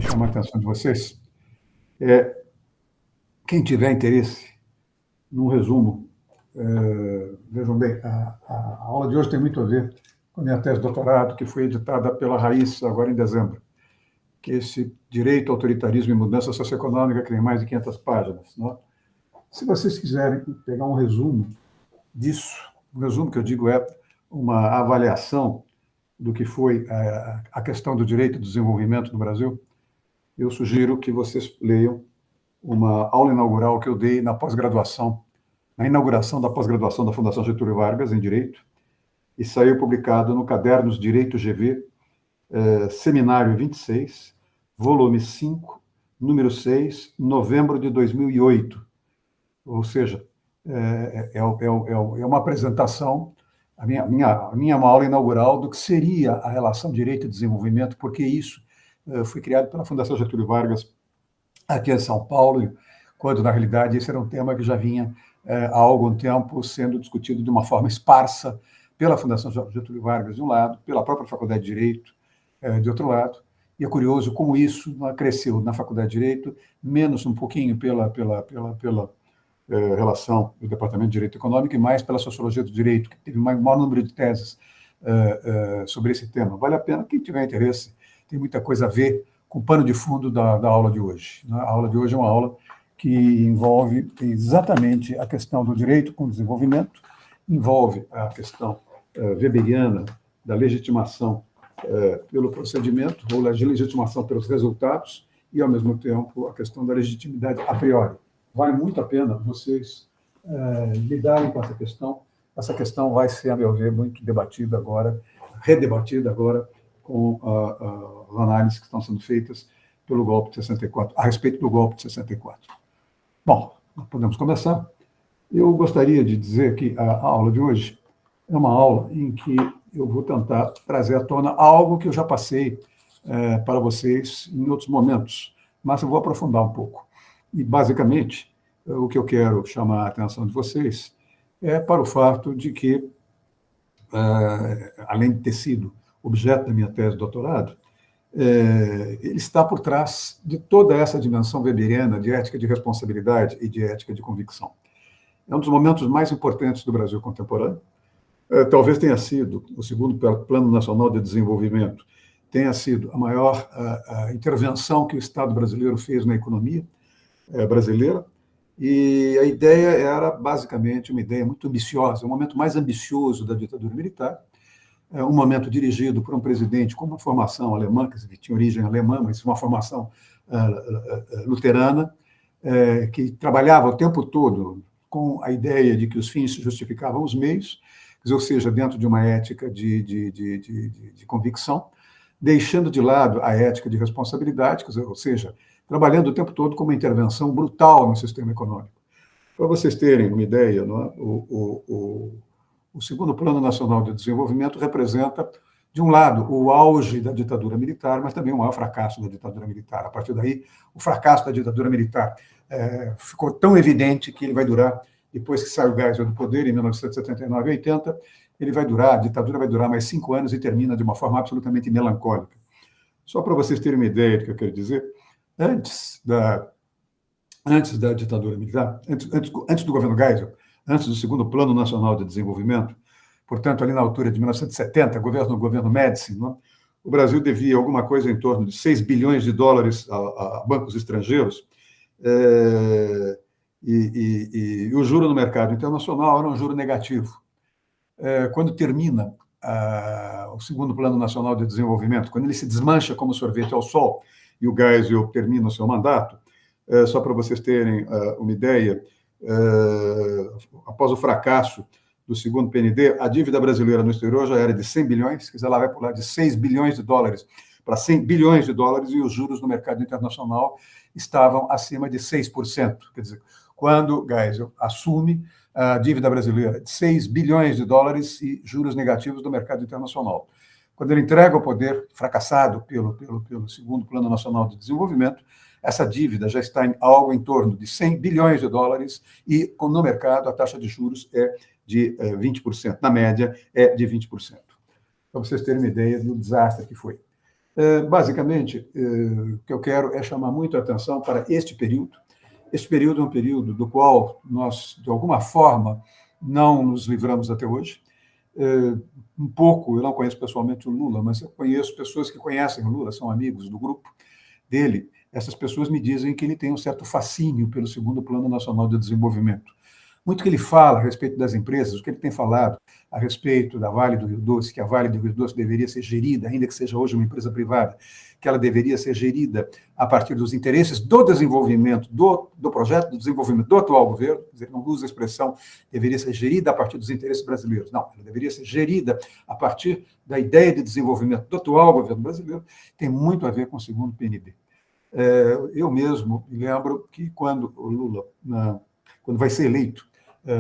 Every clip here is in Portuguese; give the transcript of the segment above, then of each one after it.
chamar a atenção de vocês é quem tiver interesse, num resumo, vejam bem, a aula de hoje tem muito a ver com a minha tese de doutorado, que foi editada pela Raíssa agora em dezembro, que é esse Direito, Autoritarismo e Mudança Socioeconômica, que tem mais de 500 páginas. Né? Se vocês quiserem pegar um resumo disso, o resumo que eu digo é uma avaliação do que foi a questão do direito do desenvolvimento no Brasil, eu sugiro que vocês leiam uma aula inaugural que eu dei na pós-graduação, na inauguração da pós-graduação da Fundação Getúlio Vargas em Direito, e saiu publicado no Cadernos Direito GV, Seminário 26, volume 5, número 6, novembro de 2008. Ou seja, é uma apresentação, a minha é uma aula inaugural do que seria a relação direito e desenvolvimento, porque isso foi criado pela Fundação Getúlio Vargas aqui em São Paulo, quando, na realidade, esse era um tema que já vinha há algum tempo sendo discutido de uma forma esparsa pela Fundação Getúlio Vargas, de um lado, pela própria Faculdade de Direito, de outro lado. E é curioso como isso cresceu na Faculdade de Direito, menos um pouquinho pela relação do Departamento de Direito Econômico e mais pela Sociologia do Direito, que teve um maior número de teses sobre esse tema. Vale a pena, quem tiver interesse, tem muita coisa a ver com o pano de fundo da aula de hoje. A aula de hoje é uma aula que envolve exatamente a questão do direito com o desenvolvimento, envolve a questão weberiana da legitimação pelo procedimento, ou da legitimação pelos resultados, e, ao mesmo tempo, a questão da legitimidade a priori. Vale muito a pena vocês lidarem com essa questão. Essa questão vai ser, a meu ver, muito debatida agora, redebatida agora, com as análises que estão sendo feitas pelo golpe de 64, a respeito do golpe de 64. Bom, podemos começar. Eu gostaria de dizer que a aula de hoje é uma aula em que eu vou tentar trazer à tona algo que eu já passei para vocês em outros momentos, mas eu vou aprofundar um pouco. E, basicamente, o que eu quero chamar a atenção de vocês é para o fato de que, além de ter sido objeto da minha tese de doutorado, ele está por trás de toda essa dimensão weberiana de ética de responsabilidade e de ética de convicção. É um dos momentos mais importantes do Brasil contemporâneo. Talvez tenha sido, o segundo Plano Nacional de Desenvolvimento, tenha sido a maior intervenção que o Estado brasileiro fez na economia brasileira, e a ideia era, basicamente, uma ideia muito ambiciosa, o momento mais ambicioso da ditadura militar, um momento dirigido por um presidente com uma formação alemã, que tinha origem alemã, mas uma formação luterana, que trabalhava o tempo todo com a ideia de que os fins justificavam os meios, ou seja, dentro de uma ética de convicção, deixando de lado a ética de responsabilidade, ou seja, trabalhando o tempo todo com uma intervenção brutal no sistema econômico. Para vocês terem uma ideia, não é? O segundo Plano Nacional de Desenvolvimento representa, de um lado, o auge da ditadura militar, mas também o maior fracasso da ditadura militar. A partir daí, o fracasso da ditadura militar ficou tão evidente que ele vai durar, depois que sai o Geisel do poder, em 1979 e 80, a ditadura vai durar mais 5 anos e termina de uma forma absolutamente melancólica. Só para vocês terem uma ideia do que eu quero dizer, antes da ditadura militar, antes do governo Geisel, antes do segundo Plano Nacional de Desenvolvimento, portanto, ali na altura de 1970, governo Médici, não? O Brasil devia alguma coisa em torno de 6 bilhões de dólares a bancos estrangeiros, e o juro no mercado internacional era um juro negativo. Quando termina o segundo Plano Nacional de Desenvolvimento, quando ele se desmancha como sorvete ao sol, e o Geisel termina o seu mandato, só para vocês terem uma ideia, após o fracasso do segundo PND, a dívida brasileira no exterior já era de 100 bilhões, quer dizer, ela vai pular de 6 bilhões de dólares para 100 bilhões de dólares, e os juros no mercado internacional estavam acima de 6%. Quer dizer, quando Geisel assume, a dívida brasileira de 6 bilhões de dólares e juros negativos do mercado internacional. Quando ele entrega o poder, fracassado pelo segundo Plano Nacional de Desenvolvimento, essa dívida já está em algo em torno de 100 bilhões de dólares e, no mercado, a taxa de juros é de 20%. Na média, é de 20%. Para vocês terem uma ideia do desastre que foi. Basicamente, o que eu quero é chamar muito a atenção para este período. Este período é um período do qual nós, de alguma forma, não nos livramos até hoje. Um pouco, eu não conheço pessoalmente o Lula, mas eu conheço pessoas que conhecem o Lula, são amigos do grupo dele. Essas pessoas me dizem que ele tem um certo fascínio pelo segundo Plano Nacional de Desenvolvimento. Muito que ele fala a respeito das empresas, o que ele tem falado a respeito da Vale do Rio Doce, que a Vale do Rio Doce deveria ser gerida, ainda que seja hoje uma empresa privada, que ela deveria ser gerida a partir dos interesses do desenvolvimento, do projeto de desenvolvimento do atual governo, quer dizer, não usa a expressão deveria ser gerida a partir dos interesses brasileiros, não, ela deveria ser gerida a partir da ideia de desenvolvimento do atual governo brasileiro, tem muito a ver com o segundo PND. Eu mesmo me lembro que quando o Lula, quando vai ser eleito,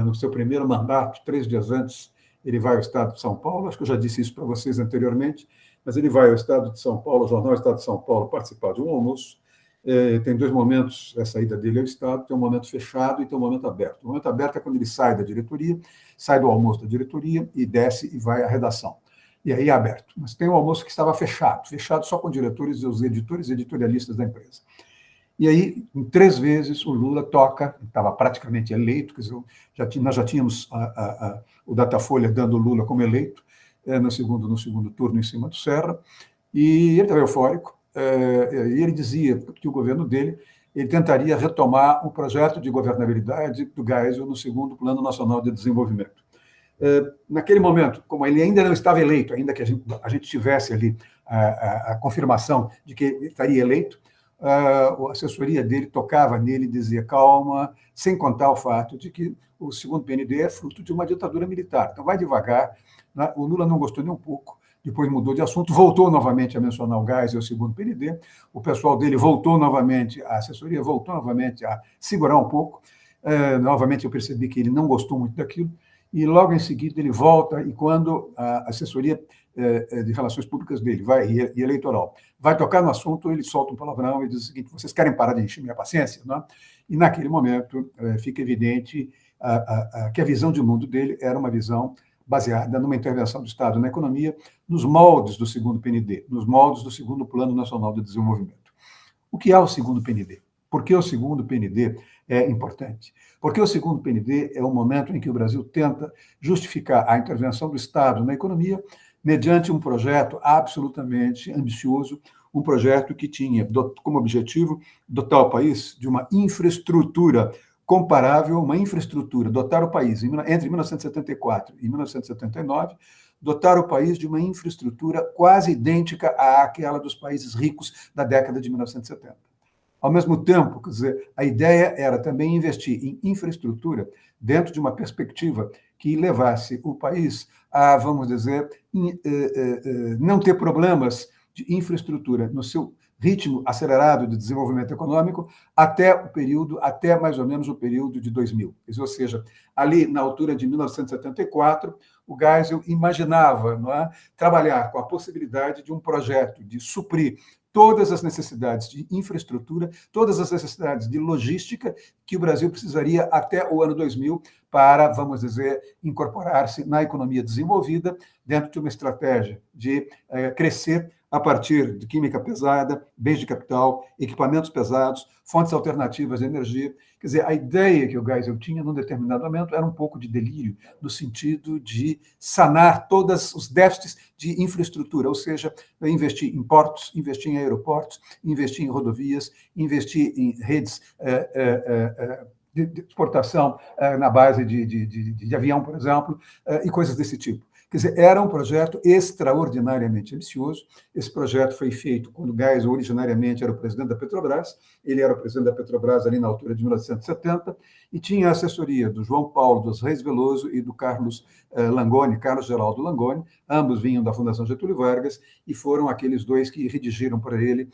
no seu primeiro mandato, 3 dias antes, ele vai ao estado de São Paulo, acho que eu já disse isso para vocês anteriormente, mas ele vai ao estado de São Paulo, ao jornal Estado de São Paulo, participar de um almoço. Tem 2 momentos, a saída dele ao estado, tem um momento fechado e tem um momento aberto. O momento aberto é quando ele sai da diretoria, sai do almoço da diretoria e desce e vai à redação. E aí é aberto. Mas tem um almoço que estava fechado só com diretores e os editores e editorialistas da empresa. E aí, em 3 vezes, o Lula toca, estava praticamente eleito, quer dizer, nós já tínhamos o Datafolha dando o Lula como eleito, no segundo turno, em cima do Serra, e ele estava eufórico, e ele dizia que o governo dele ele tentaria retomar o projeto de governabilidade do Geisel no segundo Plano Nacional de Desenvolvimento. Naquele momento, como ele ainda não estava eleito, ainda que a gente tivesse ali a confirmação de que ele estaria eleito, a assessoria dele tocava nele e dizia calma, sem contar o fato de que o segundo PND é fruto de uma ditadura militar. Então, vai devagar. Né? O Lula não gostou nem um pouco, depois mudou de assunto, voltou novamente a mencionar o Geisel, o segundo PND, o pessoal dele voltou novamente, a assessoria voltou novamente a segurar um pouco. Novamente, eu percebi que ele não gostou muito daquilo, e logo em seguida ele volta, e quando a assessoria de relações públicas dele e eleitoral vai tocar no assunto, ele solta um palavrão e diz o seguinte: vocês querem parar de encher minha paciência? Não é? E naquele momento fica evidente que a visão de mundo dele era uma visão baseada numa intervenção do Estado na economia, nos moldes do segundo PND, nos moldes do segundo Plano Nacional de Desenvolvimento. O que é o segundo PND? Por que o segundo PND é importante? Porque o segundo PND é o momento em que o Brasil tenta justificar a intervenção do Estado na economia mediante um projeto absolutamente ambicioso, um projeto que tinha como objetivo dotar o país de uma infraestrutura comparável, uma infraestrutura, dotar o país, entre 1974 e 1979, dotar o país de uma infraestrutura quase idêntica àquela dos países ricos da década de 1970. Ao mesmo tempo, quer dizer, a ideia era também investir em infraestrutura dentro de uma perspectiva que levasse o país a, vamos dizer, não ter problemas de infraestrutura no seu ritmo acelerado de desenvolvimento econômico até mais ou menos o período de 2000. Ou seja, ali na altura de 1974, o Geisel imaginava, não é, trabalhar com a possibilidade de um projeto de suprir todas as necessidades de infraestrutura, todas as necessidades de logística que o Brasil precisaria até o ano 2000 para, vamos dizer, incorporar-se na economia desenvolvida dentro de uma estratégia de crescer a partir de química pesada, bens de capital, equipamentos pesados, fontes alternativas de energia. Quer dizer, a ideia que o Geisel tinha num determinado momento era um pouco de delírio, no sentido de sanar todos os déficits de infraestrutura, ou seja, investir em portos, investir em aeroportos, investir em rodovias, investir em redes de exportação na base de avião, por exemplo, e coisas desse tipo. Quer dizer, era um projeto extraordinariamente ambicioso. Esse projeto foi feito quando o Geisel originariamente era o presidente da Petrobras. Ele era o presidente da Petrobras ali na altura de 1970 e tinha a assessoria do João Paulo dos Reis Veloso e do Carlos Langoni, Carlos Geraldo Langoni. Ambos vinham da Fundação Getúlio Vargas e foram aqueles dois que redigiram para ele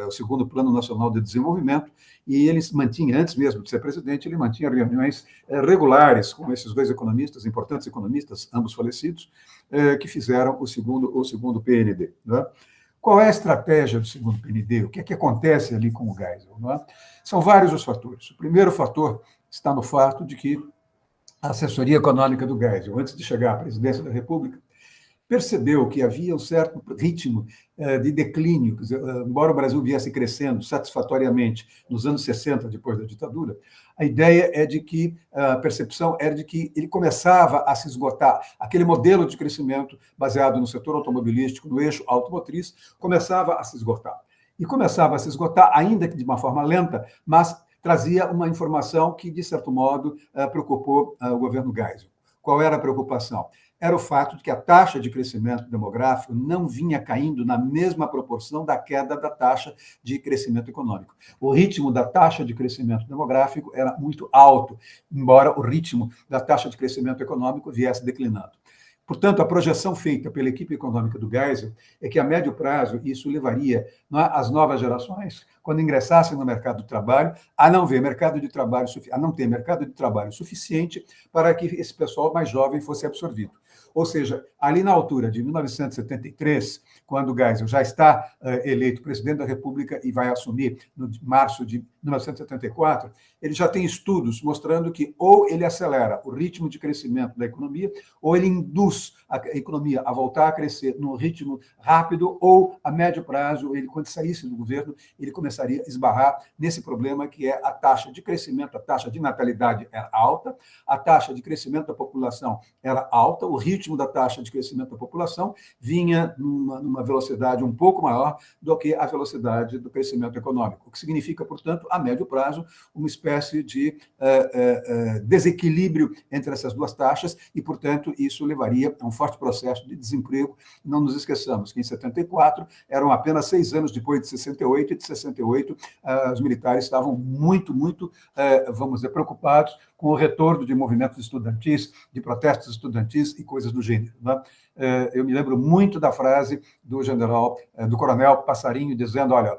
o segundo Plano Nacional de Desenvolvimento, e ele mantinha, antes mesmo de ser presidente, ele mantinha reuniões regulares com esses dois economistas, importantes economistas, ambos falecidos, que fizeram o segundo PND. Né? Qual é a estratégia do segundo PND? O que é que acontece ali com o Geisel? Né? São vários os fatores. O primeiro fator está no fato de que a assessoria econômica do Geisel, antes de chegar à presidência da República, percebeu que havia um certo ritmo de declínio, quer dizer, embora o Brasil viesse crescendo satisfatoriamente nos anos 60, depois da ditadura, a ideia é de que, a percepção era de que ele começava a se esgotar. Aquele modelo de crescimento baseado no setor automobilístico, no eixo automotriz, começava a se esgotar. E começava a se esgotar, ainda que de uma forma lenta, mas trazia uma informação que, de certo modo, preocupou o governo Geisel. Qual era a preocupação? Era o fato de que a taxa de crescimento demográfico não vinha caindo na mesma proporção da queda da taxa de crescimento econômico. O ritmo da taxa de crescimento demográfico era muito alto, embora o ritmo da taxa de crescimento econômico viesse declinando. Portanto, a projeção feita pela equipe econômica do Geisel é que, a médio prazo, isso levaria as novas gerações, quando ingressassem no mercado de trabalho, a não ter mercado de trabalho suficiente para que esse pessoal mais jovem fosse absorvido. Ou seja, ali na altura de 1973, quando Geisel já está eleito presidente da República e vai assumir no março de 1974, ele já tem estudos mostrando que ou ele acelera o ritmo de crescimento da economia, ou ele induz a economia a voltar a crescer num ritmo rápido, ou a médio prazo, ele, quando saísse do governo, ele começaria a esbarrar nesse problema que é a taxa de crescimento, a taxa de natalidade era alta, a taxa de crescimento da população era alta, o ritmo da taxa de crescimento da população vinha numa velocidade um pouco maior do que a velocidade do crescimento econômico, o que significa, portanto, a médio prazo, uma espécie de desequilíbrio entre essas duas taxas e, portanto, isso levaria a um forte processo de desemprego. Não nos esqueçamos que, em 74, eram apenas 6 anos depois de 68, e de 68, os militares estavam muito, vamos dizer, preocupados com o retorno de movimentos estudantis, de protestos estudantis e coisas do gênero. Né? Eu me lembro muito da frase do general, do coronel Passarinho, dizendo, olha,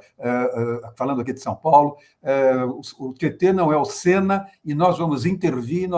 falando aqui de São Paulo, o TT não é o Sena e nós vamos intervir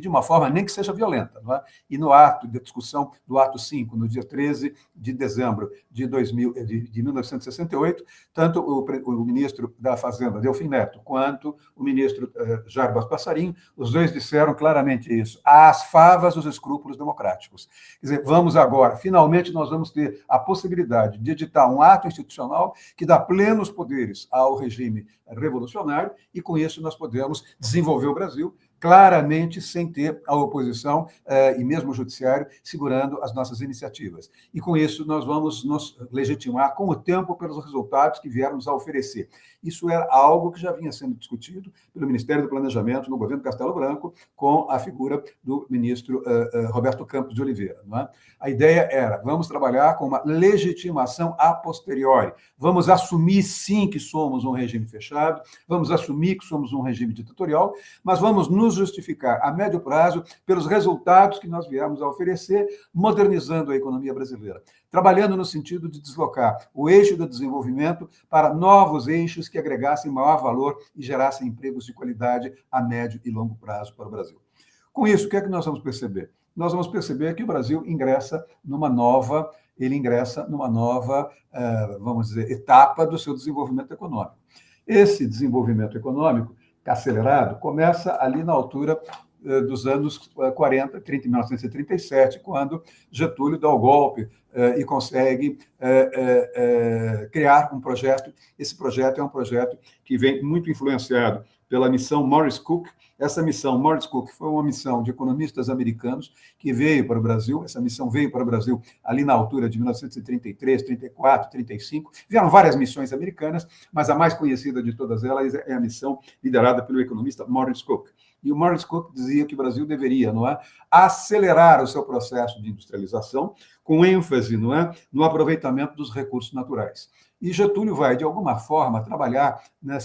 de uma forma nem que seja violenta. Não é? E no ato de discussão do ato 5, no dia 13 de dezembro de 1968, tanto o ministro da Fazenda, Delfim Neto, quanto o ministro Jarbas Passarinho, os dois disseram claramente isso. Às favas os escrúpulos democráticos. Quer dizer, vamos agora, finalmente nós vamos ter a possibilidade de editar um ato institucional que dá plenos poderes ao regime revolucionário e, com isso, nós podemos desenvolver o Brasil claramente sem ter a oposição e mesmo o judiciário segurando as nossas iniciativas. E, com isso, nós vamos nos legitimar com o tempo pelos resultados que viermos a oferecer. Isso era algo que já vinha sendo discutido pelo Ministério do Planejamento no governo Castelo Branco, com a figura do ministro Roberto Campos de Oliveira. Não é? A ideia era, vamos trabalhar com uma legitimação a posteriori, vamos assumir, sim, que somos um regime fechado, vamos assumir que somos um regime ditatorial, mas vamos nos justificar a médio prazo pelos resultados que nós viemos a oferecer, modernizando a economia brasileira, trabalhando no sentido de deslocar o eixo do desenvolvimento para novos eixos que agregassem maior valor e gerassem empregos de qualidade a médio e longo prazo para o Brasil. Com isso, o que é que nós vamos perceber? Nós vamos perceber que o Brasil ingressa numa nova, vamos dizer, etapa do seu desenvolvimento econômico. Esse desenvolvimento econômico acelerado começa ali na altura dos anos 40, 30, 1937, quando Getúlio dá o golpe e consegue criar um projeto. Esse projeto é um projeto que vem muito influenciado pela missão Morris Cook. Essa missão Morris Cook foi uma missão de economistas americanos que veio para o Brasil. Essa missão veio para o Brasil ali na altura de 1933, 34, 35. Vieram várias missões americanas, mas a mais conhecida de todas elas é a missão liderada pelo economista Morris Cook. E o Morris Cook dizia que o Brasil deveria, não é, acelerar o seu processo de industrialização, com ênfase, não é, no aproveitamento dos recursos naturais. E Getúlio vai, de alguma forma, trabalhar, né,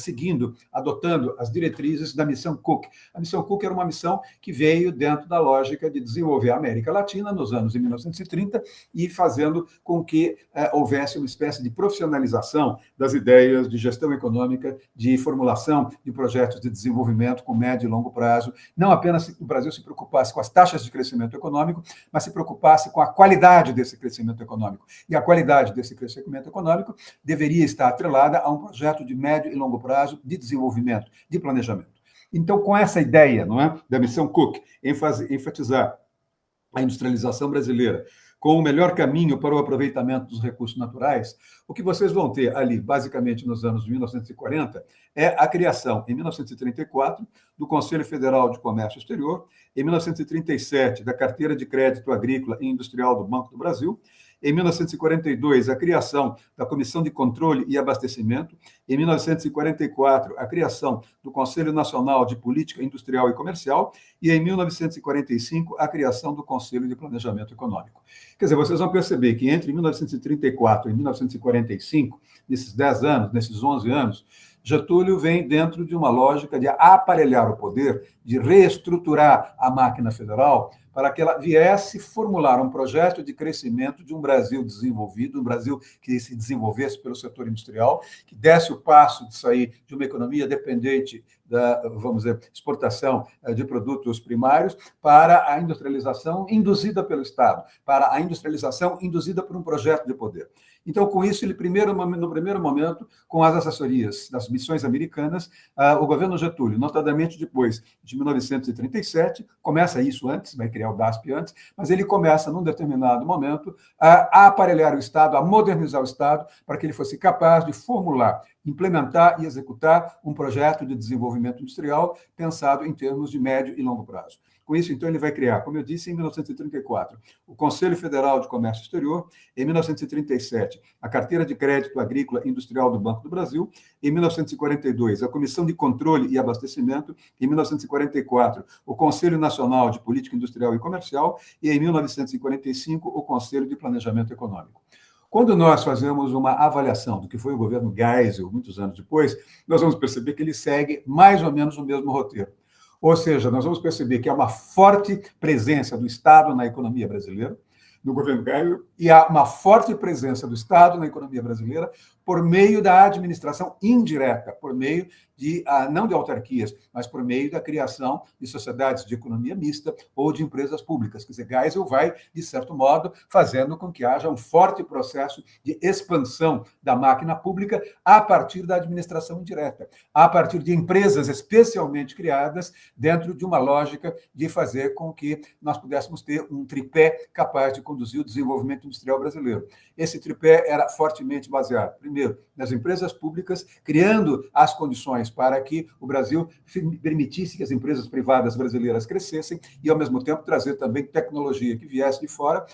adotando as diretrizes da missão Cook. A missão Cook era uma missão que veio dentro da lógica de desenvolver a América Latina nos anos de 1930 e fazendo com que houvesse uma espécie de profissionalização das ideias de gestão econômica, de formulação de projetos de desenvolvimento com médio e longo prazo. Não apenas o Brasil se preocupasse com as taxas de crescimento econômico, mas se preocupasse com a qualidade desse crescimento econômico. E a qualidade desse crescimento econômico deveria estar atrelada a um projeto de médio e longo prazo de desenvolvimento, de planejamento. Então, com essa ideia, não é, da missão Cook, enfatizar a industrialização brasileira com o melhor caminho para o aproveitamento dos recursos naturais, o que vocês vão ter ali, basicamente nos anos de 1940, é a criação, em 1934, do Conselho Federal de Comércio Exterior, em 1937, da Carteira de Crédito Agrícola e Industrial do Banco do Brasil, em 1942, a criação da Comissão de Controle e Abastecimento, em 1944, a criação do Conselho Nacional de Política Industrial e Comercial e, em 1945, a criação do Conselho de Planejamento Econômico. Quer dizer, vocês vão perceber que entre 1934 e 1945, nesses 10 anos, nesses 11 anos, Getúlio vem dentro de uma lógica de aparelhar o poder, de reestruturar a máquina federal para que ela viesse formular um projeto de crescimento de um Brasil desenvolvido, um Brasil que se desenvolvesse pelo setor industrial, que desse o passo de sair de uma economia dependente da, vamos dizer, exportação de produtos primários para a industrialização induzida pelo Estado, para a industrialização induzida por um projeto de poder. Então, com isso, ele no primeiro momento, com as assessorias das missões americanas, o governo Getúlio, notadamente depois de 1937, começa isso antes, vai criar o DASP antes, mas ele começa, num determinado momento, a aparelhar o Estado, a modernizar o Estado, para que ele fosse capaz de formular, implementar e executar um projeto de desenvolvimento industrial pensado em termos de médio e longo prazo. Com isso, então, ele vai criar, como eu disse, em 1934, o Conselho Federal de Comércio Exterior, em 1937, a Carteira de Crédito Agrícola e Industrial do Banco do Brasil, em 1942, a Comissão de Controle e Abastecimento, em 1944, o Conselho Nacional de Política Industrial e Comercial e, em 1945, o Conselho de Planejamento Econômico. Quando nós fazemos uma avaliação do que foi o governo Geisel, muitos anos depois, nós vamos perceber que ele segue mais ou menos o mesmo roteiro. Ou seja, nós vamos perceber que há uma forte presença do Estado na economia brasileira, no governo Geisel, e há uma forte presença do Estado na economia brasileira por meio da administração indireta, por meio de, não de autarquias, mas por meio da criação de sociedades de economia mista ou de empresas públicas. Quer dizer, Geisel vai, de certo modo, fazendo com que haja um forte processo de expansão da máquina pública a partir da administração indireta, a partir de empresas especialmente criadas dentro de uma lógica de fazer com que nós pudéssemos ter um tripé capaz de conduzir o desenvolvimento industrial brasileiro. Esse tripé era fortemente baseado, primeiro, nas empresas públicas, criando as condições para que o Brasil permitisse que as empresas privadas brasileiras crescessem e, ao mesmo tempo, trazer também tecnologia que viesse de fora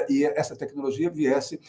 e essa tecnologia viesse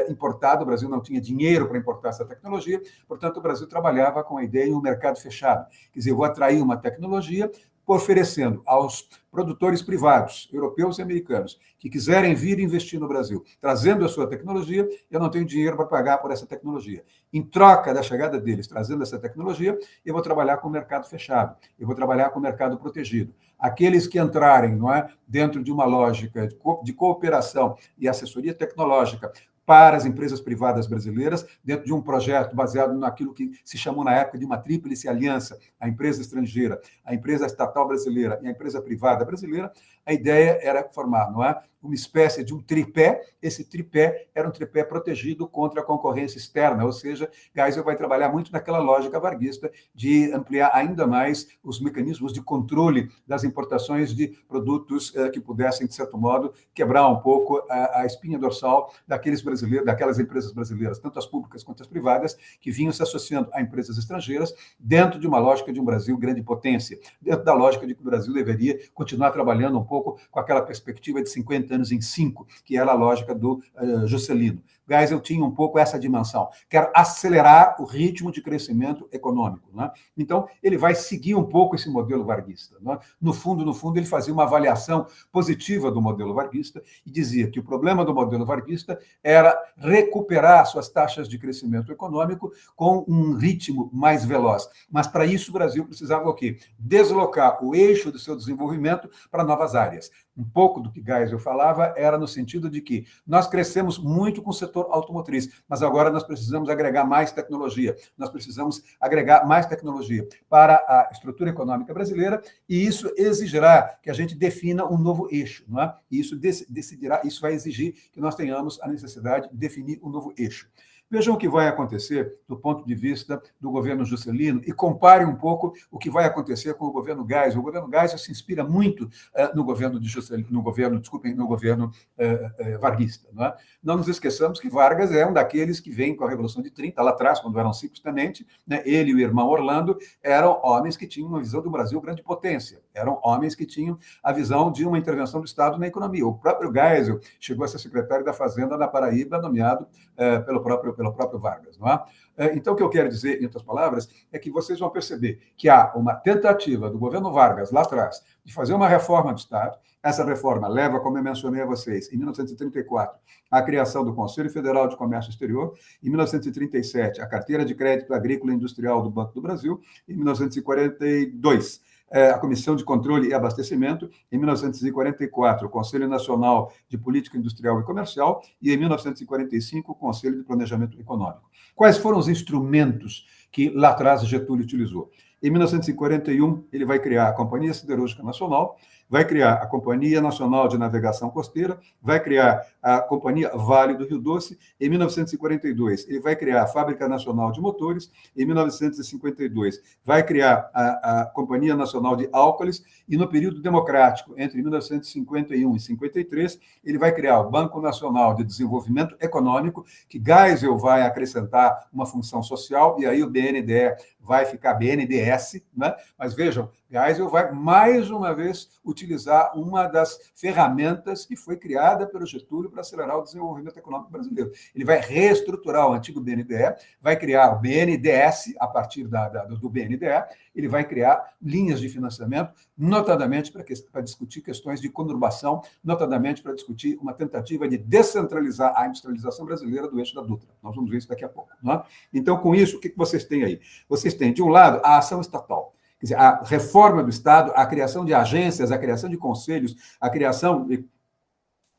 importada. O Brasil não tinha dinheiro para importar essa tecnologia, portanto, o Brasil trabalhava com a ideia de um mercado fechado. Quer dizer, eu vou atrair uma tecnologia oferecendo aos produtores privados, europeus e americanos, que quiserem vir investir no Brasil, trazendo a sua tecnologia, eu não tenho dinheiro para pagar por essa tecnologia. Em troca da chegada deles, trazendo essa tecnologia, eu vou trabalhar com o mercado fechado, eu vou trabalhar com o mercado protegido. Aqueles que entrarem, não é, dentro de uma lógica de cooperação e assessoria tecnológica para as empresas privadas brasileiras, dentro de um projeto baseado naquilo que se chamou na época de uma tríplice aliança, a empresa estrangeira, a empresa estatal brasileira e a empresa privada brasileira, a ideia era formar, não é, uma espécie de um tripé. Esse tripé era um tripé protegido contra a concorrência externa, ou seja, Geisel vai trabalhar muito naquela lógica varguista de ampliar ainda mais os mecanismos de controle das importações de produtos que pudessem, de certo modo, quebrar um pouco a espinha dorsal daqueles brasileiros, daquelas empresas brasileiras, tanto as públicas quanto as privadas, que vinham se associando a empresas estrangeiras dentro de uma lógica de um Brasil grande potência, dentro da lógica de que o Brasil deveria continuar trabalhando um pouco com aquela perspectiva de 50 anos em 5, que era a lógica do Juscelino. Geisel tinha um pouco essa dimensão, quer acelerar o ritmo de crescimento econômico. Né? Então, ele vai seguir um pouco esse modelo varguista. Né? No fundo, ele fazia uma avaliação positiva do modelo varguista e dizia que o problema do modelo varguista era recuperar suas taxas de crescimento econômico com um ritmo mais veloz. Mas, para isso, o Brasil precisava o quê? Deslocar o eixo do seu desenvolvimento para novas áreas. Um pouco do que Geisel falava era no sentido de que nós crescemos muito com o setor automotriz, mas agora nós precisamos agregar mais tecnologia, nós precisamos agregar mais tecnologia para a estrutura econômica brasileira, e isso exigirá que a gente defina um novo eixo, não é? E isso decidirá, isso vai exigir que nós tenhamos a necessidade de definir um novo eixo. Vejam o que vai acontecer do ponto de vista do governo Juscelino e comparem um pouco o que vai acontecer com o governo Geisel. O governo Geisel se inspira muito no governo de Juscelino, no governo varguista. Não é? Não nos esqueçamos que Vargas é um daqueles que vem com a Revolução de 30, lá atrás, quando eram simples-tenente, né? Ele e o irmão Orlando eram homens que tinham uma visão do Brasil grande potência, eram homens que tinham a visão de uma intervenção do Estado na economia. O próprio Geisel chegou a ser secretário da Fazenda na Paraíba, nomeado pelo próprio Vargas. Não é? Então, o que eu quero dizer, em outras palavras, é que vocês vão perceber que há uma tentativa do governo Vargas, lá atrás, de fazer uma reforma do Estado. Essa reforma leva, como eu mencionei a vocês, em 1934, à criação do Conselho Federal de Comércio Exterior, em 1937, a Carteira de Crédito Agrícola e Industrial do Banco do Brasil, em 1942, a Comissão de Controle e Abastecimento, em 1944, o Conselho Nacional de Política Industrial e Comercial, e em 1945, o Conselho de Planejamento Econômico. Quais foram os instrumentos que lá atrás Getúlio utilizou? Em 1941, ele vai criar a Companhia Siderúrgica Nacional, vai criar a Companhia Nacional de Navegação Costeira, vai criar a Companhia Vale do Rio Doce. Em 1942, ele vai criar a Fábrica Nacional de Motores. Em 1952, vai criar a Companhia Nacional de Álcoolis. E no período democrático, entre 1951 e 53, ele vai criar o Banco Nacional de Desenvolvimento Econômico, que Geisel vai acrescentar uma função social, e aí o BNDE vai ficar BNDES, né? Mas vejam, Geisel vai mais uma vez utilizar uma das ferramentas que foi criada pelo Getúlio para acelerar o desenvolvimento econômico brasileiro. Ele vai reestruturar o antigo BNDE, vai criar o BNDES a partir do BNDE, ele vai criar linhas de financiamento, notadamente para discutir questões de conurbação, notadamente para discutir uma tentativa de descentralizar a industrialização brasileira do eixo da Dutra. Nós vamos ver isso daqui a pouco. Não é? Então, com isso, o que vocês têm aí? Vocês têm, de um lado, a ação estatal. Quer dizer, a reforma do Estado, a criação de agências, a criação de conselhos, a criação de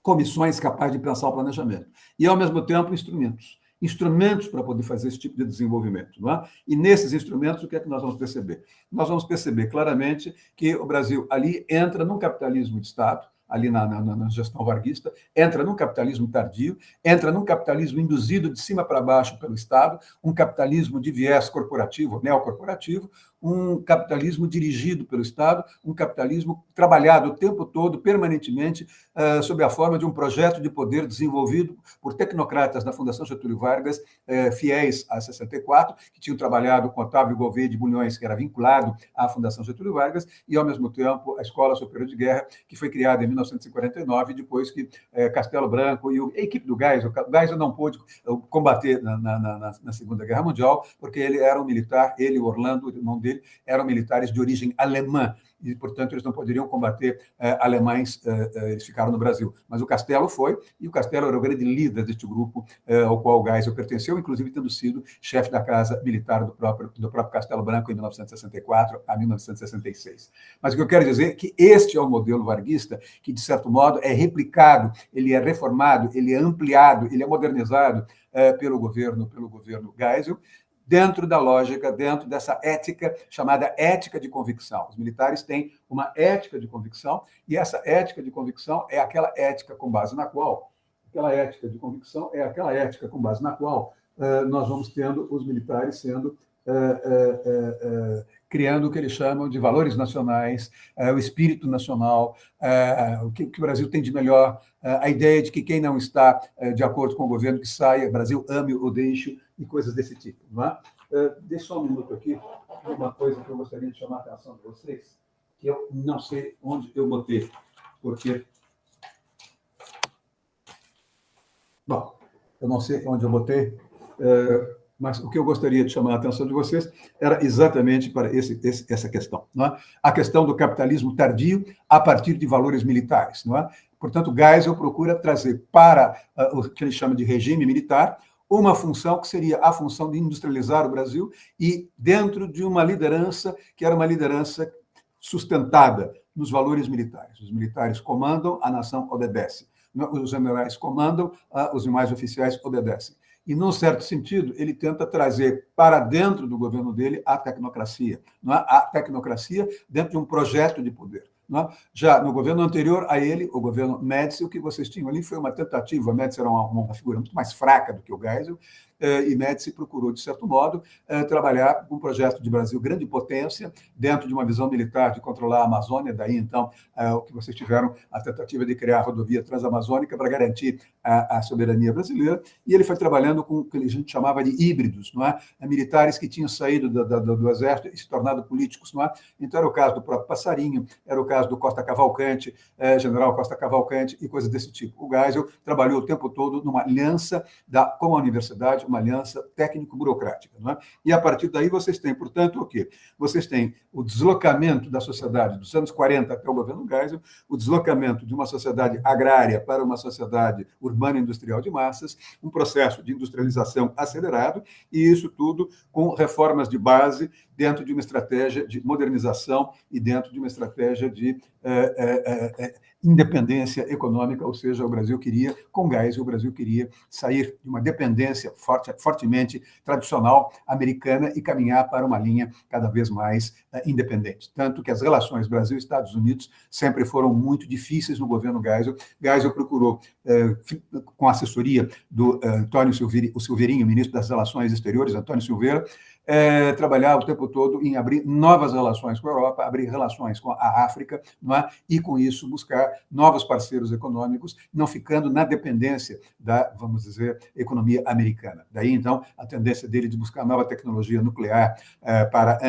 comissões capazes de pensar o planejamento. E, ao mesmo tempo, instrumentos para poder fazer esse tipo de desenvolvimento. Não é? E, nesses instrumentos, o que é que nós vamos perceber? Nós vamos perceber claramente que o Brasil ali entra num capitalismo de Estado, ali na gestão varguista, entra num capitalismo tardio, entra num capitalismo induzido de cima para baixo pelo Estado, um capitalismo de viés corporativo, neocorporativo, um capitalismo dirigido pelo Estado, um capitalismo trabalhado o tempo todo, permanentemente, sob a forma de um projeto de poder desenvolvido por tecnocratas da Fundação Getúlio Vargas, fiéis a 64, que tinham trabalhado com Otávio Gouveia de Bulhões, que era vinculado à Fundação Getúlio Vargas, e, ao mesmo tempo, a Escola Superior de Guerra, que foi criada em 1949, depois que Castelo Branco e a equipe do Geisel não pôde combater na Segunda Guerra Mundial, porque ele era um militar, ele e Orlando, o irmão dele, eram militares de origem alemã, e, portanto, eles não poderiam combater alemães, eles ficaram no Brasil. Mas o Castelo foi, e o Castelo era o grande líder deste grupo ao qual o Geisel pertenceu, inclusive tendo sido chefe da Casa Militar do próprio Castelo Branco em 1964 a 1966. Mas o que eu quero dizer é que este é o modelo varguista que, de certo modo, é replicado, ele é reformado, ele é ampliado, ele é modernizado pelo governo Geisel, dentro da lógica, dentro dessa ética chamada ética de convicção. Os militares têm uma ética de convicção, e essa ética de convicção é aquela ética com base na qual nós vamos tendo os militares sendo criando o que eles chamam de valores nacionais, o espírito nacional, o que o Brasil tem de melhor, a ideia de que quem não está de acordo com o governo que saia, Brasil ame ou deixe, e coisas desse tipo. Não é? Deixa só um minuto aqui, uma coisa que eu gostaria de chamar a atenção de vocês, que eu não sei onde eu botei, porque... Bom, eu não sei onde eu botei, mas o que eu gostaria de chamar a atenção de vocês era exatamente para essa questão. Não é? A questão do capitalismo tardio a partir de valores militares. Não é? Portanto, Geisel procura trazer para o que ele chama de regime militar uma função que seria a função de industrializar o Brasil, e dentro de uma liderança que era uma liderança sustentada nos valores militares. Os militares comandam, a nação obedece. Os generais comandam, os demais oficiais obedecem. E, num certo sentido, ele tenta trazer para dentro do governo dele a tecnocracia. Não é? A tecnocracia dentro de um projeto de poder. Não é? Já no governo anterior a ele, o governo Médici, o que vocês tinham ali foi uma tentativa. Médici era uma figura muito mais fraca do que o Geisel, e Médici procurou, de certo modo, trabalhar com um projeto de Brasil grande potência, dentro de uma visão militar de controlar a Amazônia. Daí, então, o que vocês tiveram, a tentativa de criar a rodovia transamazônica para garantir a soberania brasileira, e ele foi trabalhando com o que a gente chamava de híbridos, não é? Militares que tinham saído do Exército e se tornado políticos, não é? Então, era o caso do próprio Passarinho, era o caso do Costa Cavalcante, general Costa Cavalcante, e coisas desse tipo. O Geisel trabalhou o tempo todo numa aliança com a universidade, uma aliança técnico-burocrática, não é? E, a partir daí, vocês têm, portanto, o quê? Vocês têm o deslocamento da sociedade dos anos 40 até o governo Geisel, o deslocamento de uma sociedade agrária para uma sociedade urbana industrial de massas, um processo de industrialização acelerado, e isso tudo com reformas de base dentro de uma estratégia de modernização e dentro de uma estratégia de independência econômica, ou seja, o Brasil queria, com Geisel, o Brasil queria sair de uma dependência fortemente tradicional americana e caminhar para uma linha cada vez mais independente. Tanto que as relações Brasil-Estados Unidos sempre foram muito difíceis no governo Geisel. Geisel procurou, com a assessoria do Antônio Silveirinho, ministro das Relações Exteriores, Antônio Silveira, trabalhar o tempo todo em abrir novas relações com a Europa, abrir relações com a África, não é? E, com isso, buscar novos parceiros econômicos, não ficando na dependência da, vamos dizer, economia americana. Daí, então, a tendência dele de buscar nova tecnologia nuclear para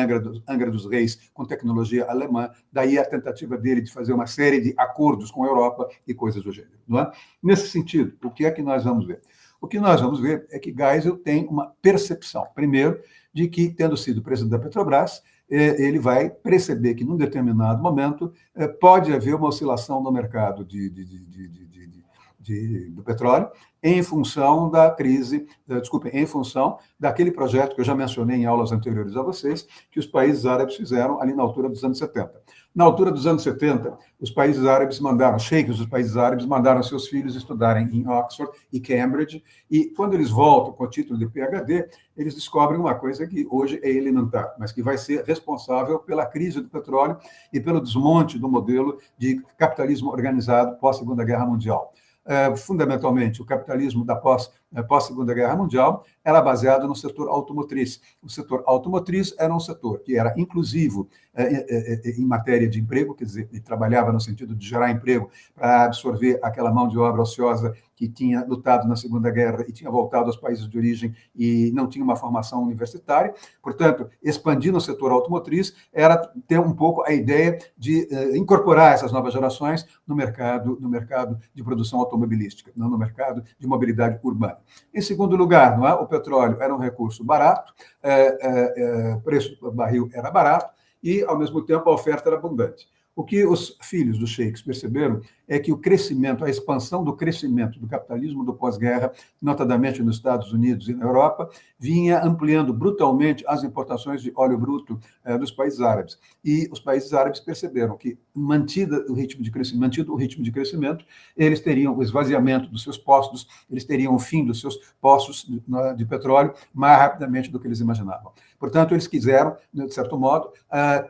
Angra dos Reis com tecnologia alemã, daí a tentativa dele de fazer uma série de acordos com a Europa e coisas do gênero. Não é? Nesse sentido, o que é que nós vamos ver? O que nós vamos ver é que Geisel tem uma percepção, primeiro, de que, tendo sido presidente da Petrobras, ele vai perceber que, num determinado momento, pode haver uma oscilação no mercado do petróleo em função da crise, em função daquele projeto que eu já mencionei em aulas anteriores a vocês, que os países árabes fizeram ali na altura dos anos 70. Na altura dos anos 70, os países árabes mandaram, sheikhs dos países árabes mandaram seus filhos estudarem em Oxford e Cambridge, e quando eles voltam com o título de PhD, eles descobrem uma coisa que hoje é elementar, mas que vai ser responsável pela crise do petróleo e pelo desmonte do modelo de capitalismo organizado pós-Segunda Guerra Mundial. Fundamentalmente, o capitalismo da pós-Segunda Guerra Mundial era baseado no setor automotriz. O setor automotriz era um setor que era inclusivo em matéria de emprego, quer dizer, ele trabalhava no sentido de gerar emprego para absorver aquela mão de obra ociosa que tinha lutado na Segunda Guerra e tinha voltado aos países de origem e não tinha uma formação universitária. Portanto, expandir no setor automotriz era ter um pouco a ideia de incorporar essas novas gerações no mercado de produção automobilística, não no mercado de mobilidade urbana. Em segundo lugar, não é? O petróleo era um recurso barato, o preço do barril era barato e, ao mesmo tempo, a oferta era abundante. O que os filhos dos sheiks perceberam é que o crescimento, a expansão do crescimento do capitalismo do pós-guerra, notadamente nos Estados Unidos e na Europa, vinha ampliando brutalmente as importações de óleo bruto dos países árabes. E os países árabes perceberam que, mantido o ritmo de crescimento, eles teriam o esvaziamento dos seus postos, eles teriam o fim dos seus poços de petróleo mais rapidamente do que eles imaginavam. Portanto, eles quiseram, de certo modo,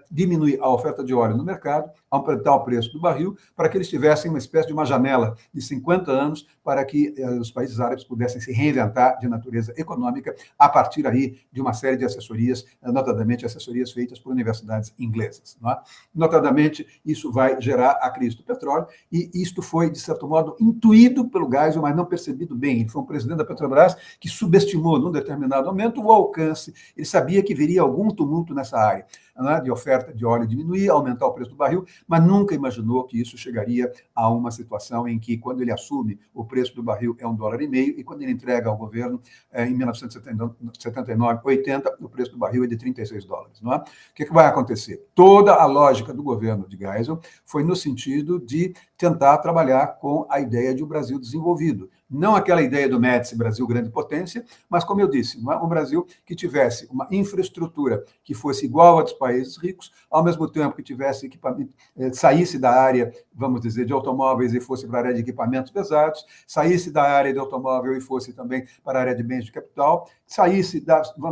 diminuir a oferta de óleo no mercado, aumentar o preço do barril, para que eles tivessem uma espécie de uma janela de 50 anos para que os países árabes pudessem se reinventar de natureza econômica a partir aí de uma série de assessorias, notadamente assessorias feitas por universidades inglesas. Não é? Notadamente, isso vai gerar a crise do petróleo, e isto foi, de certo modo, intuído pelo Geisel, mas não percebido bem. Ele foi um presidente da Petrobras que subestimou, num determinado momento, o alcance. Ele sabia que viria algum tumulto nessa área, né, de oferta de óleo diminuir, aumentar o preço do barril, mas nunca imaginou que isso chegaria a uma situação em que, quando ele assume, o preço do barril é $1,50, e quando ele entrega ao governo, em 1979, 80, o preço do barril é de $36. Não é? O que vai acontecer? Toda a lógica do governo de Geisel foi no sentido de tentar trabalhar com a ideia de um Brasil desenvolvido. Não aquela ideia do Médici, Brasil grande potência, mas, como eu disse, não é? Um Brasil que tivesse uma infraestrutura que fosse igual a dos países ricos, ao mesmo tempo que tivesse equipamento, saísse da área, vamos dizer, de automóveis e fosse para a área de equipamentos pesados, saísse da área de automóvel e fosse também para a área de bens de capital,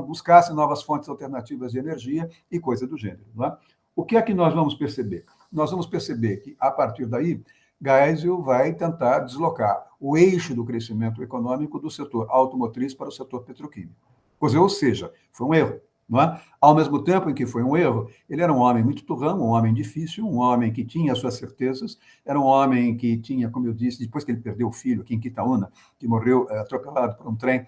buscasse novas fontes alternativas de energia e coisa do gênero. Não é? O que é que nós vamos perceber? nós vamos perceber que, a partir daí, Geisel vai tentar deslocar o eixo do crescimento econômico do setor automotriz para o setor petroquímico. Ou seja, foi um erro. Não é? Ao mesmo tempo em que foi um erro, ele era um homem muito turrão, um homem difícil, um homem que tinha suas certezas, era um homem que tinha, como eu disse, depois que ele perdeu o filho aqui em Quitaúna, que morreu atropelado por um trem,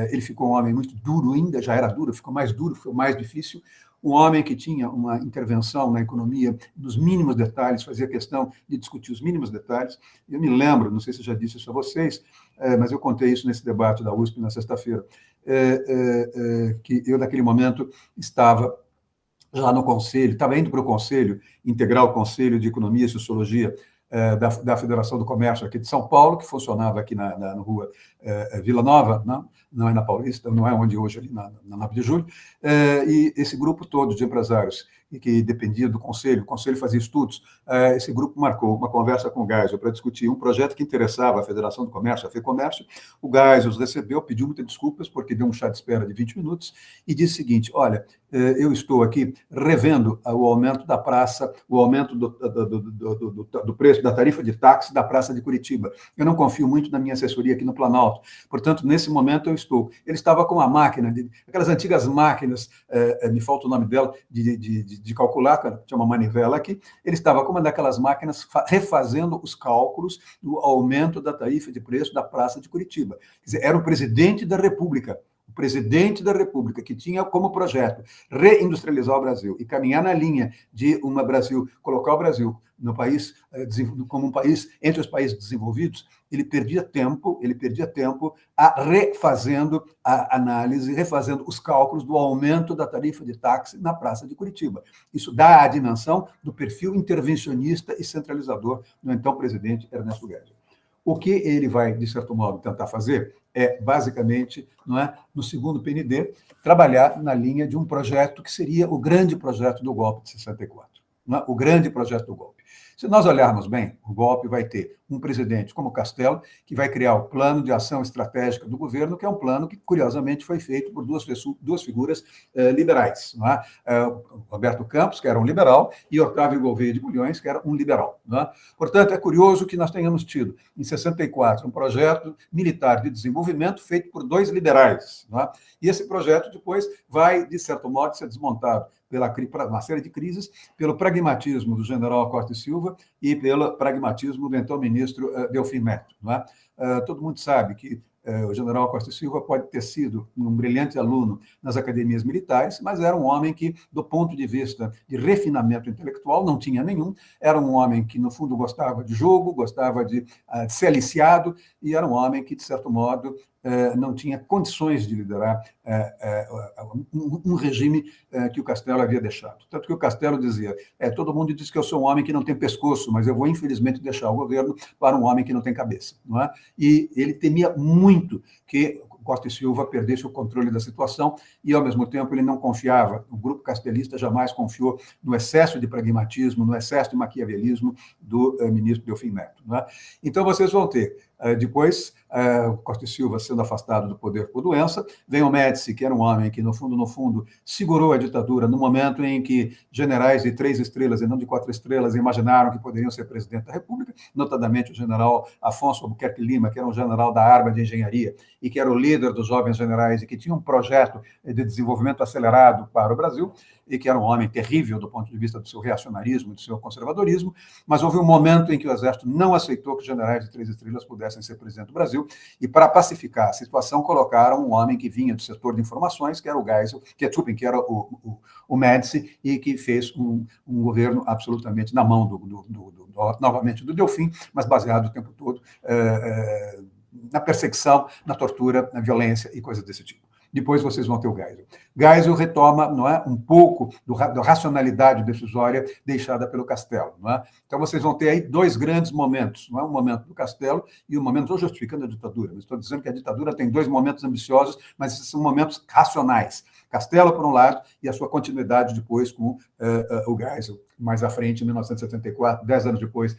ele ficou um homem muito duro ainda, já era duro, ficou mais difícil, um homem que tinha uma intervenção na economia nos mínimos detalhes, fazia questão de discutir os mínimos detalhes. Eu me lembro, não sei se eu já disse isso a vocês, mas eu contei isso nesse debate da USP na sexta-feira, que eu, naquele momento, estava já no conselho, estava indo para o conselho, integrar o Conselho de Economia e Sociologia da Federação do Comércio aqui de São Paulo, que funcionava aqui na rua Vila Nova, não é na Paulista, não é onde hoje, ali na 9 de Julho, e esse grupo todo de empresários que dependia do conselho, o conselho fazia estudos, esse grupo marcou uma conversa com o Geisel para discutir um projeto que interessava a Federação do Comércio, a FEComércio. O Geisel os recebeu, pediu muitas desculpas, porque deu um chá de espera de 20 minutos, e disse o seguinte: olha, eu estou aqui revendo o aumento da praça, o aumento do preço da tarifa de táxi da Praça de Curitiba. Eu não confio muito na minha assessoria aqui no Planalto. Portanto, nesse momento eu estou. Ele estava com uma máquina, aquelas antigas máquinas, me falta o nome dela, de calcular, tinha uma manivela aqui, ele estava com uma daquelas máquinas refazendo os cálculos do aumento da tarifa de preço da Praça de Curitiba. Quer dizer, era o presidente da República, que tinha como projeto reindustrializar o Brasil e caminhar na linha de colocar o Brasil no país, como um país entre os países desenvolvidos. Ele perdia tempo refazendo a análise, refazendo os cálculos do aumento da tarifa de táxi na Praça de Curitiba. Isso dá a dimensão do perfil intervencionista e centralizador do então presidente Ernesto Geisel. O que ele vai, de certo modo, tentar fazer basicamente, no segundo PND, trabalhar na linha de um projeto que seria o grande projeto do golpe de 64. O grande projeto do golpe. Se nós olharmos bem, o golpe vai ter um presidente como Castelo, que vai criar o plano de ação estratégica do governo, que é um plano que, curiosamente, foi feito por duas figuras liberais. Roberto Campos, que era um liberal, e Otávio Gouveia de Bulhões, que era um liberal. Portanto, é curioso que nós tenhamos tido, em 64, um projeto militar de desenvolvimento feito por dois liberais. E esse projeto, depois, vai, de certo modo, ser desmontado pela uma série de crises, pelo pragmatismo do general Costa e Silva e pelo pragmatismo do então ministro Delfim Neto. Todo mundo sabe que o general Costa e Silva pode ter sido um brilhante aluno nas academias militares, mas era um homem que, do ponto de vista de refinamento intelectual, não tinha nenhum. Era um homem que, no fundo, gostava de jogo, gostava de ser aliciado, e era um homem que, de certo modo, não tinha condições de liderar um regime que o Castelo havia deixado. Tanto que o Castelo dizia, todo mundo diz que eu sou um homem que não tem pescoço, mas eu vou, infelizmente, deixar o governo para um homem que não tem cabeça. E ele temia muito que Costa e Silva perdesse o controle da situação e, ao mesmo tempo, ele não confiava, o grupo castelista jamais confiou no excesso de pragmatismo, no excesso de maquiavelismo do ministro Delfim Neto. Então, vocês vão ter, depois, Costa e Silva sendo afastado do poder por doença, vem o Médici, que era um homem que, no fundo, segurou a ditadura no momento em que generais de 3 estrelas e não de 4 estrelas imaginaram que poderiam ser presidente da República, notadamente o general Afonso Albuquerque Lima, que era um general da Arma de Engenharia e que era o líder dos jovens generais e que tinha um projeto de desenvolvimento acelerado para o Brasil e que era um homem terrível do ponto de vista do seu reacionarismo, do seu conservadorismo, mas houve um momento em que o Exército não aceitou que generais de 3 estrelas pudessem ser presidente do Brasil e, para pacificar a situação, colocaram um homem que vinha do setor de informações, que era o Geisel, que era o Médici, e que fez um governo absolutamente na mão, novamente, do Delfim, mas baseado o tempo todo na perseguição, na tortura, na violência e coisas desse tipo. Depois vocês vão ter o Geisel. Geisel retoma um pouco da racionalidade decisória deixada pelo Castelo. Então, vocês vão ter aí dois grandes momentos. Um momento do Castelo e um momento, estou justificando a ditadura, mas estou dizendo que a ditadura tem dois momentos ambiciosos, mas esses são momentos racionais. Castelo, por um lado, e a sua continuidade depois com o Geisel, mais à frente, em 1974, 10 anos depois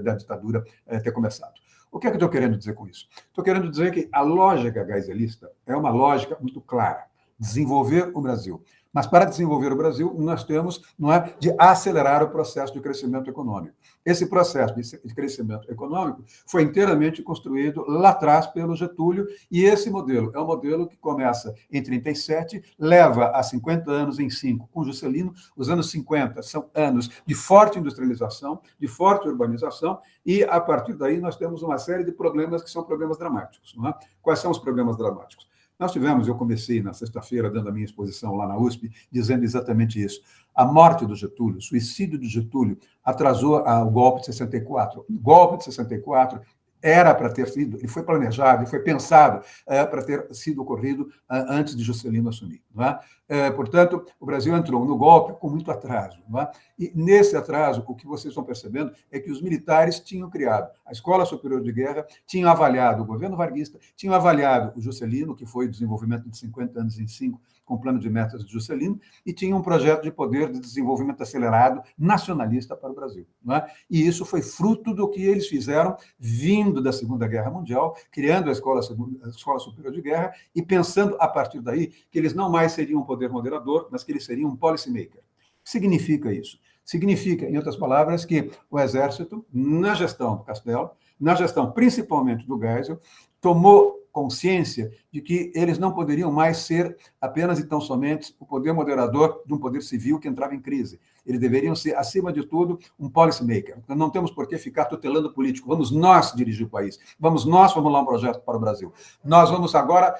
da ditadura ter começado. O que é que eu estou querendo dizer com isso? Estou querendo dizer que a lógica geiselista é uma lógica muito clara. Desenvolver o Brasil Mas para desenvolver o Brasil, nós temos, não é, de acelerar o processo de crescimento econômico. Esse processo de crescimento econômico foi inteiramente construído lá atrás pelo Getúlio, e esse modelo é um modelo que começa em 37, leva a 50 anos em 5 com Juscelino. Os anos 50 são anos de forte industrialização, de forte urbanização, e a partir daí nós temos uma série de problemas que são problemas dramáticos. Não é? Quais são os problemas dramáticos? Nós tivemos, eu comecei na sexta-feira, dando a minha exposição lá na USP, dizendo exatamente isso. A morte do Getúlio, o suicídio do Getúlio, atrasou o golpe de 64. O golpe de 64 era para ter sido, ele foi planejado, ele foi pensado para ter sido ocorrido antes de Juscelino assumir. Não é? Portanto, o Brasil entrou no golpe com muito atraso. Não é? E nesse atraso, o que vocês estão percebendo é que os militares tinham criado a Escola Superior de Guerra, tinham avaliado o governo varguista, tinham avaliado o Juscelino, que foi o desenvolvimento de 50 anos em 5, com o plano de metas de Juscelino, e tinha um projeto de poder de desenvolvimento acelerado nacionalista para o Brasil. Não é? E isso foi fruto do que eles fizeram vindo da Segunda Guerra Mundial, criando a Escola Superior de Guerra e pensando, a partir daí, que eles não mais seriam um poder moderador, mas que eles seriam um policymaker. O que significa isso? Significa, em outras palavras, que o Exército, na gestão do Castelo, na gestão principalmente do Geisel, tomou consciência de que eles não poderiam mais ser apenas e tão somente o poder moderador de um poder civil que entrava em crise. Eles deveriam ser, acima de tudo, um policymaker. Não temos por que ficar tutelando político. Vamos nós dirigir o país. Vamos nós formular um projeto para o Brasil. Nós vamos agora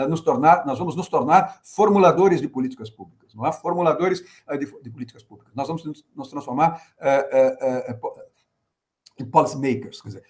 nos tornar formuladores de políticas públicas. Não é? Formuladores de políticas públicas. Nós vamos nos transformar em policymakers, quer dizer,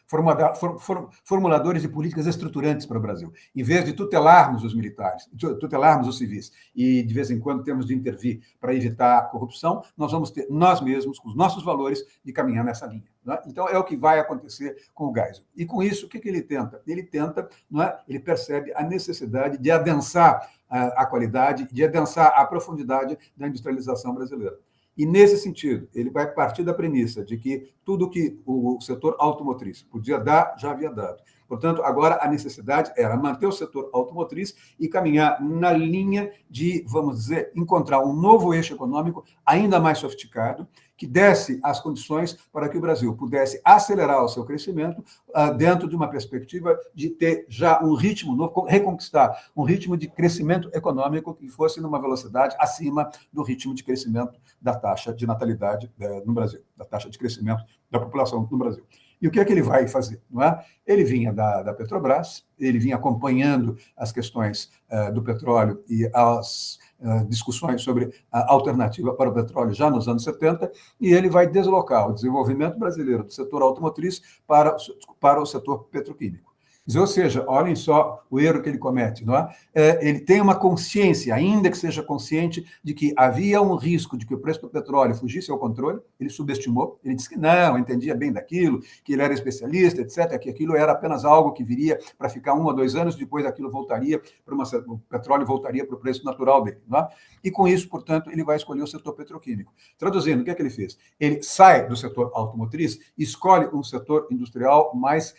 formuladores de políticas estruturantes para o Brasil. Em vez de tutelarmos os militares, tutelarmos os civis, e de vez em quando temos de intervir para evitar a corrupção, nós vamos ter nós mesmos, com os nossos valores, de caminhar nessa linha. Não é? Então, é o que vai acontecer com o Geisel. E com isso, o que ele tenta? Ele tenta, não é? Ele percebe a necessidade de adensar a qualidade, de adensar a profundidade da industrialização brasileira. E, nesse sentido, ele vai partir da premissa de que tudo que o setor automotriz podia dar, já havia dado. Portanto, agora a necessidade era manter o setor automotriz e caminhar na linha de, vamos dizer, encontrar um novo eixo econômico ainda mais sofisticado, que desse as condições para que o Brasil pudesse acelerar o seu crescimento dentro de uma perspectiva de ter já um ritmo novo, reconquistar um ritmo de crescimento econômico que fosse numa velocidade acima do ritmo de crescimento da taxa de natalidade no Brasil, da taxa de crescimento da população no Brasil. E o que é que ele vai fazer? Não é? Ele vinha da Petrobras, ele vinha acompanhando as questões do petróleo e as discussões sobre a alternativa para o petróleo já nos anos 70, e ele vai deslocar o desenvolvimento brasileiro do setor automotriz para o setor petroquímico. Ou seja, olhem só o erro que ele comete. Não é? Ele tem uma consciência, ainda que seja consciente, de que havia um risco de que o preço do petróleo fugisse ao controle. Ele subestimou, ele disse que não, entendia bem daquilo, que ele era especialista, etc., que aquilo era apenas algo que viria para ficar 1 ou 2 anos, depois aquilo voltaria o petróleo voltaria para o preço natural dele. Não é? E com isso, portanto, ele vai escolher o setor petroquímico. Traduzindo, o que é que ele fez? Ele sai do setor automotriz e escolhe um setor industrial mais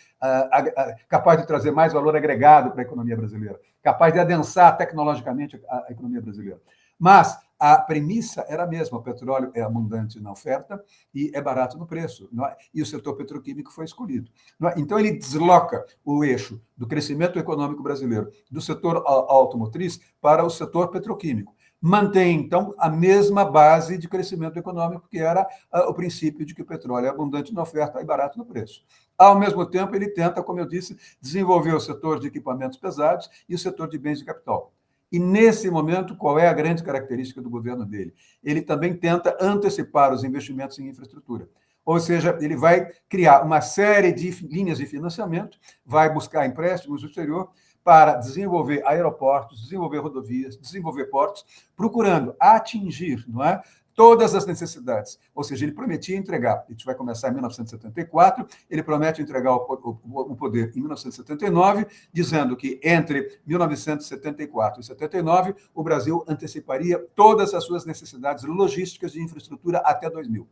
capaz de trazer mais valor agregado para a economia brasileira, capaz de adensar tecnologicamente a economia brasileira. Mas a premissa era a mesma: o petróleo é abundante na oferta e é barato no preço, não é? E o setor petroquímico foi escolhido. Não é? Então, ele desloca o eixo do crescimento econômico brasileiro do setor automotriz para o setor petroquímico. Mantém, então, a mesma base de crescimento econômico, que era o princípio de que o petróleo é abundante na oferta e barato no preço. Ao mesmo tempo, ele tenta, como eu disse, desenvolver o setor de equipamentos pesados e o setor de bens de capital. E, nesse momento, qual é a grande característica do governo dele? Ele também tenta antecipar os investimentos em infraestrutura. Ou seja, ele vai criar uma série de linhas de financiamento, vai buscar empréstimos do exterior para desenvolver aeroportos, desenvolver rodovias, desenvolver portos, procurando atingir, não é, todas as necessidades. Ou seja, ele prometia entregar, isso vai começar em 1974, ele promete entregar o poder em 1979, dizendo que entre 1974 e 79, o Brasil anteciparia todas as suas necessidades logísticas de infraestrutura até 2000.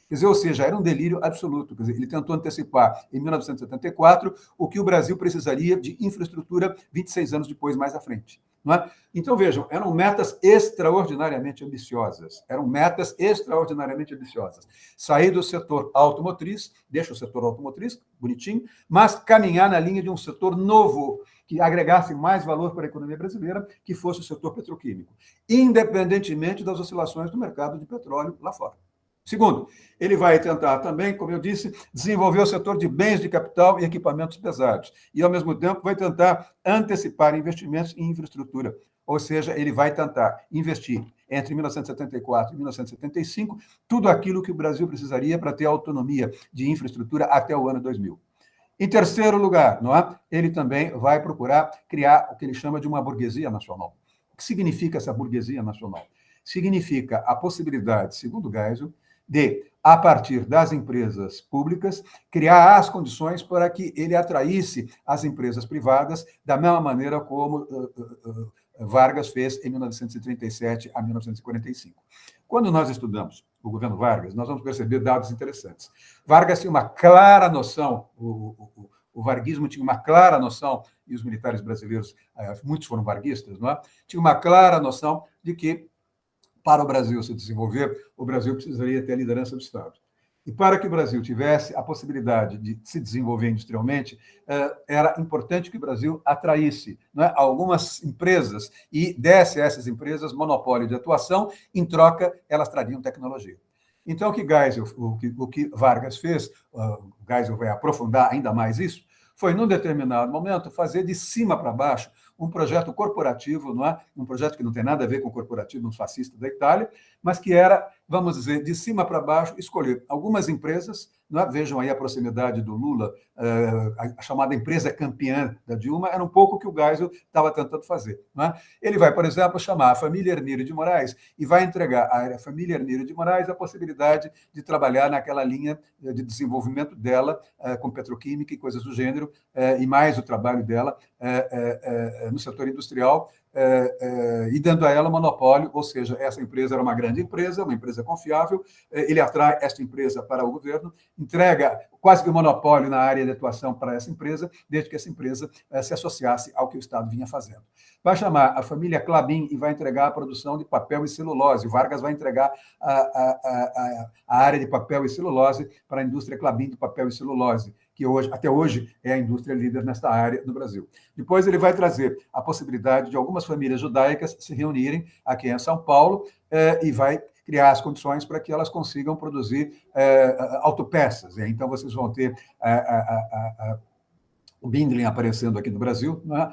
Quer dizer, ou seja, era um delírio absoluto. Quer dizer, ele tentou antecipar, em 1974, o que o Brasil precisaria de infraestrutura 26 anos depois, mais à frente. Não é? Então, vejam, eram metas extraordinariamente ambiciosas. Eram metas extraordinariamente ambiciosas. Sair do setor automotriz, deixa o setor automotriz, bonitinho, mas caminhar na linha de um setor novo, que agregasse mais valor para a economia brasileira, que fosse o setor petroquímico, independentemente das oscilações do mercado de petróleo lá fora. Segundo, ele vai tentar também, como eu disse, desenvolver o setor de bens de capital e equipamentos pesados. E, ao mesmo tempo, vai tentar antecipar investimentos em infraestrutura. Ou seja, ele vai tentar investir entre 1974 e 1975 tudo aquilo que o Brasil precisaria para ter autonomia de infraestrutura até o ano 2000. Em terceiro lugar, não é? Ele também vai procurar criar o que ele chama de uma burguesia nacional. O que significa essa burguesia nacional? Significa a possibilidade, segundo Geisel, de, a partir das empresas públicas, criar as condições para que ele atraísse as empresas privadas da mesma maneira como Vargas fez em 1937 a 1945. Quando nós estudamos o governo Vargas, nós vamos perceber dados interessantes. Vargas tinha uma clara noção, o varguismo tinha uma clara noção, e os militares brasileiros, muitos foram varguistas, não é? Tinha uma clara noção de que, para o Brasil se desenvolver, o Brasil precisaria ter a liderança do Estado. E para que o Brasil tivesse a possibilidade de se desenvolver industrialmente, era importante que o Brasil atraísse, não é, algumas empresas e desse a essas empresas monopólio de atuação, em troca, elas trariam tecnologia. Então, o que Vargas fez, o Geisel vai aprofundar ainda mais isso, foi, num determinado momento, fazer de cima para baixo um projeto corporativo, não é? Um projeto que não tem nada a ver com o corporativo fascista da Itália, mas que era, vamos dizer, de cima para baixo, escolher algumas empresas, não é? Vejam aí a proximidade do Lula, a chamada empresa campeã da Dilma, era um pouco o que o Geisel estava tentando fazer. Não é? Ele vai, por exemplo, chamar a família Hermílio de Moraes e vai entregar à família Hermílio de Moraes a possibilidade de trabalhar naquela linha de desenvolvimento dela, com petroquímica e coisas do gênero, e mais o trabalho dela no setor industrial, e dando a ela monopólio, ou seja, essa empresa era uma grande empresa, uma empresa confiável, ele atrai esta empresa para o governo, entrega quase que o monopólio na área de atuação para essa empresa, desde que essa empresa se associasse ao que o Estado vinha fazendo. Vai chamar a família Klabin e vai entregar a produção de papel e celulose. Vargas vai entregar a área de papel e celulose para a indústria Klabin de papel e celulose, que hoje, até hoje é a indústria líder nesta área no Brasil. Depois ele vai trazer a possibilidade de algumas famílias judaicas se reunirem aqui em São Paulo e vai criar as condições para que elas consigam produzir autopeças. Então, vocês vão ter o Mindlin aparecendo aqui no Brasil, né?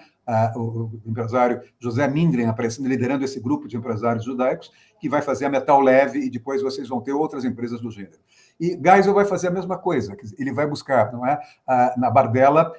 O empresário José Mindlin aparecendo, liderando esse grupo de empresários judaicos, que vai fazer a Metal Leve, e depois vocês vão ter outras empresas do gênero. E Geisel vai fazer a mesma coisa, ele vai buscar, não é, na Bardella,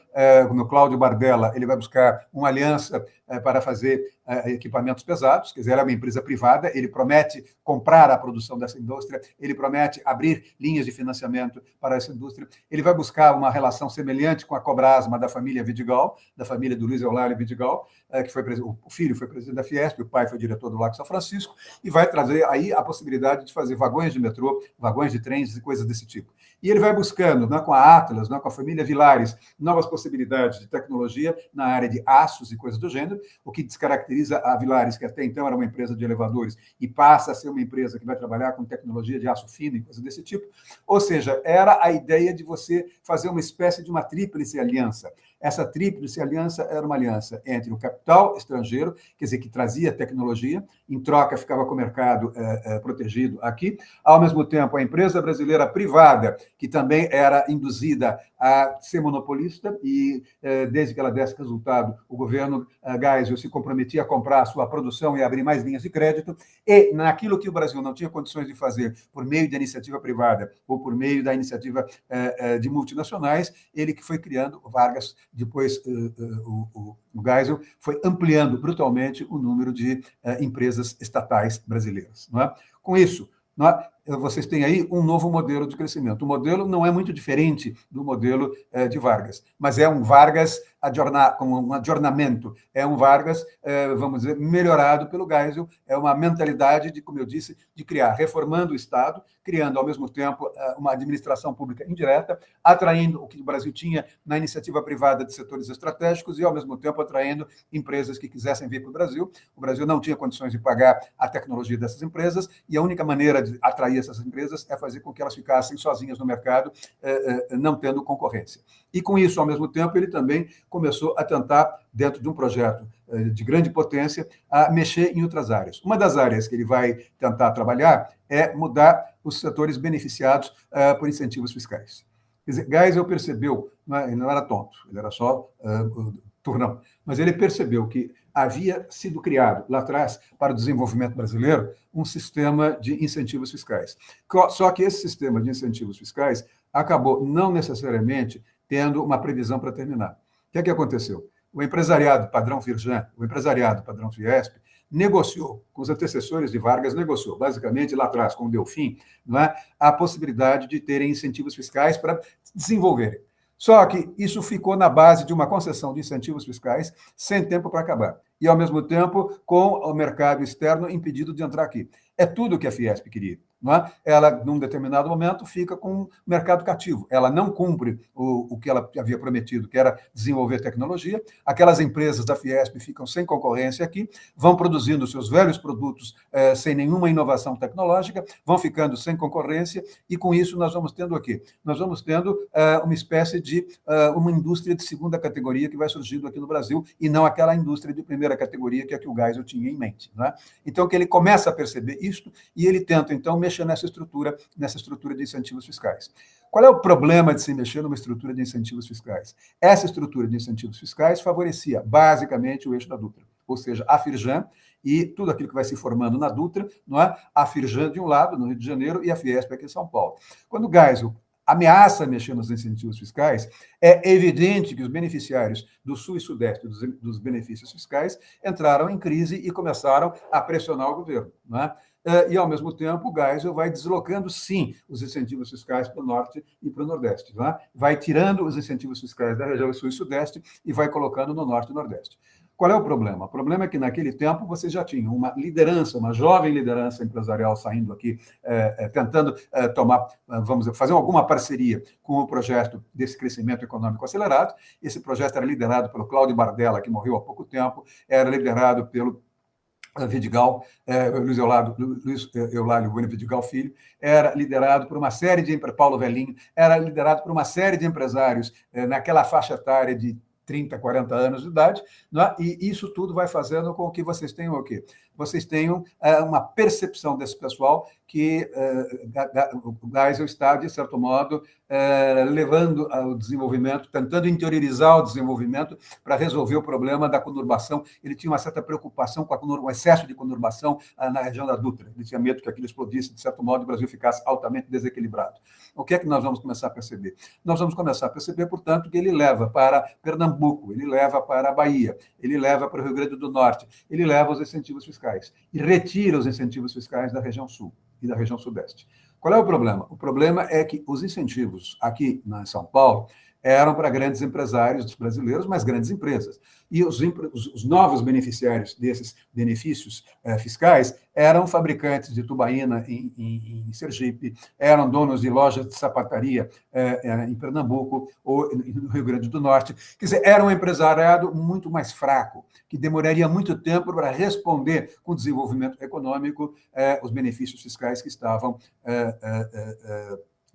no Cláudio Bardella, ele vai buscar uma aliança para fazer equipamentos pesados, quer dizer, ela é uma empresa privada, ele promete comprar a produção dessa indústria, ele promete abrir linhas de financiamento para essa indústria, ele vai buscar uma relação semelhante com a Cobrasma da família Vidigal, da família do Luiz Eulália Vidigal, que foi o filho foi presidente da Fiesp, o pai foi diretor do Lago São Francisco, e vai trazer aí a possibilidade de fazer vagões de metrô, vagões de trens e coisas desse tipo. E ele vai buscando, né, com a Atlas, né, com a família Vilares, novas possibilidades de tecnologia na área de aços e coisas do gênero, o que descaracteriza a Vilares, que até então era uma empresa de elevadores, e passa a ser uma empresa que vai trabalhar com tecnologia de aço fino e coisas desse tipo. Ou seja, era a ideia de você fazer uma espécie de uma tríplice aliança. Essa tríplice aliança era uma aliança entre o capital estrangeiro, quer dizer, que trazia tecnologia, em troca ficava com o mercado protegido aqui, ao mesmo tempo a empresa brasileira privada, que também era induzida a ser monopolista, e desde que ela desse resultado, o governo Geisel se comprometia a comprar a sua produção e abrir mais linhas de crédito, e naquilo que o Brasil não tinha condições de fazer por meio da iniciativa privada ou por meio da iniciativa de multinacionais, ele que foi criando, Vargas, depois o Geisel foi ampliando brutalmente o número de empresas estatais brasileiras. Não é? Com isso, não é? vocês têm aí um novo modelo de crescimento. O modelo não é muito diferente do modelo de Vargas, mas é um Vargas com um adornamento, é um Vargas, vamos dizer, melhorado pelo Geisel, é uma mentalidade de, como eu disse, de criar, reformando o Estado, criando, ao mesmo tempo, uma administração pública indireta, atraindo o que o Brasil tinha na iniciativa privada de setores estratégicos e, ao mesmo tempo, atraindo empresas que quisessem vir para o Brasil. O Brasil não tinha condições de pagar a tecnologia dessas empresas e a única maneira de atrair essas empresas é fazer com que elas ficassem sozinhas no mercado, não tendo concorrência. E, com isso, ao mesmo tempo, ele também começou a tentar, dentro de um projeto de grande potência, a mexer em outras áreas. Uma das áreas que ele vai tentar trabalhar é mudar os setores beneficiados por incentivos fiscais. Quer dizer, Geisel percebeu, ele não era tonto, ele era só turnão, mas ele percebeu que havia sido criado lá atrás, para o desenvolvimento brasileiro, um sistema de incentivos fiscais. Só que esse sistema de incentivos fiscais acabou não necessariamente tendo uma previsão para terminar. O que aconteceu? O empresariado padrão Firjan, o empresariado padrão Fiesp, negociou, com os antecessores de Vargas, negociou, basicamente, lá atrás, com o Delfim, não é, a possibilidade de terem incentivos fiscais para desenvolverem. Só que isso ficou na base de uma concessão de incentivos fiscais sem tempo para acabar. E, ao mesmo tempo, com o mercado externo impedido de entrar aqui. É tudo o que a Fiesp queria. Não é? Ela, num determinado momento, fica com o mercado cativo. Ela não cumpre o que ela havia prometido, que era desenvolver tecnologia. Aquelas empresas da Fiesp ficam sem concorrência aqui, vão produzindo seus velhos produtos sem nenhuma inovação tecnológica, vão ficando sem concorrência, e com isso nós vamos tendo o quê? Nós vamos tendo uma espécie de uma indústria de segunda categoria que vai surgindo aqui no Brasil, e não aquela indústria de primeira categoria que é a que o Geisel tinha em mente. Não é? Então, que ele começa a perceber isto, e ele tenta, então, mexer nessa estrutura de incentivos fiscais. Qual é o problema de se mexer numa estrutura de incentivos fiscais? Essa estrutura de incentivos fiscais favorecia, basicamente, o eixo da Dutra, ou seja, a Firjan e tudo aquilo que vai se formando na Dutra, não é? A Firjan de um lado, no Rio de Janeiro, e a Fiesp aqui em São Paulo. Quando o Geisel ameaça mexer nos incentivos fiscais, é evidente que os beneficiários do Sul e Sudeste dos benefícios fiscais entraram em crise e começaram a pressionar o governo, não é? E, ao mesmo tempo, o Geisel vai deslocando, sim, os incentivos fiscais para o Norte e para o Nordeste. Vai tirando os incentivos fiscais da região Sul e Sudeste e vai colocando no Norte e Nordeste. Qual é o problema? O problema é que, naquele tempo, você já tinha uma liderança, uma jovem liderança empresarial saindo aqui, tentando tomar, vamos dizer, fazer alguma parceria com o projeto desse crescimento econômico acelerado. Esse projeto era liderado pelo Cláudio Bardella, que morreu há pouco tempo, era liderado pelo Vidigal, Luiz Eulálio Bueno Vidigal Filho, era liderado por uma série de Paulo Velhinho, era liderado por uma série de empresários naquela faixa etária de 30, 40 anos de idade, né? E isso tudo vai fazendo com que vocês tenham o quê? Vocês tenham uma percepção desse pessoal que o Geisel está, de certo modo, levando ao desenvolvimento, tentando interiorizar o desenvolvimento para resolver o problema da conurbação. Ele tinha uma certa preocupação com o excesso de conurbação na região da Dutra. Ele tinha medo que aquilo explodisse, de certo modo, o Brasil ficasse altamente desequilibrado. O que é que nós vamos começar a perceber? Nós vamos começar a perceber, portanto, que ele leva para Pernambuco, ele leva para a Bahia, ele leva para o Rio Grande do Norte, ele leva os incentivos fiscais e retira os incentivos fiscais da região Sul e da região Sudeste. Qual é o problema? O problema é que os incentivos aqui em São Paulo eram para grandes empresários brasileiros, mas grandes empresas. E os novos beneficiários desses benefícios fiscais eram fabricantes de tubaína em Sergipe, eram donos de lojas de sapataria em Pernambuco ou no Rio Grande do Norte. Quer dizer, era um empresariado muito mais fraco, que demoraria muito tempo para responder com o desenvolvimento econômico os benefícios fiscais que estavam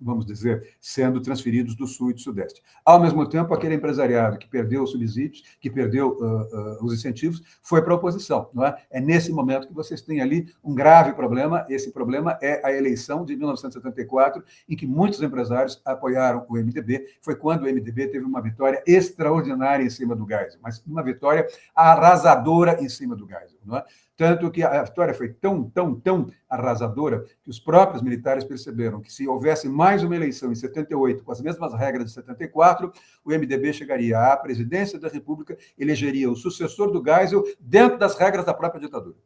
vamos dizer, sendo transferidos do Sul e do Sudeste. Ao mesmo tempo, aquele empresariado que perdeu os subsídios, que perdeu os incentivos, foi para a oposição. Não é? É nesse momento que vocês têm ali um grave problema. Esse problema é a eleição de 1974, em que muitos empresários apoiaram o MDB. Foi quando o MDB teve uma vitória extraordinária em cima do Geisel, mas uma vitória arrasadora em cima do Geisel. Não é? Tanto que a vitória foi tão arrasadora que os próprios militares perceberam que, se houvesse mais uma eleição em 78, com as mesmas regras de 74, o MDB chegaria à presidência da República, elegeria o sucessor do Geisel dentro das regras da própria ditadura.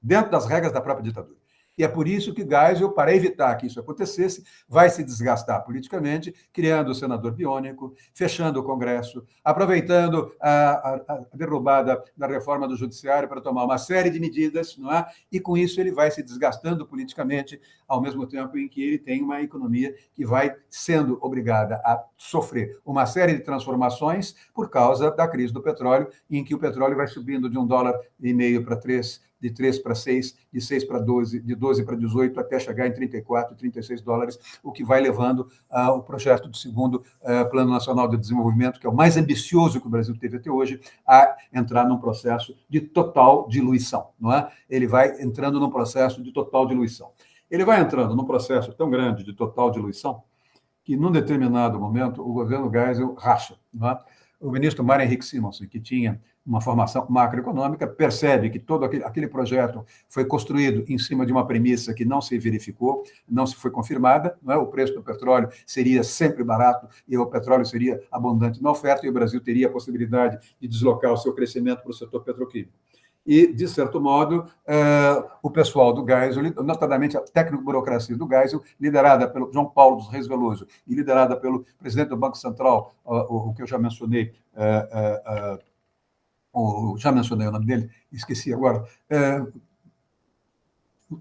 Dentro das regras da própria ditadura. E é por isso que Geisel, para evitar que isso acontecesse, vai se desgastar politicamente, criando o senador biônico, fechando o Congresso, aproveitando a derrubada da reforma do Judiciário para tomar uma série de medidas, não é? E com isso ele vai se desgastando politicamente, ao mesmo tempo em que ele tem uma economia que vai sendo obrigada a sofrer uma série de transformações por causa da crise do petróleo, em que o petróleo vai subindo de $1,50 para 3, de 3 para 6, de 6 para 12, de 12 para 18, até chegar em 34, $36, o que vai levando o projeto do segundo Plano Nacional de Desenvolvimento, que é o mais ambicioso que o Brasil teve até hoje, a entrar num processo de total diluição, não é? Ele vai entrando num processo de total diluição. Ele vai entrando num processo tão grande de total diluição que, num determinado momento, o governo Geisel racha, não é? O ministro Mário Henrique Simonsen, que tinha uma formação macroeconômica, percebe que todo aquele projeto foi construído em cima de uma premissa que não se verificou, não se foi confirmada, não é? O preço do petróleo seria sempre barato e o petróleo seria abundante na oferta e o Brasil teria a possibilidade de deslocar o seu crescimento para o setor petroquímico. E, de certo modo, o pessoal do Geisel, notadamente a técnico-burocracia do Geisel, liderada pelo João Paulo dos Reis Veloso e liderada pelo presidente do Banco Central, o que eu já mencionei, já mencionei o nome dele, esqueci agora.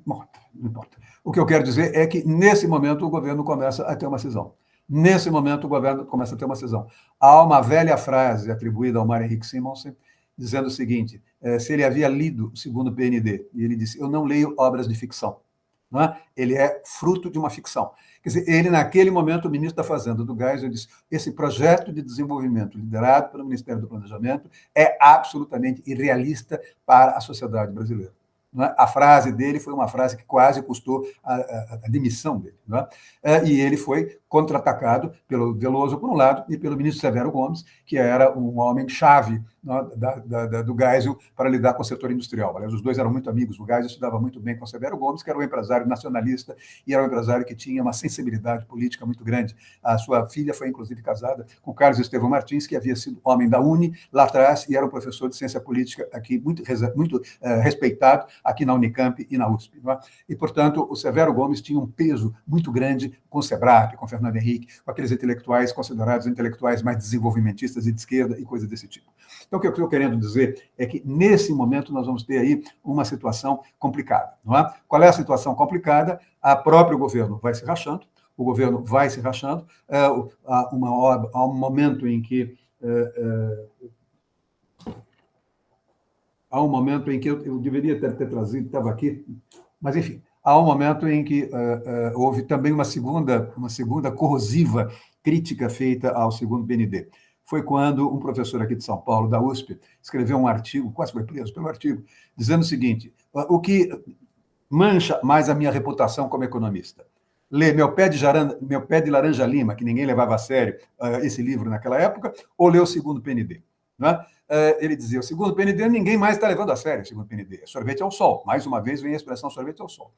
Bom, não importa. O que eu quero dizer é que, nesse momento, o governo começa a ter uma cisão. Nesse momento, o governo começa a ter uma cisão. Há uma velha frase atribuída ao Mário Henrique Simonsen, dizendo o seguinte, se ele havia lido o segundo PND, e ele disse, eu não leio obras de ficção. Não é? Ele é fruto de uma ficção. Quer dizer, ele, naquele momento, o ministro da Fazenda do Geisel disse, esse projeto de desenvolvimento liderado pelo Ministério do Planejamento é absolutamente irrealista para a sociedade brasileira. Não é? A frase dele foi uma frase que quase custou a demissão dele. Não é? E ele foi contra-atacado pelo Veloso, por um lado, e pelo ministro Severo Gomes, que era um homem-chave do Geisel para lidar com o setor industrial. Aliás, os dois eram muito amigos. O Geisel se dava muito bem com o Severo Gomes, que era um empresário nacionalista e era um empresário que tinha uma sensibilidade política muito grande. A sua filha foi, inclusive, casada com Carlos Estevão Martins, que havia sido homem da UNE lá atrás e era um professor de ciência política aqui muito respeitado aqui na Unicamp e na USP. Não é? E, portanto, o Severo Gomes tinha um peso muito grande com o SEBRAP, com o Fernando Henrique, com aqueles intelectuais considerados intelectuais mais desenvolvimentistas e de esquerda e coisas desse tipo. Então, o que eu estou querendo dizer é que, nesse momento, nós vamos ter aí uma situação complicada. Não é? Qual é a situação complicada? O próprio governo vai se rachando, há um momento em que eu deveria ter trazido, estava aqui, mas, enfim, há um momento em que houve também uma segunda corrosiva crítica feita ao segundo BND. Foi quando um professor aqui de São Paulo, da USP, escreveu um artigo, quase foi preso pelo artigo, dizendo o seguinte, o que mancha mais a minha reputação como economista? Ler Meu Pé de Laranja Lima, que ninguém levava a sério esse livro naquela época, ou ler o segundo PND? Né? Ele dizia, o segundo PND, ninguém mais está levando a sério o segundo PND. Sorvete ao sol. Mais uma vez vem a expressão sorvete ao sol.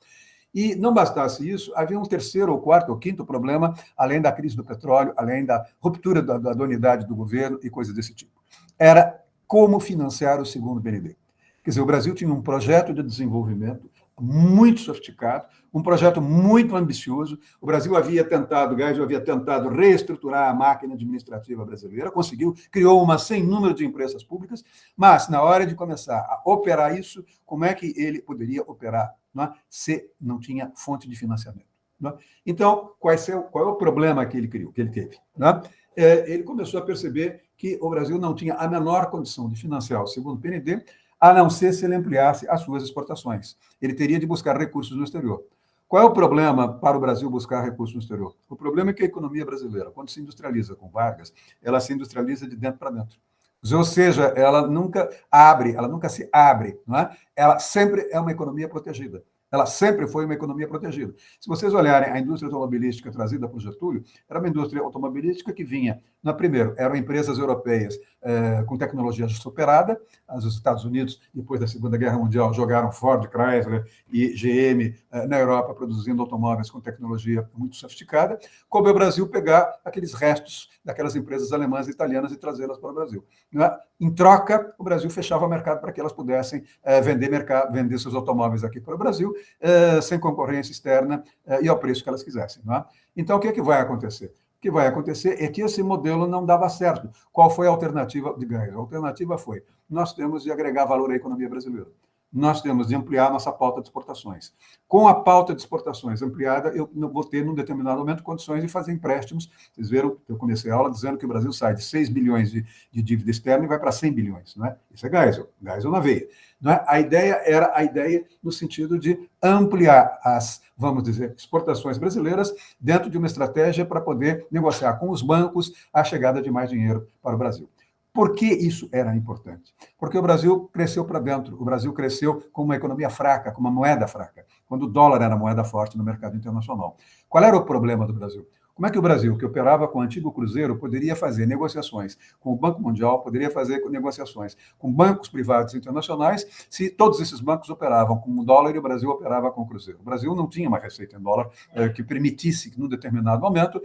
E não bastasse isso, havia um terceiro, ou quarto, ou quinto problema, além da crise do petróleo, além da ruptura da unidade do governo e coisas desse tipo. Era como financiar o segundo PND. Quer dizer, o Brasil tinha um projeto de desenvolvimento muito sofisticado, um projeto muito ambicioso. O Brasil havia tentado, o Geisel havia tentado reestruturar a máquina administrativa brasileira, conseguiu, criou uma sem número de empresas públicas, mas na hora de começar a operar isso, como é que ele poderia operar, não é? Se não tinha fonte de financiamento? Não é? Então, qual é o problema que ele criou, que ele teve? Não é? Ele começou a perceber que o Brasil não tinha a menor condição de financiar o segundo PND, a não ser se ele ampliasse as suas exportações. Ele teria de buscar recursos no exterior. Qual é o problema para o Brasil buscar recursos no exterior? O problema é que a economia brasileira, quando se industrializa com Vargas, ela se industrializa de dentro para dentro. Ou seja, ela nunca se abre, não é? Ela sempre é uma economia protegida. Ela sempre foi uma economia protegida. Se vocês olharem a indústria automobilística trazida por Getúlio, era uma indústria automobilística que vinha, primeiro, eram empresas europeias com tecnologia superada. Os Estados Unidos, depois da Segunda Guerra Mundial, jogaram Ford, Chrysler e GM na Europa, produzindo automóveis com tecnologia muito sofisticada. Coube ao Brasil pegar aqueles restos daquelas empresas alemãs e italianas e trazê-las para o Brasil. Em troca, o Brasil fechava o mercado para que elas pudessem vender seus automóveis aqui para o Brasil sem concorrência externa e ao preço que elas quisessem. Não é? Então, o que é que vai acontecer? O que vai acontecer é que esse modelo não dava certo. Qual foi a alternativa de ganho? A alternativa foi, nós temos de agregar valor à economia brasileira. Nós temos de ampliar a nossa pauta de exportações. Com a pauta de exportações ampliada, eu vou ter, num determinado momento, condições de fazer empréstimos. Vocês viram que eu comecei a aula dizendo que o Brasil sai de 6 bilhões de dívida externa e vai para 100 bilhões. Não é? Isso é Geisel na veia. Não é? A ideia era a ideia no sentido de ampliar as, vamos dizer, exportações brasileiras dentro de uma estratégia para poder negociar com os bancos a chegada de mais dinheiro para o Brasil. Por que isso era importante? Porque o Brasil cresceu para dentro, o Brasil cresceu com uma economia fraca, com uma moeda fraca, quando o dólar era moeda forte no mercado internacional. Qual era o problema do Brasil? Como é que o Brasil, que operava com o antigo Cruzeiro, poderia fazer negociações com o Banco Mundial, poderia fazer negociações com bancos privados internacionais, se todos esses bancos operavam com o dólar e o Brasil operava com o Cruzeiro? O Brasil não tinha uma receita em dólar que permitisse, num determinado momento,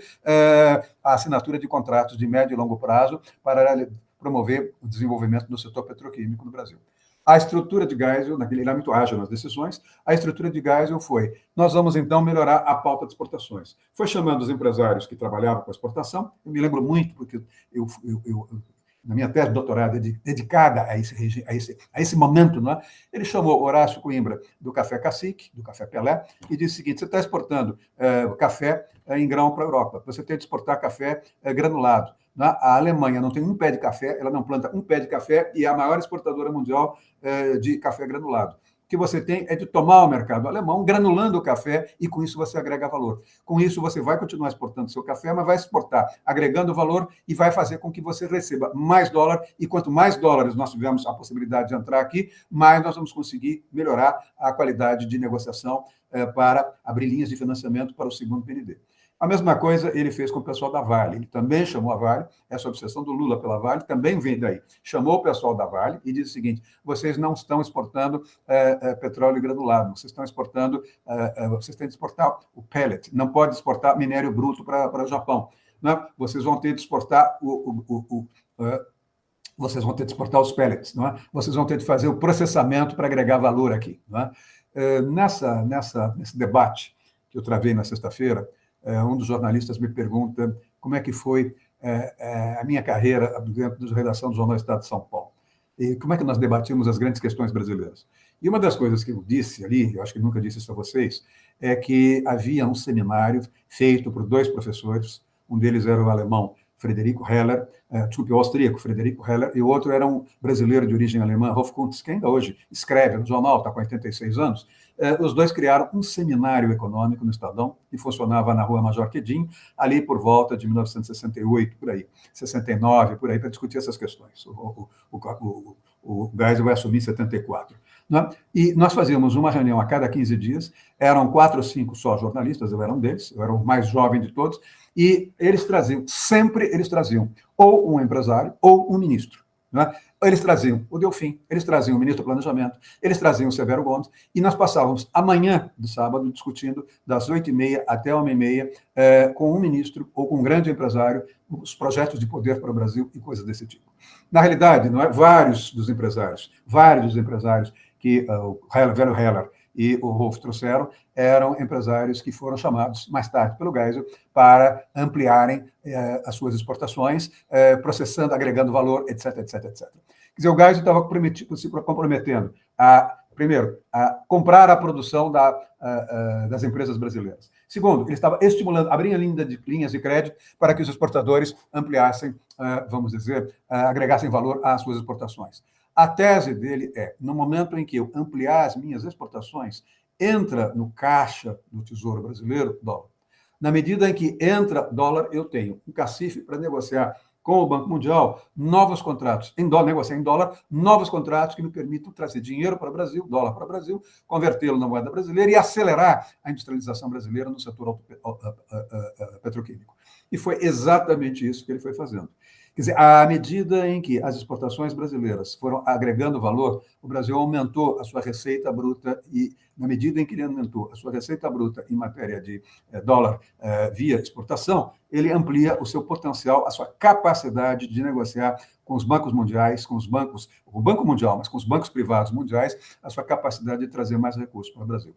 a assinatura de contratos de médio e longo prazo para promover o desenvolvimento do setor petroquímico no Brasil. A estrutura de Geisel, ele era muito ágil nas decisões, a estrutura de Geisel foi, nós vamos então melhorar a pauta de exportações. Foi chamando os empresários que trabalhavam com a exportação, eu me lembro muito, porque eu na minha tese de doutorado dedicada a esse momento, não é? Ele chamou Horácio Coimbra do Café Cacique, do Café Pelé, e disse o seguinte, você está exportando café em grão para a Europa, você tem de exportar café granulado. A Alemanha não tem um pé de café, ela não planta um pé de café e é a maior exportadora mundial de café granulado. O que você tem é de tomar o mercado alemão, granulando o café, e com isso você agrega valor. Com isso você vai continuar exportando seu café, mas vai exportar agregando valor e vai fazer com que você receba mais dólar, e quanto mais dólares nós tivermos a possibilidade de entrar aqui, mais nós vamos conseguir melhorar a qualidade de negociação para abrir linhas de financiamento para o segundo PND. A mesma coisa ele fez com o pessoal da Vale. Ele também chamou a Vale, essa obsessão do Lula pela Vale também vem daí. Chamou o pessoal da Vale e disse o seguinte, vocês não estão exportando petróleo granulado, vocês estão exportando, vocês têm de exportar o pellet, não pode exportar minério bruto para o Japão. Né? Vocês vão ter de exportar vocês vão ter de exportar os pellets, não é? Vocês vão ter de fazer o processamento para agregar valor aqui. Não é? Nesse debate que eu travei na sexta-feira, um dos jornalistas me pergunta como é que foi a minha carreira dentro da redação do Jornal Estado de São Paulo. E como é que nós debatimos as grandes questões brasileiras. E uma das coisas que eu disse ali, eu acho que nunca disse isso a vocês, é que havia um seminário feito por dois professores, um deles era o alemão Frederico Heller, o austríaco Frederico Heller, e o outro era um brasileiro de origem alemã, Rolf Kuntz, que ainda hoje escreve no jornal, está com 86 anos. Os dois criaram um seminário econômico no Estadão, que funcionava na Rua Major Quedinho, ali por volta de 1968, por aí, 69, por aí, para discutir essas questões. O Geisel vai assumir em 74. Né? E nós fazíamos uma reunião a cada 15 dias, eram 4 ou 5 só jornalistas, eu era um deles, eu era o mais jovem de todos, e eles traziam, sempre eles traziam, ou um empresário ou um ministro. Né? Eles traziam o Delfim, eles traziam o ministro do Planejamento, eles traziam o Severo Gomes, e nós passávamos a manhã do sábado discutindo das 8h30 até 1h30 com um ministro ou com um grande empresário os projetos de poder para o Brasil e coisas desse tipo. Na realidade, não é? Vários dos empresários que o velho Heller e o Rolf trouxeram eram empresários que foram chamados mais tarde pelo Geisel para ampliarem as suas exportações, processando, agregando valor, etc, etc, etc. Quer dizer, o Geisel estava se comprometendo primeiro, a comprar a produção das empresas brasileiras. Segundo, ele estava estimulando, abrindo linhas de crédito para que os exportadores ampliassem, vamos dizer, agregassem valor às suas exportações. A tese dele é, no momento em que eu ampliar as minhas exportações, entra no caixa do Tesouro Brasileiro dólar. Na medida em que entra dólar, eu tenho um cacife para negociar com o Banco Mundial novos contratos, negociar em dólar, novos contratos que me permitam trazer dinheiro para o Brasil, dólar para o Brasil, convertê-lo na moeda brasileira e acelerar a industrialização brasileira no setor petroquímico. E foi exatamente isso que ele foi fazendo. Quer dizer, à medida em que as exportações brasileiras foram agregando valor, o Brasil aumentou a sua receita bruta e, na medida em que ele aumentou a sua receita bruta em matéria de dólar via exportação, ele amplia o seu potencial, a sua capacidade de negociar com os bancos mundiais, com o Banco Mundial, mas com os bancos privados mundiais, a sua capacidade de trazer mais recursos para o Brasil.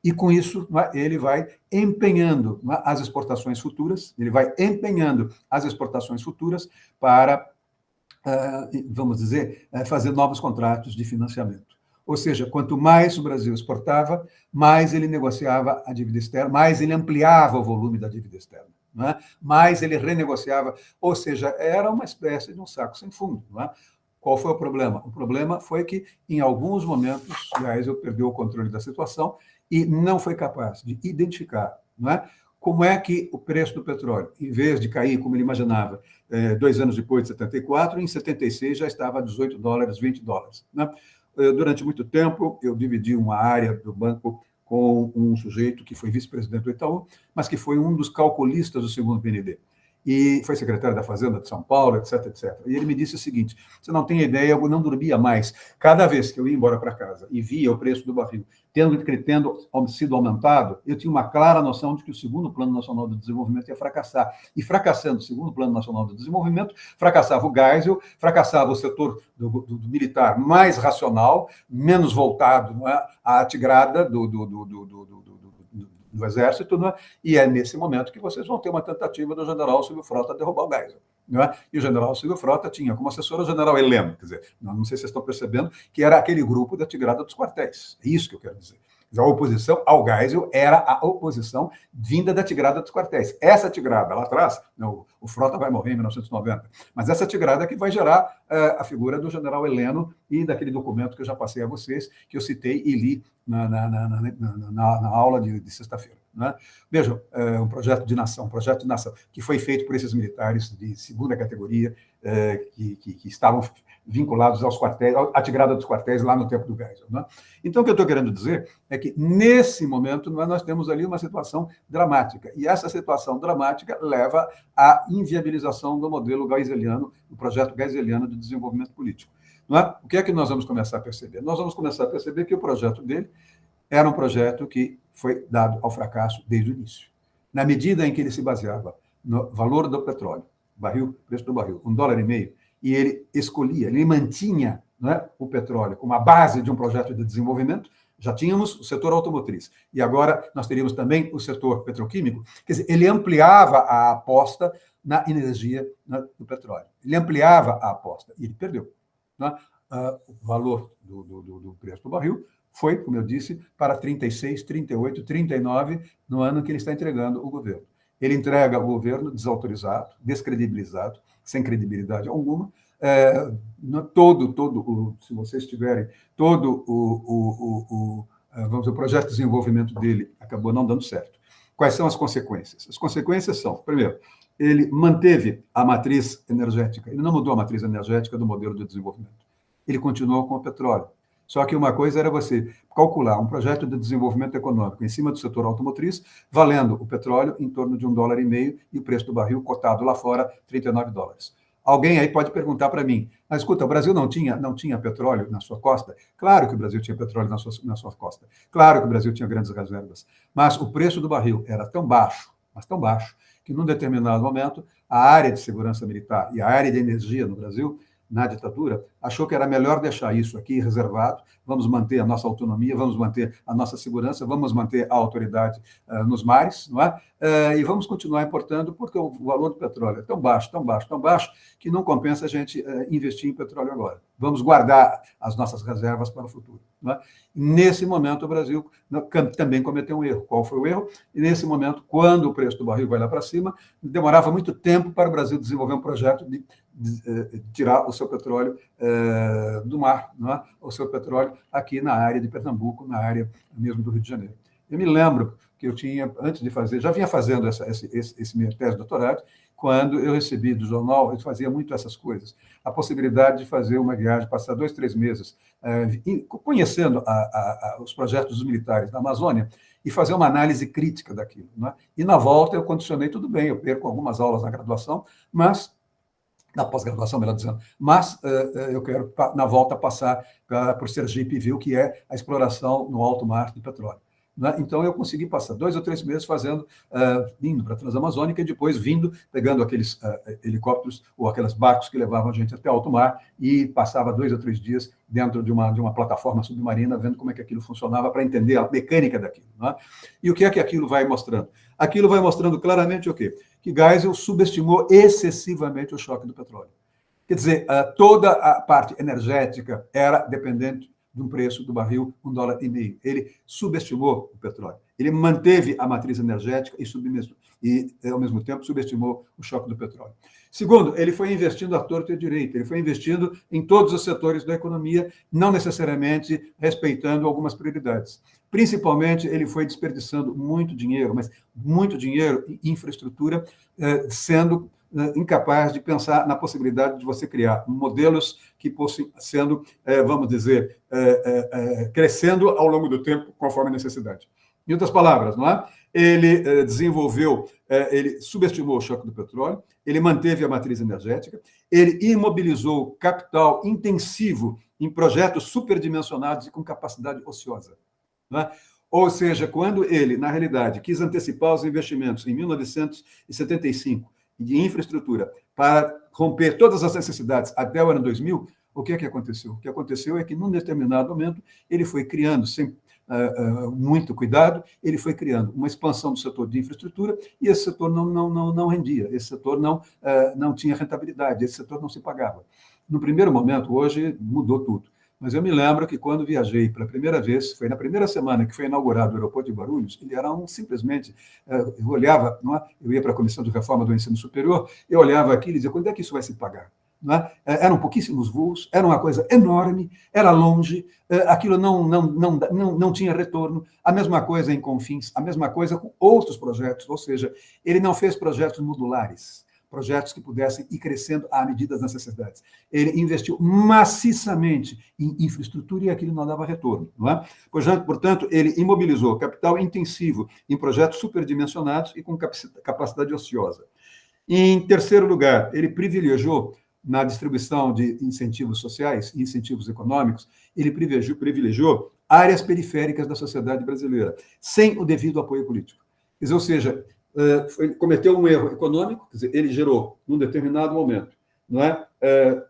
E, com isso, ele vai empenhando as exportações futuras, para, vamos dizer, fazer novos contratos de financiamento. Ou seja, quanto mais o Brasil exportava, mais ele negociava a dívida externa, mais ele ampliava o volume da dívida externa, mais ele renegociava, ou seja, era uma espécie de um saco sem fundo. Qual foi o problema? O problema foi que, em alguns momentos, Geisel perdeu o controle da situação e não foi capaz de identificar, como é que o preço do petróleo, em vez de cair como ele imaginava 2 anos depois de 74, em 76 já estava a $18, $20. Durante muito tempo, eu dividi uma área do banco com um sujeito que foi vice-presidente do Itaú, mas que foi um dos calculistas do segundo PND. E foi secretário da Fazenda de São Paulo, etc, etc. E ele me disse o seguinte: você não tem ideia, eu não dormia mais. Cada vez que eu ia embora para casa e via o preço do barril tendo sido aumentado, eu tinha uma clara noção de que o segundo Plano Nacional de Desenvolvimento ia fracassar. E fracassando o segundo Plano Nacional de Desenvolvimento, fracassava o Geisel, fracassava o setor do militar mais racional, menos voltado à tigrada do Exército, e é nesse momento que vocês vão ter uma tentativa do general Silvio Frota derrubar o Geisel. E o general Silvio Frota tinha como assessor o general Heleno, quer dizer, não sei se vocês estão percebendo, que era aquele grupo da tigrada dos quartéis. É isso que eu quero dizer. A oposição ao Geisel era a oposição vinda da tigrada dos quartéis. Essa tigrada, lá atrás, o Frota vai morrer em 1990, mas essa tigrada é que vai gerar a figura do general Heleno e daquele documento que eu já passei a vocês, que eu citei e li na aula de sexta-feira. Vejam, um projeto de nação, que foi feito por esses militares de segunda categoria, que estavam vinculados aos quartéis, à tigrada dos quartéis lá no tempo do Geisel. Então, o que eu estou querendo dizer é que, nesse momento, nós temos ali uma situação dramática, e essa situação dramática leva à inviabilização do modelo geiseliano, do projeto geiseliano de desenvolvimento político. O que é que nós vamos começar a perceber? Nós vamos começar a perceber que o projeto dele era um projeto que foi dado ao fracasso desde o início. Na medida em que ele se baseava no valor do petróleo, preço do barril, $1,50, e ele escolhia, ele mantinha o petróleo como a base de um projeto de desenvolvimento, já tínhamos o setor automotriz, e agora nós teríamos também o setor petroquímico, quer dizer, ele ampliava a aposta na energia do petróleo. Ele ampliava a aposta, e ele perdeu. O valor do preço do barril foi, como eu disse, para 36, 38, 39 no ano que ele está entregando o governo. Ele entrega o governo desautorizado, descredibilizado, sem credibilidade alguma. Se vocês tiverem vamos dizer, o projeto de desenvolvimento dele acabou não dando certo. Quais são as consequências? As consequências são, primeiro, ele manteve a matriz energética, ele não mudou a matriz energética do modelo de desenvolvimento. Ele continuou com o petróleo. Só que uma coisa era você calcular um projeto de desenvolvimento econômico em cima do setor automotriz, valendo o petróleo em torno de $1,50 e o preço do barril cotado lá fora, $39. Alguém aí pode perguntar para mim, mas escuta, o Brasil não tinha petróleo na sua costa? Claro que o Brasil tinha petróleo na sua costa. Claro que o Brasil tinha grandes reservas. Mas o preço do barril era tão baixo, que num determinado momento, a área de segurança militar e a área de energia no Brasil, na ditadura, achou que era melhor deixar isso aqui reservado, vamos manter a nossa autonomia, vamos manter a nossa segurança, vamos manter a autoridade nos mares, e vamos continuar importando, porque o valor do petróleo é tão baixo, que não compensa a gente investir em petróleo agora. Vamos guardar as nossas reservas para o futuro. Nesse momento, o Brasil também cometeu um erro. Qual foi o erro? E nesse momento, quando o preço do barril vai lá para cima, demorava muito tempo para o Brasil desenvolver um projeto de tirar o seu petróleo do mar, o seu petróleo aqui na área de Pernambuco, na área mesmo do Rio de Janeiro. Eu me lembro que eu tinha, antes de fazer, já vinha fazendo esse minha tese de doutorado, quando eu recebi do jornal, eu fazia muito essas coisas, a possibilidade de fazer uma viagem, passar 2, 3 meses conhecendo os projetos dos militares da Amazônia e fazer uma análise crítica daquilo. E na volta eu condicionei tudo bem, eu perco algumas aulas na graduação, mas na pós-graduação, melhor dizendo, mas eu quero, na volta, passar por Sergipe e ver o que é a exploração no alto mar de petróleo. né? Então, eu consegui passar 2 ou 3 meses fazendo, indo para a Transamazônica e depois vindo, pegando aqueles helicópteros ou aqueles barcos que levavam a gente até alto mar e passava 2 ou 3 dias dentro de uma plataforma submarina, vendo como é que aquilo funcionava para entender a mecânica daquilo, né? E o que é que aquilo vai mostrando? Aquilo vai mostrando claramente o quê? Que Geisel subestimou excessivamente o choque do petróleo. Quer dizer, toda a parte energética era dependente de um preço do barril $1,50. Ele subestimou o petróleo. Ele manteve a matriz energética e, ao mesmo tempo, subestimou o choque do petróleo. Segundo, ele foi investindo à torto e à direita. Ele foi investindo em todos os setores da economia, não necessariamente respeitando algumas prioridades. Principalmente, ele foi desperdiçando muito dinheiro, mas muito dinheiro em infraestrutura, sendo incapaz de pensar na possibilidade de você criar modelos que fossem sendo, vamos dizer, crescendo ao longo do tempo, conforme a necessidade. Em outras palavras, não é? Ele desenvolveu, ele subestimou o choque do petróleo, ele manteve a matriz energética, ele imobilizou capital intensivo em projetos superdimensionados e com capacidade ociosa, não é? Ou seja, quando ele, na realidade, quis antecipar os investimentos em 1975 de infraestrutura para romper todas as necessidades até o ano 2000, o que é que aconteceu? O que aconteceu é que, num determinado momento, ele foi criando, sem muito cuidado, ele foi criando uma expansão do setor de infraestrutura e esse setor não rendia, esse setor não tinha rentabilidade, esse setor não se pagava. No primeiro momento, hoje, mudou tudo. Mas eu me lembro que quando viajei pela primeira vez, foi na primeira semana que foi inaugurado o aeroporto de Guarulhos, ele era simplesmente, eu olhava, não é? Eu ia para a Comissão de Reforma do Ensino Superior, eu olhava aqui e dizia, quando é que isso vai se pagar? Não é? Eram pouquíssimos voos, era uma coisa enorme, era longe, aquilo não tinha retorno. A mesma coisa em Confins, a mesma coisa com outros projetos, ou seja, ele não fez projetos modulares, projetos que pudessem ir crescendo à medida das necessidades. Ele investiu maciçamente em infraestrutura e aquilo não dava retorno, não é? Portanto, ele imobilizou capital intensivo em projetos superdimensionados e com capacidade ociosa. Em terceiro lugar, ele privilegiou, na distribuição de incentivos sociais e incentivos econômicos, ele privilegiou áreas periféricas da sociedade brasileira, sem o devido apoio político. Quer dizer, ou seja, cometeu um erro econômico, quer dizer, ele gerou, num determinado momento, não é,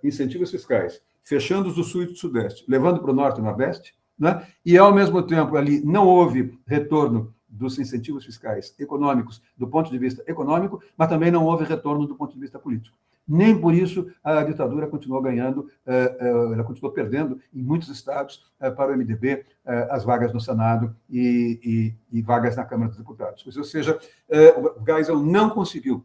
incentivos fiscais, fechando os do Sul e do Sudeste, levando para o Norte e Nordeste, não é? E, ao mesmo tempo, ali não houve retorno dos incentivos fiscais econômicos do ponto de vista econômico, mas também não houve retorno do ponto de vista político. Nem por isso a ditadura continuou ganhando, ela continuou perdendo em muitos estados para o MDB as vagas no Senado e vagas na Câmara dos Deputados. Ou seja, o Geisel não conseguiu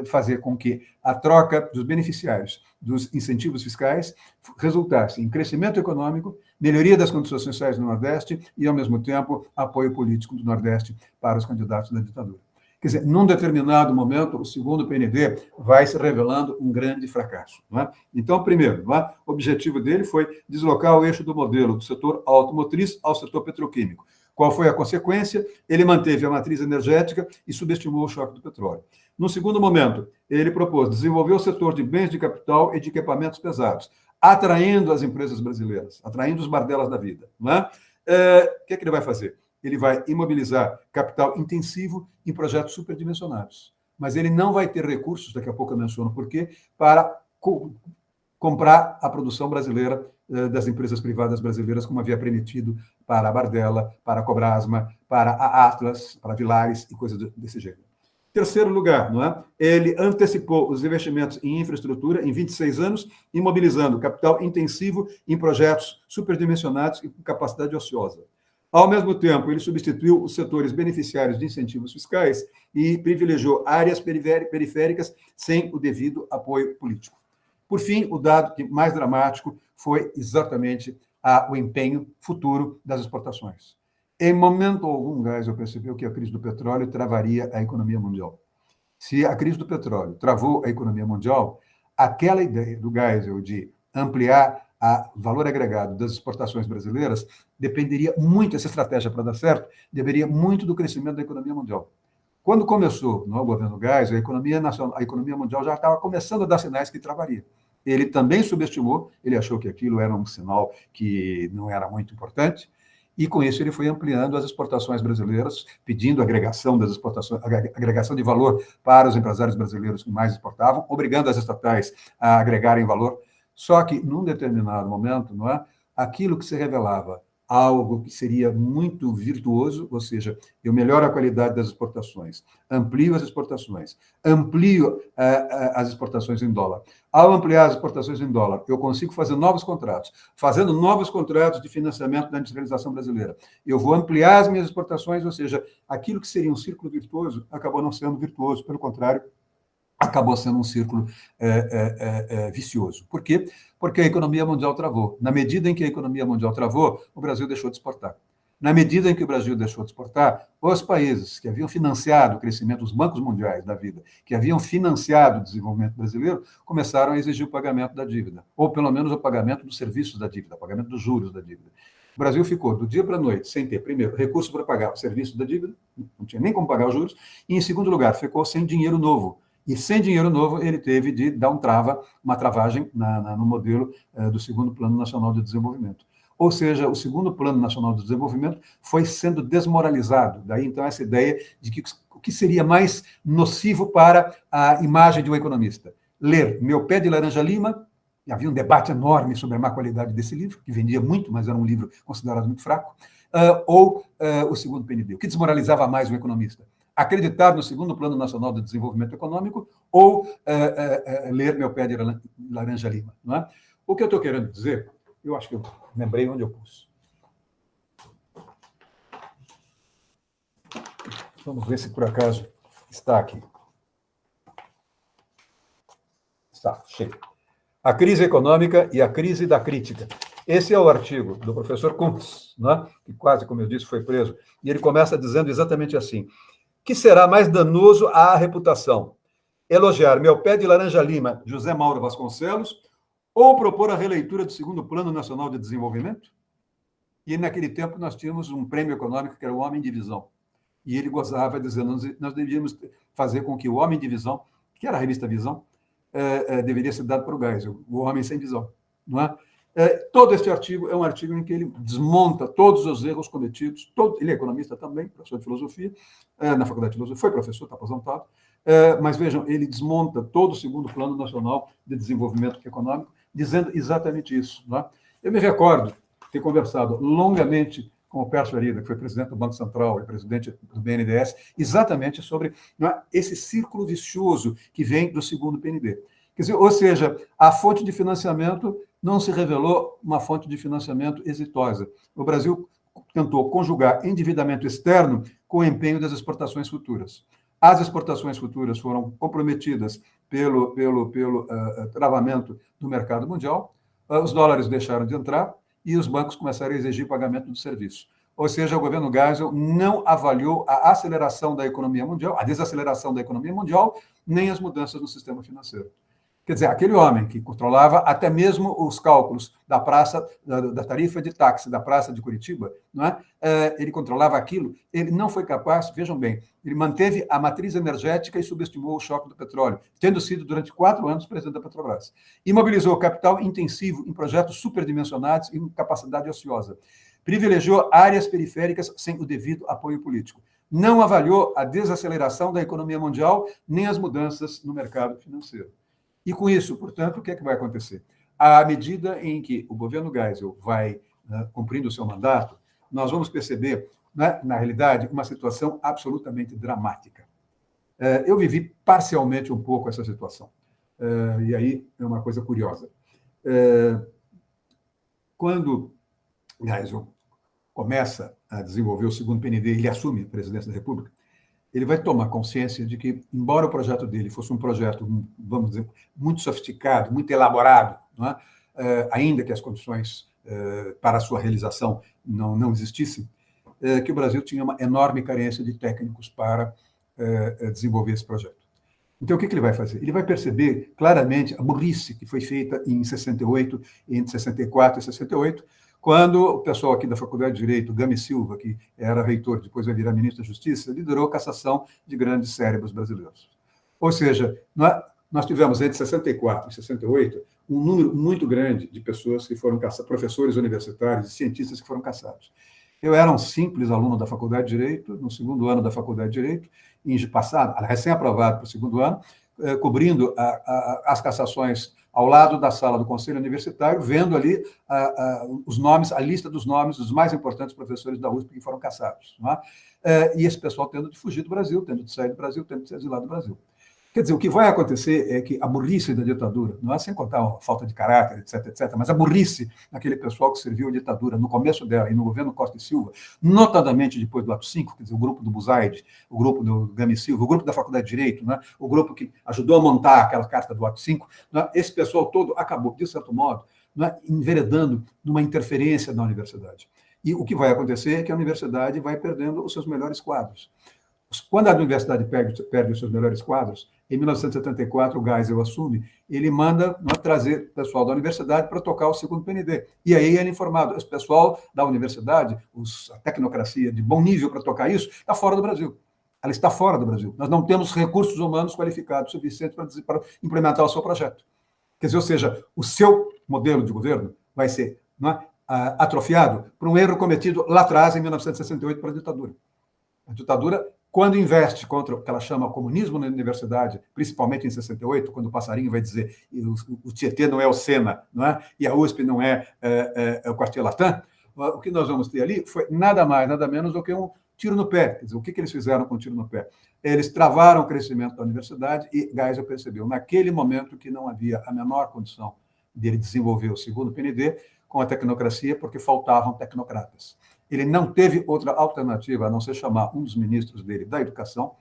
fazer com que a troca dos beneficiários dos incentivos fiscais resultasse em crescimento econômico, melhoria das condições sociais no Nordeste e, ao mesmo tempo, apoio político do Nordeste para os candidatos da ditadura. Quer dizer, num determinado momento, o segundo PND vai se revelando um grande fracasso, não é? Então, primeiro, não é? O objetivo dele foi deslocar o eixo do modelo do setor automotriz ao setor petroquímico. Qual foi a consequência? Ele manteve a matriz energética e subestimou o choque do petróleo. No segundo momento, ele propôs desenvolver o setor de bens de capital e de equipamentos pesados, atraindo as empresas brasileiras, atraindo os Bardelas da vida, não é? O que é que ele vai fazer? Ele vai imobilizar capital intensivo em projetos superdimensionados. Mas ele não vai ter recursos, daqui a pouco eu menciono por quê, para comprar a produção brasileira das empresas privadas brasileiras, como havia permitido para a Bardella, para a Cobrasma, para a Atlas, para a Vilares e coisas desse jeito. Terceiro lugar, não é? Ele antecipou os investimentos em infraestrutura em 26 anos, imobilizando capital intensivo em projetos superdimensionados e com capacidade ociosa. Ao mesmo tempo, ele substituiu os setores beneficiários de incentivos fiscais e privilegiou áreas periféricas sem o devido apoio político. Por fim, o dado mais dramático foi exatamente o empenho futuro das exportações. Em momento algum, Geisel percebeu que a crise do petróleo travaria a economia mundial. Se a crise do petróleo travou a economia mundial, aquela ideia do Geisel de ampliar o valor agregado das exportações brasileiras dependeria muito, essa estratégia para dar certo, dependeria muito do crescimento da economia mundial. Quando começou no governo Geisel, a economia mundial já estava começando a dar sinais que travaria. Ele também subestimou, ele achou que aquilo era um sinal que não era muito importante, E, com isso, ele foi ampliando as exportações brasileiras, pedindo agregação das exportações, agregação de valor para os empresários brasileiros que mais exportavam, obrigando as estatais a agregarem valor. Só que, num determinado momento, não é, aquilo que se revelava algo que seria muito virtuoso, ou seja, eu melhoro a qualidade das exportações, amplio as exportações, amplio as exportações em dólar. Ao ampliar as exportações em dólar, eu consigo fazer novos contratos, fazendo novos contratos de financiamento da industrialização brasileira. Eu vou ampliar as minhas exportações, ou seja, aquilo que seria um círculo virtuoso acabou não sendo virtuoso, pelo contrário, acabou sendo um círculo vicioso. Por quê? Porque a economia mundial travou. Na medida em que a economia mundial travou, o Brasil deixou de exportar. Na medida em que o Brasil deixou de exportar, os países que haviam financiado o crescimento, os bancos mundiais da vida, que haviam financiado o desenvolvimento brasileiro, começaram a exigir o pagamento da dívida, ou pelo menos o pagamento dos serviços da dívida, o pagamento dos juros da dívida. O Brasil ficou do dia para a noite sem ter, primeiro, recurso para pagar o serviço da dívida, não tinha nem como pagar os juros, e, em segundo lugar, ficou sem dinheiro novo. E sem dinheiro novo, ele teve de dar uma travagem no modelo do segundo Plano Nacional de Desenvolvimento. Ou seja, o segundo Plano Nacional de Desenvolvimento foi sendo desmoralizado. Daí, então, essa ideia de que o que seria mais nocivo para a imagem de um economista. Ler Meu Pé de Laranja Lima, e havia um debate enorme sobre a má qualidade desse livro, que vendia muito, mas era um livro considerado muito fraco, ou o segundo PND. O que desmoralizava mais o economista? Acreditar no segundo Plano Nacional de Desenvolvimento Econômico ou ler Meu Pé de Laranja Lima. Não é? O que eu estou querendo dizer, eu acho que eu lembrei onde eu pus. Vamos ver se por acaso está aqui. Está, cheio. A crise econômica e a crise da crítica. Esse é o artigo do professor Kuntz, né, que quase, como eu disse, foi preso. E ele começa dizendo exatamente assim: que será mais danoso à reputação? Elogiar Meu Pé de Laranja Lima, José Mauro Vasconcelos, ou propor a releitura do segundo Plano Nacional de Desenvolvimento? E naquele tempo nós tínhamos um prêmio econômico que era o Homem de Visão. E ele gozava dizendo que nós devíamos fazer com que o Homem de Visão, que era a revista Visão, deveria ser dado para o Geisel, o Homem Sem Visão. Não é? Todo este artigo é um artigo em que ele desmonta todos os erros cometidos. Ele é economista também, professor de filosofia, na Faculdade de Filosofia, foi professor, está aposentado. Mas vejam, ele desmonta todo o segundo Plano Nacional de Desenvolvimento Econômico, dizendo exatamente isso. Não é? Eu me recordo ter conversado longamente com o Pércio Arida, que foi presidente do Banco Central e presidente do BNDES, exatamente sobre esse círculo vicioso que vem do segundo PND. Quer dizer, ou seja, a fonte de financiamento não se revelou uma fonte de financiamento exitosa. O Brasil tentou conjugar endividamento externo com o empenho das exportações futuras. As exportações futuras foram comprometidas pelo travamento do mercado mundial, os dólares deixaram de entrar e os bancos começaram a exigir pagamento do serviço. Ou seja, o governo Geisel não avaliou a aceleração da economia mundial, a desaceleração da economia mundial, nem as mudanças no sistema financeiro. Quer dizer, aquele homem que controlava até mesmo os cálculos da praça, da tarifa de táxi da praça de Curitiba, não é? Ele controlava aquilo, ele não foi capaz, vejam bem, ele manteve a matriz energética e subestimou o choque do petróleo, tendo sido durante 4 anos presidente da Petrobras. Imobilizou capital intensivo em projetos superdimensionados e em capacidade ociosa. Privilegiou áreas periféricas sem o devido apoio político. Não avaliou a desaceleração da economia mundial, nem as mudanças no mercado financeiro. E com isso, portanto, o que é que vai acontecer? À medida em que o governo Geisel vai cumprindo o seu mandato, nós vamos perceber, na realidade, uma situação absolutamente dramática. Eu vivi parcialmente um pouco essa situação. E aí é uma coisa curiosa. Quando Geisel começa a desenvolver o segundo PND, ele assume a presidência da República, ele vai tomar consciência de que, embora o projeto dele fosse um projeto, vamos dizer, muito sofisticado, muito elaborado, não é? Ainda que as condições para a sua realização não existissem, que o Brasil tinha uma enorme carência de técnicos para desenvolver esse projeto. Então, o que ele vai fazer? Ele vai perceber claramente a burrice que foi feita em 68, entre 64 e 68, quando o pessoal aqui da Faculdade de Direito, Gami Silva, que era reitor, depois vai virar ministro da Justiça, liderou a cassação de grandes cérebros brasileiros. Ou seja, nós tivemos entre 64 e 68 um número muito grande de pessoas que foram cassadas, professores universitários e cientistas que foram cassados. Eu era um simples aluno da Faculdade de Direito, no segundo ano da Faculdade de Direito, passado, recém-aprovado para o segundo ano, cobrindo as cassações ao lado da sala do Conselho Universitário, vendo ali os nomes, a lista dos nomes dos mais importantes professores da USP que foram cassados. Não é? E esse pessoal tendo de fugir do Brasil, tendo de sair do Brasil, tendo de se exilar do Brasil. Quer dizer, o que vai acontecer é que a burrice da ditadura, não é sem contar a falta de caráter, etc., etc., mas a burrice daquele pessoal que serviu a ditadura no começo dela e no governo Costa e Silva, notadamente depois do ato 5, quer dizer, o grupo do Buzaide, o grupo do Gami Silva, o grupo da Faculdade de Direito, né, o grupo que ajudou a montar aquela carta do ato 5, né, esse pessoal todo acabou, de certo modo, né, enveredando numa interferência na universidade. E o que vai acontecer é que a universidade vai perdendo os seus melhores quadros. Quando a universidade perde os seus melhores quadros, em 1974, o Geisel assume, ele manda trazer o pessoal da universidade para tocar o segundo PND. E aí ele é informado, esse pessoal da universidade, a tecnocracia de bom nível para tocar isso, está fora do Brasil. Ela está fora do Brasil. Nós não temos recursos humanos qualificados suficientes para implementar o seu projeto. Quer dizer, ou seja, o seu modelo de governo vai ser atrofiado por um erro cometido lá atrás, em 1968, pela ditadura. A ditadura, quando investe contra o que ela chama comunismo na universidade, principalmente em 68, quando o Passarinho vai dizer o Tietê não é o Sena, não é? E a USP não é o Quartier-Latin, o que nós vamos ter ali foi nada mais, nada menos do que um tiro no pé. Quer dizer, o que eles fizeram com o tiro no pé? Eles travaram o crescimento da universidade e Geisel percebeu, naquele momento, que não havia a menor condição dele desenvolver o segundo PND com a tecnocracia, porque faltavam tecnocratas. Ele não teve outra alternativa a não ser chamar um dos ministros dele da educação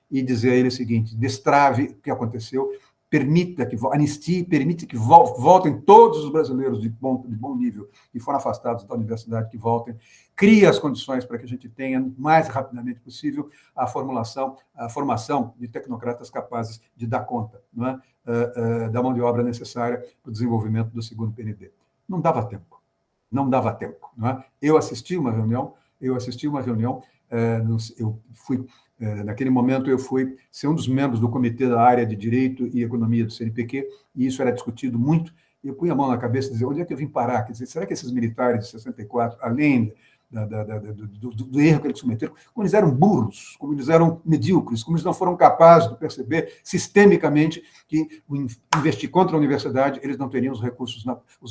e dizer a ele o seguinte: destrave o que aconteceu, permita que anistie, permite que voltem todos os brasileiros de bom nível que foram afastados da universidade, que voltem, crie as condições para que a gente tenha, o mais rapidamente possível, a formação de tecnocratas capazes de dar conta, não é? Da mão de obra necessária para o desenvolvimento do segundo PND. Não dava tempo. Não dava tempo. Não é? Eu assisti uma reunião, naquele momento eu fui ser um dos membros do comitê da área de Direito e Economia do CNPq, e isso era discutido muito, e eu punha a mão na cabeça e dizia, onde é que eu vim parar? Quer dizer, será que esses militares de 64, além do erro que eles cometeram, como eles eram burros, como eles eram medíocres, como eles não foram capazes de perceber sistemicamente que, investir contra a universidade, eles não teriam os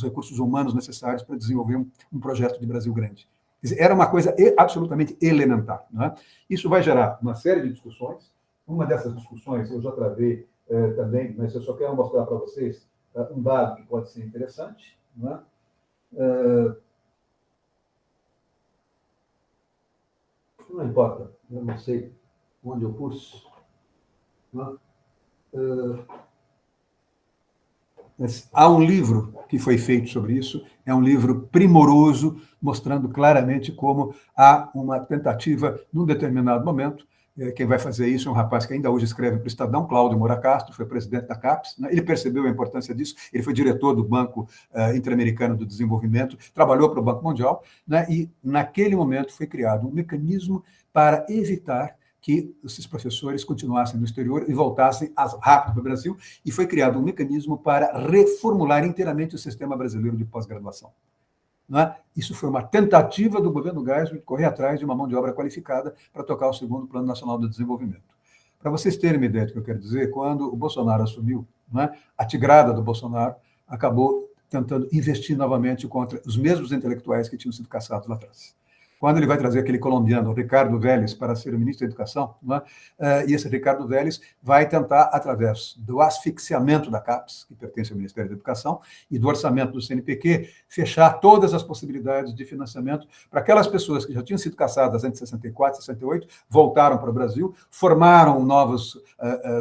recursos humanos necessários para desenvolver um projeto de Brasil grande. Quer dizer, era uma coisa absolutamente elementar. Não é? Isso vai gerar uma série de discussões. Uma dessas discussões eu já travei também, mas eu só quero mostrar para vocês um dado que pode ser interessante. Não é? Não importa, eu não sei onde eu pus. Há um livro que foi feito sobre isso, é um livro primoroso, mostrando claramente como há uma tentativa, num determinado momento. Quem vai fazer isso é um rapaz que ainda hoje escreve para o Estadão, Cláudio Moura Castro, foi presidente da CAPES, né? Ele percebeu a importância disso, ele foi diretor do Banco Interamericano do Desenvolvimento, trabalhou para o Banco Mundial, né? E naquele momento foi criado um mecanismo para evitar que esses professores continuassem no exterior e voltassem rápido para o Brasil, e foi criado um mecanismo para reformular inteiramente o sistema brasileiro de pós-graduação. Né? Isso foi uma tentativa do governo Geisel de correr atrás de uma mão de obra qualificada para tocar o segundo Plano Nacional de Desenvolvimento. Para vocês terem uma ideia do que eu quero dizer, quando o Bolsonaro assumiu, né, a tigrada do Bolsonaro acabou tentando investir novamente contra os mesmos intelectuais que tinham sido caçados lá atrás. Quando ele vai trazer aquele colombiano, Ricardo Vélez, para ser o ministro da Educação, né? E esse Ricardo Vélez vai tentar, através do asfixiamento da CAPES, que pertence ao Ministério da Educação, e do orçamento do CNPq, fechar todas as possibilidades de financiamento para aquelas pessoas que já tinham sido caçadas entre 64 e 68, voltaram para o Brasil, formaram novos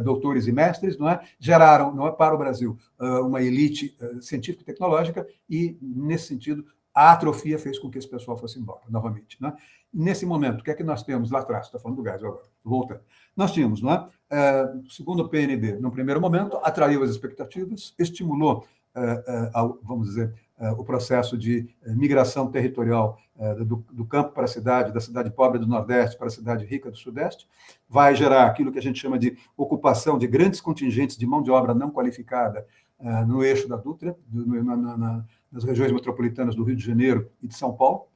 doutores e mestres, não é? Geraram, não é, para o Brasil uma elite científica e tecnológica, e, nesse sentido, a atrofia fez com que esse pessoal fosse embora, novamente. Né? Nesse momento, o que é que nós temos lá atrás? Estou falando do Geisel agora, voltando. Nós tínhamos, não é? Segundo o PND, no primeiro momento, atraiu as expectativas, estimulou, vamos dizer, o processo de migração territorial do campo para a cidade, da cidade pobre do Nordeste para a cidade rica do Sudeste, vai gerar aquilo que a gente chama de ocupação de grandes contingentes de mão de obra não qualificada no eixo da Dutra, nas regiões metropolitanas do Rio de Janeiro e de São Paulo.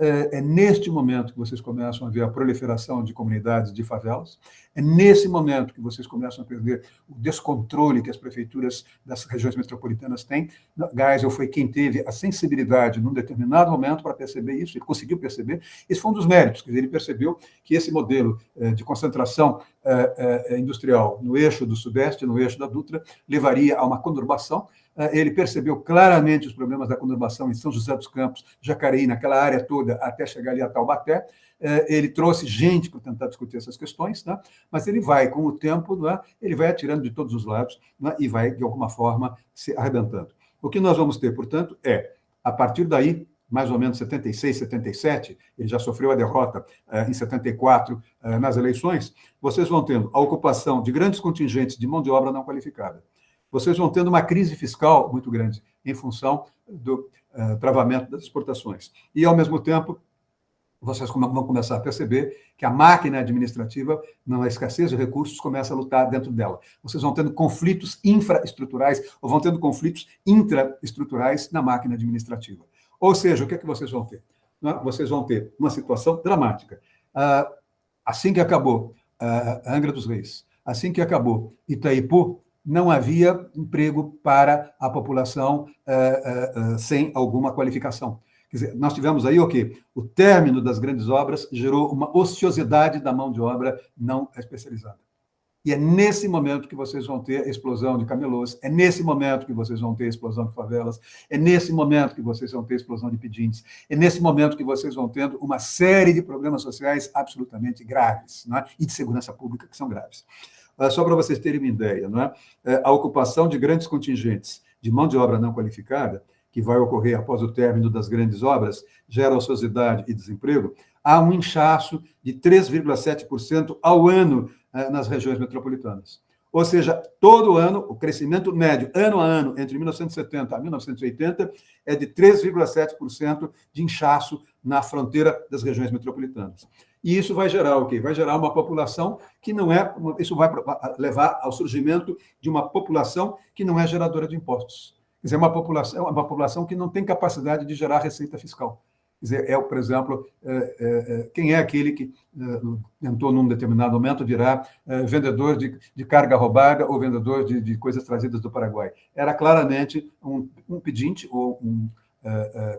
É neste momento que vocês começam a ver a proliferação de comunidades, de favelas. É nesse momento que vocês começam a perder o descontrole que as prefeituras das regiões metropolitanas têm. Geisel foi quem teve a sensibilidade, num determinado momento, para perceber isso. Ele conseguiu perceber. Esse foi um dos méritos. Quer dizer, ele percebeu que esse modelo de concentração industrial no eixo do Sudeste, no eixo da Dutra, levaria a uma conurbação. Ele percebeu claramente os problemas da conurbação em São José dos Campos, Jacareí, naquela área toda, até chegar ali a Taubaté. Ele trouxe gente para tentar discutir essas questões, né? Mas ele vai, com o tempo, né? Ele vai atirando de todos os lados, né? E vai, de alguma forma, se arrebentando. O que nós vamos ter, portanto, a partir daí, mais ou menos 76, 77, ele já sofreu a derrota em 74 nas eleições, vocês vão tendo a ocupação de grandes contingentes de mão de obra não qualificada. Vocês vão tendo uma crise fiscal muito grande em função do travamento das exportações. E, ao mesmo tempo, vocês vão começar a perceber que a máquina administrativa, na escassez de recursos, começa a lutar dentro dela. Vocês vão tendo conflitos infraestruturais ou vão tendo conflitos intraestruturais na máquina administrativa. Ou seja, o que é que vocês vão ter? Vocês vão ter uma situação dramática. Assim que acabou Angra dos Reis, assim que acabou Itaipu, não havia emprego para a população sem alguma qualificação. Quer dizer, nós tivemos aí o quê? O término das grandes obras gerou uma ociosidade da mão de obra não especializada. E é nesse momento que vocês vão ter a explosão de camelôs, é nesse momento que vocês vão ter a explosão de favelas, é nesse momento que vocês vão ter a explosão de pedintes, é nesse momento que vocês vão tendo uma série de problemas sociais absolutamente graves, não é? E de segurança pública que são graves. Só para vocês terem uma ideia, não é? A ocupação de grandes contingentes de mão de obra não qualificada, que vai ocorrer após o término das grandes obras, gera ociosidade e desemprego, há um inchaço de 3,7% ao ano nas regiões metropolitanas. Ou seja, todo ano, o crescimento médio, ano a ano, entre 1970 a 1980, é de 3,7% de inchaço na fronteira das regiões metropolitanas. E isso vai gerar o quê? Vai gerar uma população que não é... Isso vai levar ao surgimento de uma população que não é geradora de impostos. Quer dizer, uma população que não tem capacidade de gerar receita fiscal. Quer dizer, por exemplo, quem é aquele que tentou, num determinado momento, virar vendedor de carga roubada ou vendedor de coisas trazidas do Paraguai? Era claramente um pedinte ou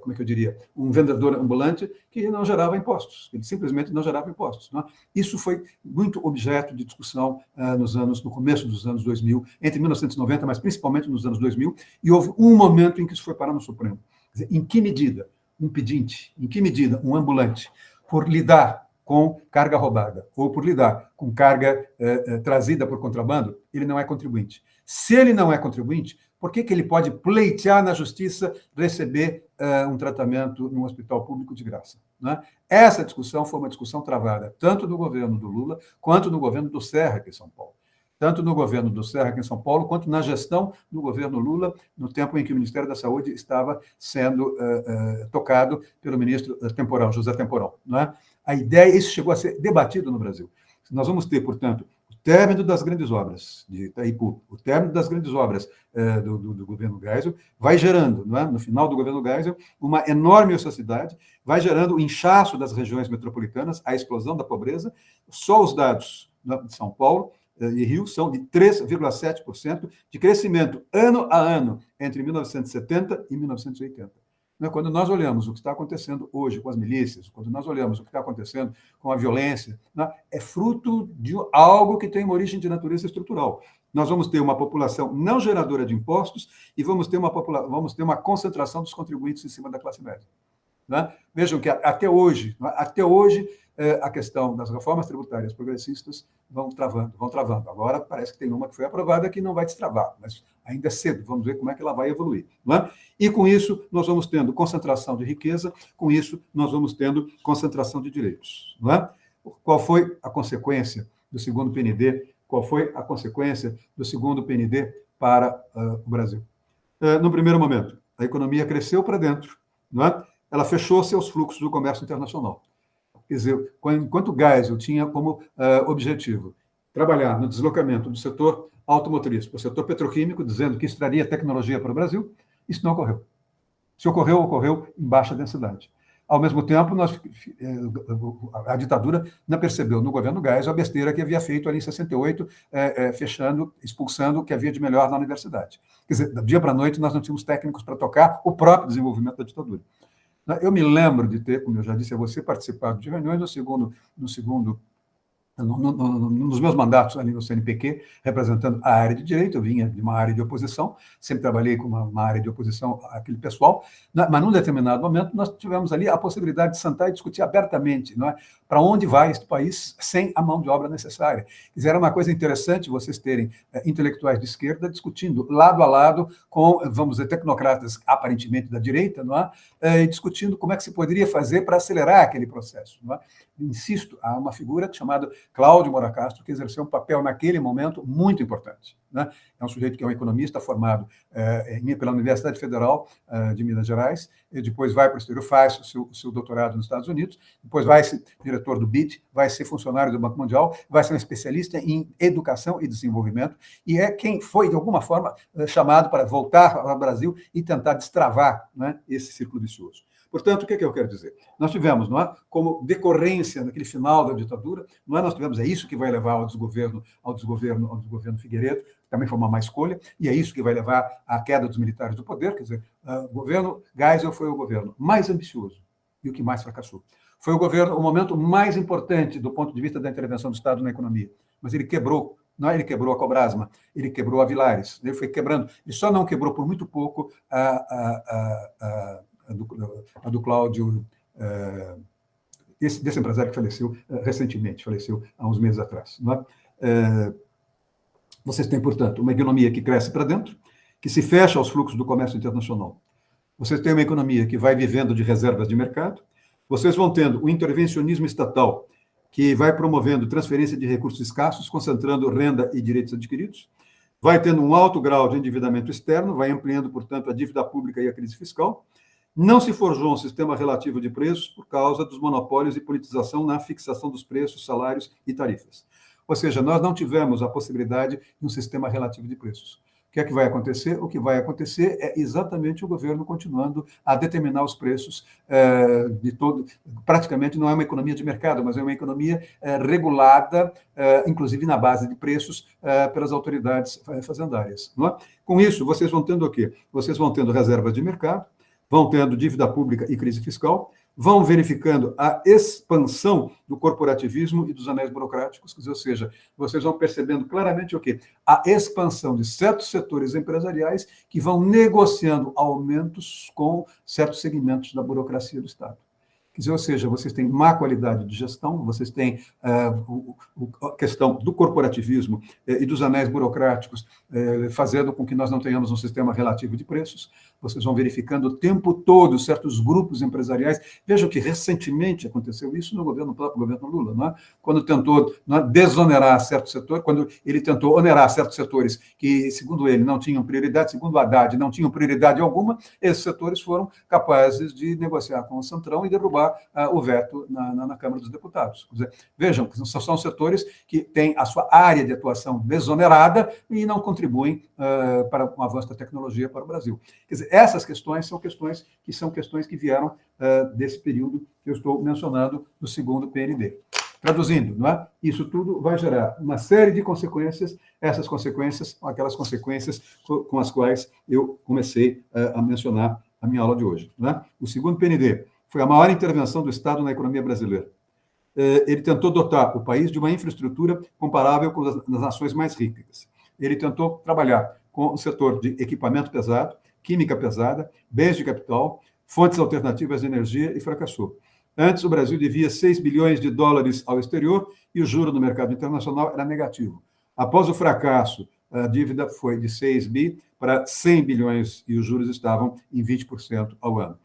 como é que eu diria, um vendedor ambulante que não gerava impostos, ele simplesmente não gerava impostos. Não é? Isso foi muito objeto de discussão no começo dos anos 2000, entre 1990, mas principalmente nos anos 2000, e houve um momento em que isso foi parar no Supremo. Quer dizer, em que medida um pedinte, em que medida um ambulante, por lidar com carga roubada ou por lidar com carga trazida por contrabando, ele não é contribuinte. Se ele não é contribuinte, por que ele pode pleitear na justiça receber um tratamento num hospital público de graça? Né? Essa discussão foi uma discussão travada tanto no governo do Lula quanto no governo do Serra, aqui em São Paulo. Tanto no governo do Serra, aqui em São Paulo, quanto na gestão do governo Lula, no tempo em que o Ministério da Saúde estava sendo tocado pelo ministro Temporão, José Temporão. Não é? A ideia, isso chegou a ser debatido no Brasil. Nós vamos ter, portanto, o término das grandes obras de Itaipu, o término das grandes obras do governo Geisel, vai gerando, não é? No final do governo Geisel, uma enorme ociosidade, vai gerando o inchaço das regiões metropolitanas, a explosão da pobreza. Só os dados de São Paulo e Rio são de 3,7% de crescimento ano a ano entre 1970 e 1980. Quando nós olhamos o que está acontecendo hoje com as milícias, quando nós olhamos o que está acontecendo com a violência, é fruto de algo que tem uma origem de natureza estrutural. Nós vamos ter uma população não geradora de impostos e vamos ter uma concentração dos contribuintes em cima da classe média. Vejam que até hoje, a questão das reformas tributárias progressistas vão travando. Agora parece que tem uma que foi aprovada que não vai destravar, mas ainda é cedo, vamos ver como é que ela vai evoluir. E com isso, nós vamos tendo concentração de riqueza, com isso, nós vamos tendo concentração de direitos. Qual foi a consequência do segundo PND? Qual foi a consequência do segundo PND para o Brasil? No primeiro momento, a economia cresceu para dentro, ela fechou seus fluxos do comércio internacional. Quer dizer, enquanto o Geisel tinha como objetivo trabalhar no deslocamento do setor automotriz para o setor petroquímico, dizendo que isso traria tecnologia para o Brasil, isso não ocorreu. Se ocorreu, ocorreu em baixa densidade. Ao mesmo tempo, a ditadura não percebeu no governo Geisel a besteira que havia feito ali em 68, fechando, expulsando o que havia de melhor na universidade. Quer dizer, do dia para a noite, nós não tínhamos técnicos para tocar o próprio desenvolvimento da ditadura. Eu me lembro de ter, como eu já disse a você, participado de reuniões nos meus mandatos ali no CNPq, representando a área de direito, eu vinha de uma área de oposição, sempre trabalhei com uma área de oposição àquele pessoal, mas num determinado momento nós tivemos ali a possibilidade de sentar e discutir abertamente, não é? Para onde vai este país sem a mão de obra necessária. Quer dizer, era uma coisa interessante vocês terem intelectuais de esquerda discutindo lado a lado com, vamos dizer, tecnocratas aparentemente da direita, não é? E discutindo como é que se poderia fazer para acelerar aquele processo, não é? Insisto, há uma figura chamada Cláudio Moura Castro, que exerceu um papel naquele momento muito importante, né? É um sujeito que é um economista formado pela Universidade Federal de Minas Gerais, e depois vai para o exterior, faz o seu doutorado nos Estados Unidos, depois vai ser diretor do BID, vai ser funcionário do Banco Mundial, vai ser um especialista em educação e desenvolvimento, e é quem foi, de alguma forma, chamado para voltar ao Brasil e tentar destravar, né, esse círculo vicioso. Portanto, o que eu quero dizer? Nós tivemos, não é, como decorrência naquele final da ditadura, não é, nós tivemos, é isso que vai levar ao desgoverno Figueiredo, que também foi uma má escolha, e é isso que vai levar à queda dos militares do poder, quer dizer, o governo Geisel foi o governo mais ambicioso e o que mais fracassou. Foi o momento mais importante do ponto de vista da intervenção do Estado na economia, mas ele quebrou. Não, ele quebrou a Cobrasma, ele quebrou a Vilares, ele foi quebrando, e só não quebrou por muito pouco a do Cláudio, desse empresário que faleceu recentemente, faleceu há uns meses atrás. Não é? Vocês têm, portanto, uma economia que cresce para dentro, que se fecha aos fluxos do comércio internacional. Vocês têm uma economia que vai vivendo de reservas de mercado, vocês vão tendo o intervencionismo estatal, que vai promovendo transferência de recursos escassos, concentrando renda e direitos adquiridos, vai tendo um alto grau de endividamento externo, vai ampliando, portanto, a dívida pública e a crise fiscal. Não se forjou um sistema relativo de preços por causa dos monopólios e politização na fixação dos preços, salários e tarifas. Ou seja, nós não tivemos a possibilidade de um sistema relativo de preços. O que é que vai acontecer? O que vai acontecer é exatamente o governo continuando a determinar os preços de todo. Praticamente não é uma economia de mercado, mas é uma economia regulada, inclusive na base de preços, pelas autoridades fazendárias. Não é? Com isso, vocês vão tendo o quê? Vocês vão tendo reservas de mercado, vão tendo dívida pública e crise fiscal, vão verificando a expansão do corporativismo e dos anéis burocráticos, ou seja, vocês vão percebendo claramente o quê? A expansão de certos setores empresariais que vão negociando aumentos com certos segmentos da burocracia do Estado. Quer dizer, ou seja, vocês têm má qualidade de gestão, vocês têm a questão do corporativismo e dos anéis burocráticos fazendo com que nós não tenhamos um sistema relativo de preços. Vocês vão verificando o tempo todo certos grupos empresariais. Vejam que recentemente aconteceu isso no próprio governo Lula, não é? Quando tentou desonerar certo setor, quando ele tentou onerar certos setores que, segundo ele, não tinham prioridade, segundo o Haddad, não tinham prioridade alguma, esses setores foram capazes de negociar com o Centrão e derrubar o veto na Câmara dos Deputados. Quer dizer, vejam que são setores que têm a sua área de atuação desonerada e não contribuem para o avanço da tecnologia para o Brasil. Quer dizer, essas questões são questões que vieram desse período que eu estou mencionando do segundo PND. Traduzindo, não é? Isso tudo vai gerar uma série de consequências, essas consequências são aquelas consequências com as quais eu comecei a mencionar a minha aula de hoje. Não é? O segundo PND foi a maior intervenção do Estado na economia brasileira. Ele tentou dotar o país de uma infraestrutura comparável com as das nações mais ricas. Ele tentou trabalhar com o setor de equipamento pesado, química pesada, bens de capital, fontes alternativas de energia e fracassou. Antes, o Brasil devia 6 bilhões de dólares ao exterior e o juro no mercado internacional era negativo. Após o fracasso, a dívida foi de 6 bi para 100 bilhões e os juros estavam em 20% ao ano.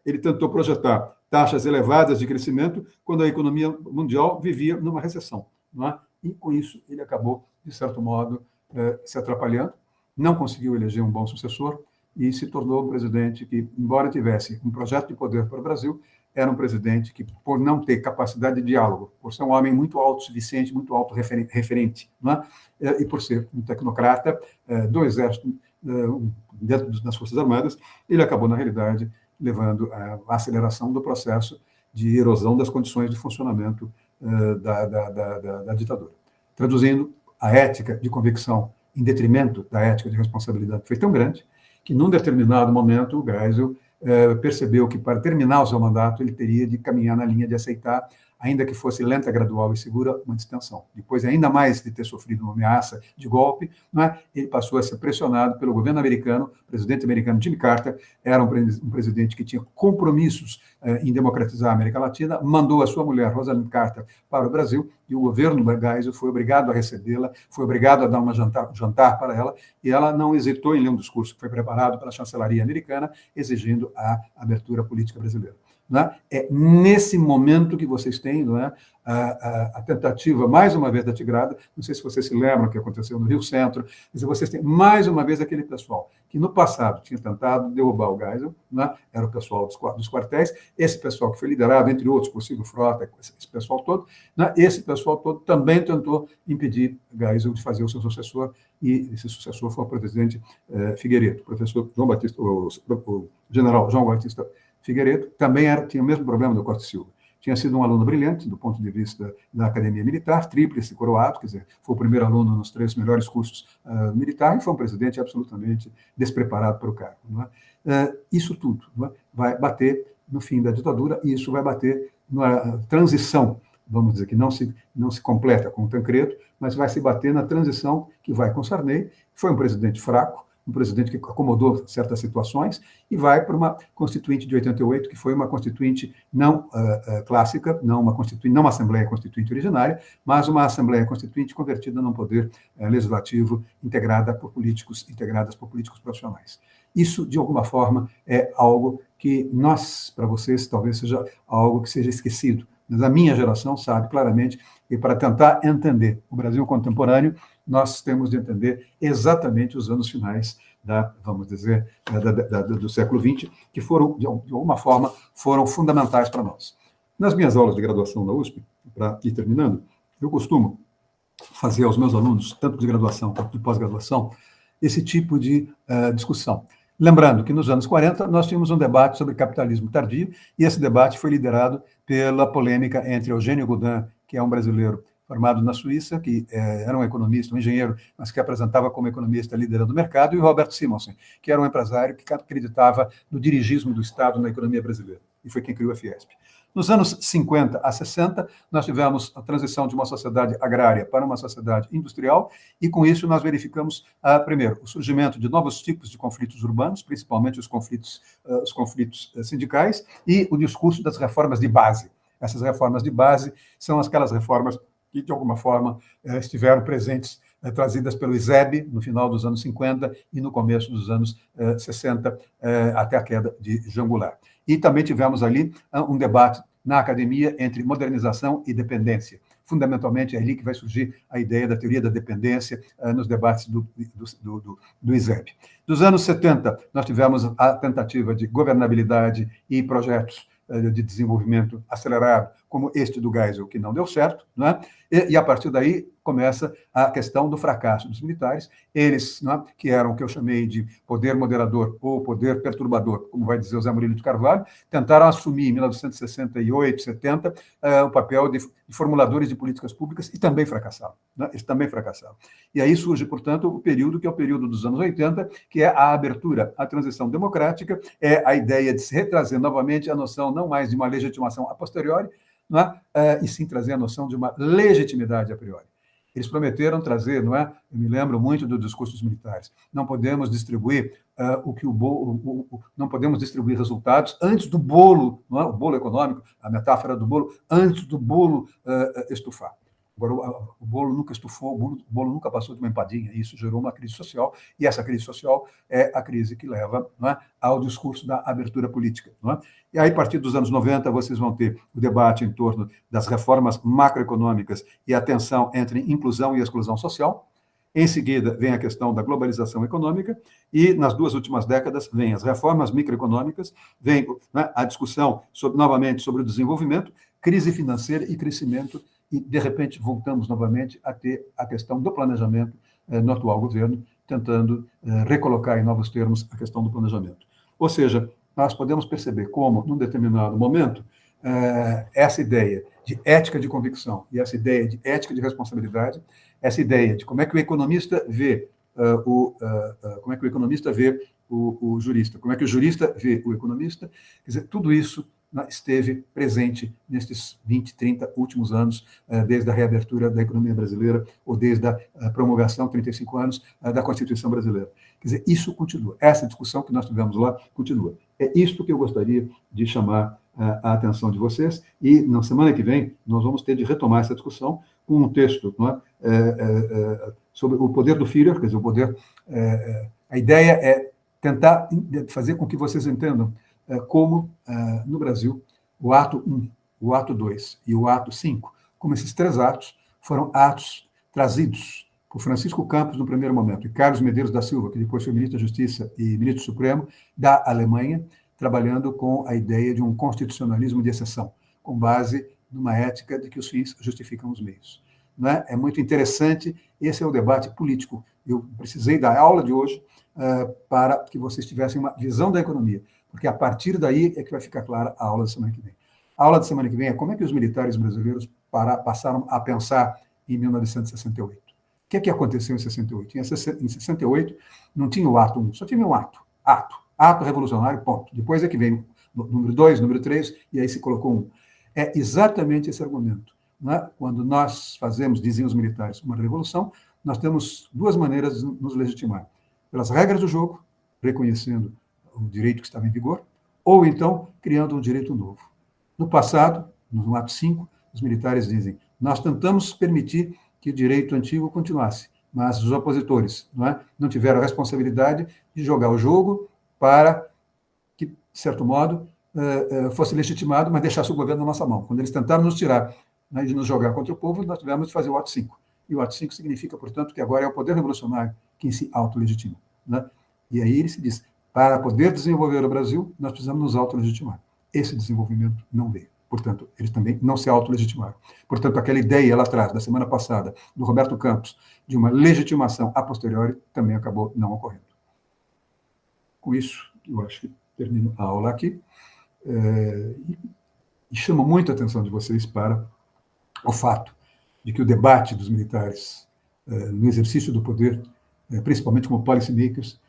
Ele tentou projetar taxas elevadas de crescimento quando a economia mundial vivia numa recessão, não é? E, com isso, ele acabou, de certo modo, se atrapalhando, não conseguiu eleger um bom sucessor e se tornou um presidente que, embora tivesse um projeto de poder para o Brasil, era um presidente que, por não ter capacidade de diálogo, por ser um homem muito autossuficiente, muito autorreferente, não é? E por ser um tecnocrata do Exército, dentro das Forças Armadas, ele acabou, na realidade, levando à aceleração do processo de erosão das condições de funcionamento da ditadura. Traduzindo, a ética de convicção em detrimento da ética de responsabilidade foi tão grande que, num determinado momento, o Geisel percebeu que, para terminar o seu mandato, ele teria de caminhar na linha de aceitar, ainda que fosse lenta, gradual e segura, uma distensão. Depois, ainda mais de ter sofrido uma ameaça de golpe, ele passou a ser pressionado pelo governo americano. O presidente americano Jimmy Carter era um presidente que tinha compromissos em democratizar a América Latina, mandou a sua mulher, Rosalind Carter, para o Brasil, e o governo Geisel foi obrigado a recebê-la, foi obrigado a dar um jantar para ela, e ela não hesitou em ler um discurso que foi preparado pela chancelaria americana, exigindo a abertura política brasileira. É nesse momento que vocês têm a tentativa, mais uma vez, da Tigrada. Não sei se vocês se lembram o que aconteceu no Rio Centro, mas vocês têm, mais uma vez, aquele pessoal que, no passado, tinha tentado derrubar o Geisel, era o pessoal dos quartéis, esse pessoal que foi liderado, entre outros, por Silvio Frota, esse pessoal todo também tentou impedir Geisel de fazer o seu sucessor, e esse sucessor foi o presidente Figueiredo, o professor João Batista, o general João Batista Figueiredo. Também tinha o mesmo problema do Costa e Silva. Tinha sido um aluno brilhante, do ponto de vista da academia militar, tríplice coroado, quer dizer, foi o primeiro aluno nos 3 melhores cursos militares, e foi um presidente absolutamente despreparado para o cargo. Isso tudo vai bater no fim da ditadura, e isso vai bater na transição, vamos dizer, que não se completa com o Tancredo, mas vai se bater na transição que vai com Sarney. Foi um presidente fraco, um presidente que acomodou certas situações, e vai para uma Constituinte de 88, que foi uma Constituinte não clássica, não uma Assembleia Constituinte originária, mas uma Assembleia Constituinte convertida num poder legislativo integrada por políticos profissionais. Isso, de alguma forma, é algo que para vocês, talvez seja algo que seja esquecido, mas a minha geração sabe claramente que, para tentar entender o Brasil contemporâneo, nós temos de entender exatamente os anos finais vamos dizer, do século XX, que foram, de alguma forma, foram fundamentais para nós. Nas minhas aulas de graduação da USP, para ir terminando, eu costumo fazer aos meus alunos, tanto de graduação quanto de pós-graduação, esse tipo de discussão. Lembrando que, nos anos 40, nós tínhamos um debate sobre capitalismo tardio, e esse debate foi liderado pela polêmica entre Eugênio Goudin, que é um brasileiro formado na Suíça, que era um economista, um engenheiro, mas que apresentava como economista liderando o mercado, e o Robert Simonsen, que era um empresário que acreditava no dirigismo do Estado na economia brasileira, e foi quem criou a Fiesp. Nos anos 50 a 60, nós tivemos a transição de uma sociedade agrária para uma sociedade industrial, e com isso nós verificamos, primeiro, o surgimento de novos tipos de conflitos urbanos, principalmente os conflitos sindicais, e o discurso das reformas de base. Essas reformas de base são aquelas reformas que, de alguma forma, estiveram presentes, trazidas pelo ISEB no final dos anos 50 e no começo dos anos 60, até a queda de Jean Goulart. E também tivemos ali um debate na academia entre modernização e dependência. Fundamentalmente, é ali que vai surgir a ideia da teoria da dependência nos debates do ISEB. Dos anos 70, nós tivemos a tentativa de governabilidade e projetos de desenvolvimento acelerado, como este do Geisel, que não deu certo, e a partir daí começa a questão do fracasso dos militares. Eles, que eram o que eu chamei de poder moderador ou poder perturbador, como vai dizer o Zé Murilo de Carvalho, tentaram assumir, em 1968, 70, o papel de formuladores de políticas públicas, e também fracassaram. Eles também fracassaram. E aí surge, portanto, o período que é o período dos anos 80, que é a abertura à transição democrática, é a ideia de se retrazer novamente a noção não mais de uma legitimação a posteriori, e sim trazer a noção de uma legitimidade a priori. Eles prometeram trazer, eu me lembro muito do discurso dos militares, não podemos distribuir não podemos distribuir resultados antes do bolo, o bolo econômico, a metáfora do bolo, antes do bolo estufar. Agora, o bolo nunca estufou, o bolo nunca passou de uma empadinha, e isso gerou uma crise social, e essa crise social é a crise que leva ao discurso da abertura política. E aí, a partir dos anos 90, vocês vão ter o debate em torno das reformas macroeconômicas e a tensão entre inclusão e exclusão social. Em seguida, vem a questão da globalização econômica, e nas 2 últimas décadas vem as reformas microeconômicas, vem a discussão novamente sobre o desenvolvimento, crise financeira e crescimento, e, de repente, voltamos novamente a ter a questão do planejamento no atual governo, tentando recolocar em novos termos a questão do planejamento. Ou seja, nós podemos perceber como, num determinado momento, essa ideia de ética de convicção e essa ideia de ética de responsabilidade, essa ideia de como é que o economista vê como é que o economista vê o jurista, como é que o jurista vê o economista, quer dizer, tudo isso, né, esteve presente nestes 20, 30 últimos anos, desde a reabertura da economia brasileira, ou desde a promulgação, 35 anos, da Constituição brasileira. Quer dizer, isso continua. Essa discussão que nós tivemos lá continua. É isto que eu gostaria de chamar a atenção de vocês, e na semana que vem nós vamos ter de retomar essa discussão com um texto, não é? Sobre o poder do Führer, quer dizer, o poder... a ideia é tentar fazer com que vocês entendam como, no Brasil, o ato 1, o ato 2 e o ato 5, como esses três atos foram atos trazidos por Francisco Campos, no primeiro momento, e Carlos Medeiros da Silva, que depois foi ministro da Justiça e ministro supremo da Alemanha, trabalhando com a ideia de um constitucionalismo de exceção, com base numa ética de que os fins justificam os meios. Não é? É muito interessante, esse é o debate político. Eu precisei da aula de hoje para que vocês tivessem uma visão da economia, porque a partir daí é que vai ficar clara a aula da semana que vem. A aula da semana que vem é como é que os militares brasileiros passaram a pensar em 1968. O que é que aconteceu em 68? Em 68 não tinha o ato 1, só tinha um ato. Ato revolucionário, ponto. Depois é que vem o número 2, número 3, e aí se colocou um. É exatamente esse argumento. Né? Quando nós fazemos, diziam os militares, uma revolução, nós temos duas maneiras de nos legitimar. Pelas regras do jogo, reconhecendo o direito que estava em vigor, ou então criando um direito novo. No passado, no ato 5, os militares dizem, nós tentamos permitir que o direito antigo continuasse, mas os opositores não tiveram a responsabilidade de jogar o jogo para que, de certo modo, fosse legitimado, mas deixasse o governo na nossa mão. Quando eles tentaram nos tirar, né, de nos jogar contra o povo, nós tivemos de fazer o ato 5. E o ato 5 significa, portanto, que agora é o poder revolucionário quem se autolegitima. Né? E aí ele se diz, para poder desenvolver o Brasil, nós precisamos nos autolegitimar. Esse desenvolvimento não veio. Portanto, eles também não se autolegitimaram. Portanto, aquela ideia lá atrás, da semana passada, do Roberto Campos, de uma legitimação a posteriori, também acabou não ocorrendo. Com isso, eu acho que termino a aula aqui. E chamo muito a atenção de vocês para o fato de que o debate dos militares no exercício do poder, principalmente como policymakers,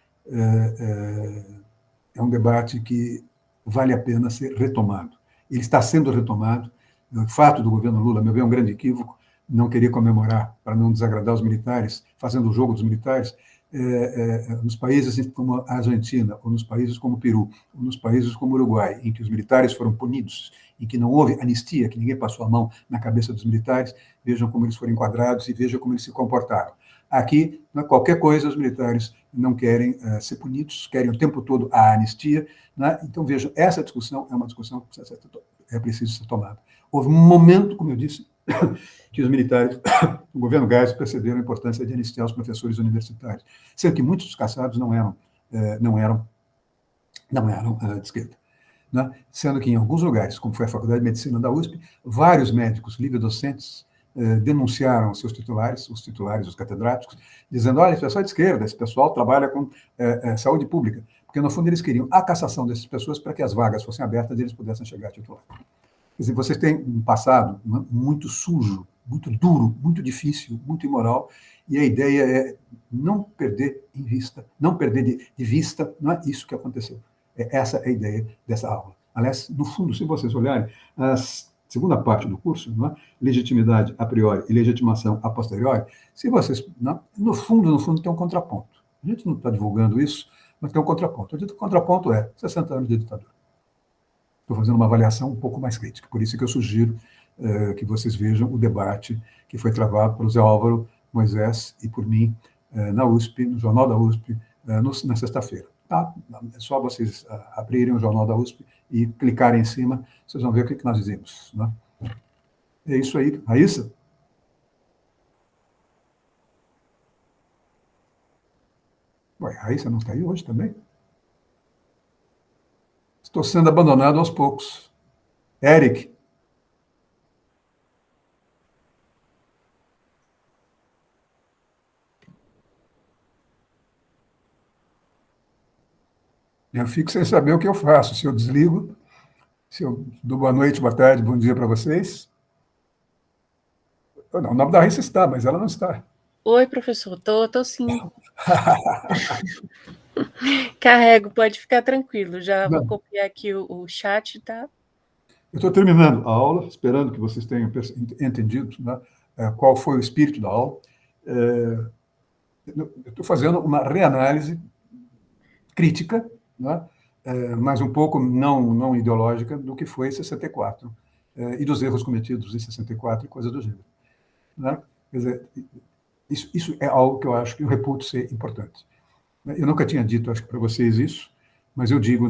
é um debate que vale a pena ser retomado. Ele está sendo retomado. O fato do governo Lula, meu bem, é um grande equívoco, não querer comemorar para não desagradar os militares, fazendo o jogo dos militares, nos países como a Argentina, ou nos países como o Peru, ou nos países como o Uruguai, em que os militares foram punidos, em que não houve anistia, que ninguém passou a mão na cabeça dos militares, vejam como eles foram enquadrados e vejam como eles se comportaram. Aqui, qualquer coisa, os militares não querem ser punidos, querem o tempo todo a anistia. Né? Então, vejam, essa discussão é uma discussão que é preciso ser tomada. Houve um momento, como eu disse, que os militares, o governo Geisel, perceberam a importância de anistiar os professores universitários, sendo que muitos dos caçados não eram de esquerda. Né? Sendo que em alguns lugares, como foi a Faculdade de Medicina da USP, vários médicos livre-docentes denunciaram os titulares, os catedráticos, dizendo, olha, esse pessoal é de esquerda, esse pessoal trabalha com saúde pública, porque, no fundo, eles queriam a cassação dessas pessoas para que as vagas fossem abertas e eles pudessem chegar a titular. Quer dizer, vocês têm um passado muito sujo, muito duro, muito difícil, muito imoral, e a ideia é não perder em vista, não perder de vista, não é isso que aconteceu. Essa é a ideia dessa aula. Aliás, no fundo, se vocês olharem, a segunda parte do curso, não é? Legitimidade a priori e legitimação a posteriori, se vocês, no fundo, tem um contraponto. A gente não está divulgando isso, mas tem um contraponto. O contraponto é 60 anos de ditadura. Estou fazendo uma avaliação um pouco mais crítica, por isso que eu sugiro que vocês vejam o debate que foi travado pelo Zé Álvaro Moisés e por mim na USP, no Jornal da USP, na sexta-feira. Tá? É só vocês abrirem o Jornal da USP e clicarem em cima, vocês vão ver o que nós dizemos. Né? É isso aí. Raíssa? Ué, a Raíssa não está aí hoje também? Estou sendo abandonado aos poucos. Eric? Eu fico sem saber o que eu faço, se eu desligo, se eu dou boa noite, boa tarde, bom dia para vocês. Não, o nome da Raíssa está, mas ela não está. Oi, professor, tô sim. Carrego, pode ficar tranquilo. Já vou Não, copiar aqui o chat, tá? eu estou terminando a aula, esperando que vocês tenham entendido, né, qual foi o espírito da aula. Eu estou fazendo uma reanálise crítica, né, mas um pouco não ideológica, do que foi 64, e dos erros cometidos em 64 e coisas do gênero. Né? Quer dizer, isso é algo que eu acho que eu reputo ser importante. Eu nunca tinha dito, acho que para vocês isso, mas eu digo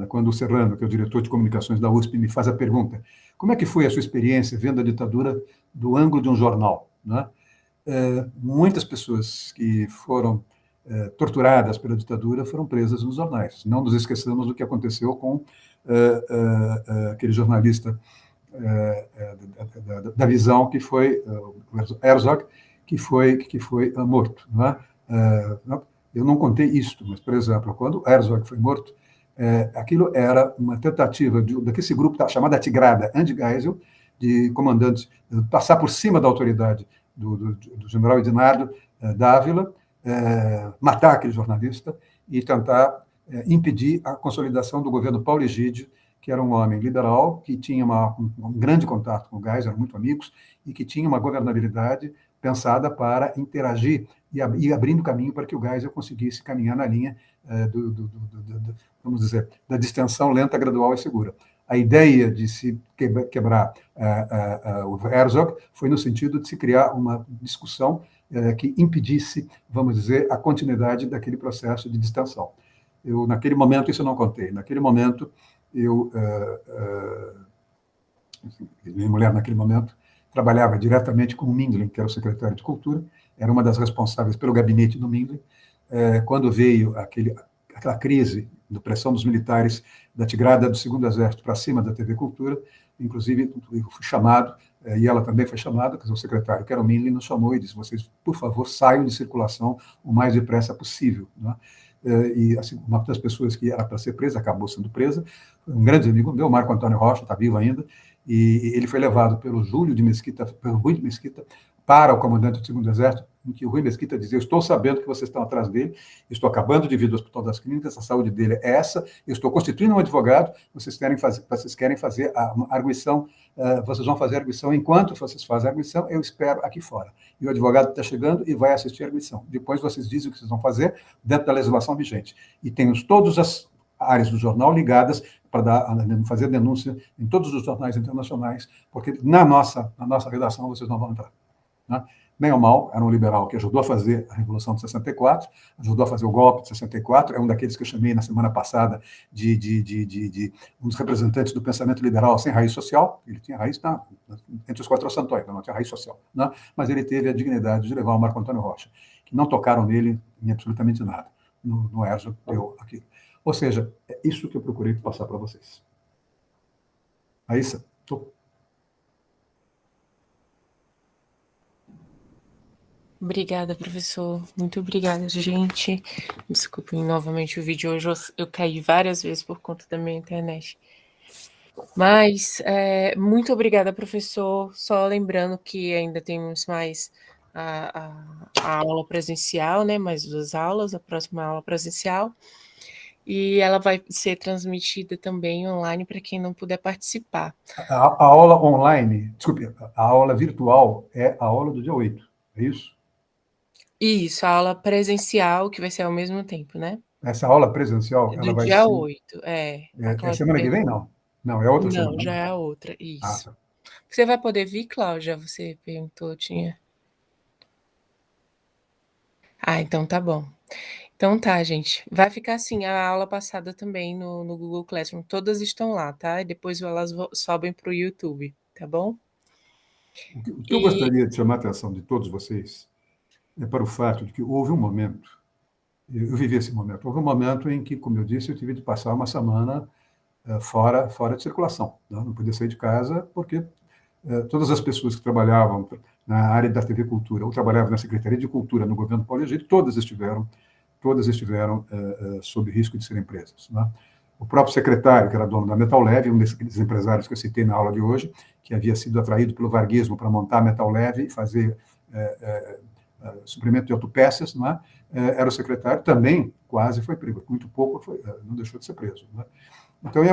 quando o Serrano, que é o diretor de comunicações da USP, me faz a pergunta: como é que foi a sua experiência vendo a ditadura do ângulo de um jornal? Né? Muitas pessoas que foram torturadas pela ditadura foram presas nos jornais. Não nos esqueçamos do que aconteceu com aquele jornalista da Visão, que foi Herzog, que foi morto. Né? Eu não contei isto, mas, por exemplo, quando Herzog foi morto, aquilo era uma tentativa daquele grupo chamado Tigrada, Andy Geisel, de comandantes, passar por cima da autoridade do general Edinardo Dávila, matar aquele jornalista e tentar impedir a consolidação do governo Paulo Egídio, que era um homem liberal, que tinha um grande contato com o Geisel, eram muito amigos, e que tinha uma governabilidade pensada para interagir e abrindo caminho para que o Geisel conseguisse caminhar na linha vamos dizer, da distensão lenta, gradual e segura. A ideia de se quebrar o Herzog foi no sentido de se criar uma discussão que impedisse, vamos dizer, a continuidade daquele processo de distensão. Naquele momento, isso eu não contei. Naquele momento, minha mulher, naquele momento, trabalhava diretamente com o Mindlin, que era o secretário de Cultura, era uma das responsáveis pelo gabinete do Mindlin. Quando veio aquela crise de pressão dos militares da Tigrada do Segundo Exército para cima da TV Cultura, inclusive eu fui chamado, e ela também foi chamada, o secretário, que era o Mindlin, nos chamou e disse: vocês, por favor, saiam de circulação o mais depressa possível. Né? E assim, uma das pessoas que era para ser presa acabou sendo presa, um grande amigo meu, Marco Antônio Rocha, está vivo ainda, e ele foi levado pelo Rui de Mesquita, para o comandante do Segundo Exército, em que o Rui Mesquita dizia: eu estou sabendo que vocês estão atrás dele, estou acabando de vir do Hospital das Clínicas, a saúde dele é essa, eu estou constituindo um advogado, vocês querem fazer a arguição, vocês vão fazer a arguição, enquanto vocês fazem a arguição, eu espero aqui fora. E o advogado está chegando e vai assistir a arguição. Depois vocês dizem o que vocês vão fazer dentro da legislação vigente. E temos todas as áreas do jornal ligadas para fazer denúncia em todos os jornais internacionais, porque na nossa redação vocês não vão entrar. Né? Bem ou mal, era um liberal que ajudou a fazer a Revolução de 64, ajudou a fazer o golpe de 64, é um daqueles que eu chamei na semana passada de um dos representantes do pensamento liberal sem raiz social. Ele tinha raiz entre os quatro santões, não tinha raiz social. Né? Mas ele teve a dignidade de levar o Marco Antônio Rocha, que não tocaram nele em absolutamente nada. No Herzog deu aquilo. Ou seja, é isso que eu procurei passar para vocês. Raíssa, estou. Obrigada, professor. Muito obrigada, gente. Desculpem novamente o vídeo. Hoje eu caí várias vezes por conta da minha internet. Mas, muito obrigada, professor. Só lembrando que ainda temos mais a aula presencial, né? Mais 2 aulas, a próxima aula presencial. E ela vai ser transmitida também online para quem não puder participar. A aula online, desculpe, a aula virtual é a aula do dia 8, é isso? Isso, a aula presencial, que vai ser ao mesmo tempo, né? Essa aula presencial, ela Do vai dia ser... 8, a É Cláudia semana que vem, perguntou. não? Não, é outra Não, semana, já né? é a outra, Ah, isso. tá. Você vai poder vir, Cláudia? Você perguntou, tinha. Ah, então tá bom. Então tá, gente. Vai ficar assim a aula passada também no Google Classroom. Todas estão lá, tá? E depois elas sobem para o YouTube, tá bom? O que eu E gostaria de chamar a atenção de todos vocês é para o fato de que houve um momento, eu vivi esse momento, houve um momento em que, como eu disse, eu tive de passar uma semana fora de circulação. Né? Não podia sair de casa porque todas as pessoas que trabalhavam na área da TV Cultura ou trabalhavam na Secretaria de Cultura no governo Paulo Egídio, todas estiveram todas estiveram sob risco de serem presas. Né? O próprio secretário, que era dono da Metal Leve, um desses empresários que eu citei na aula de hoje, que havia sido atraído pelo varguismo para montar a Metal Leve e fazer suprimento de autopeças, né? Era o secretário, também quase foi preso, muito pouco não deixou de ser preso. Né? Então,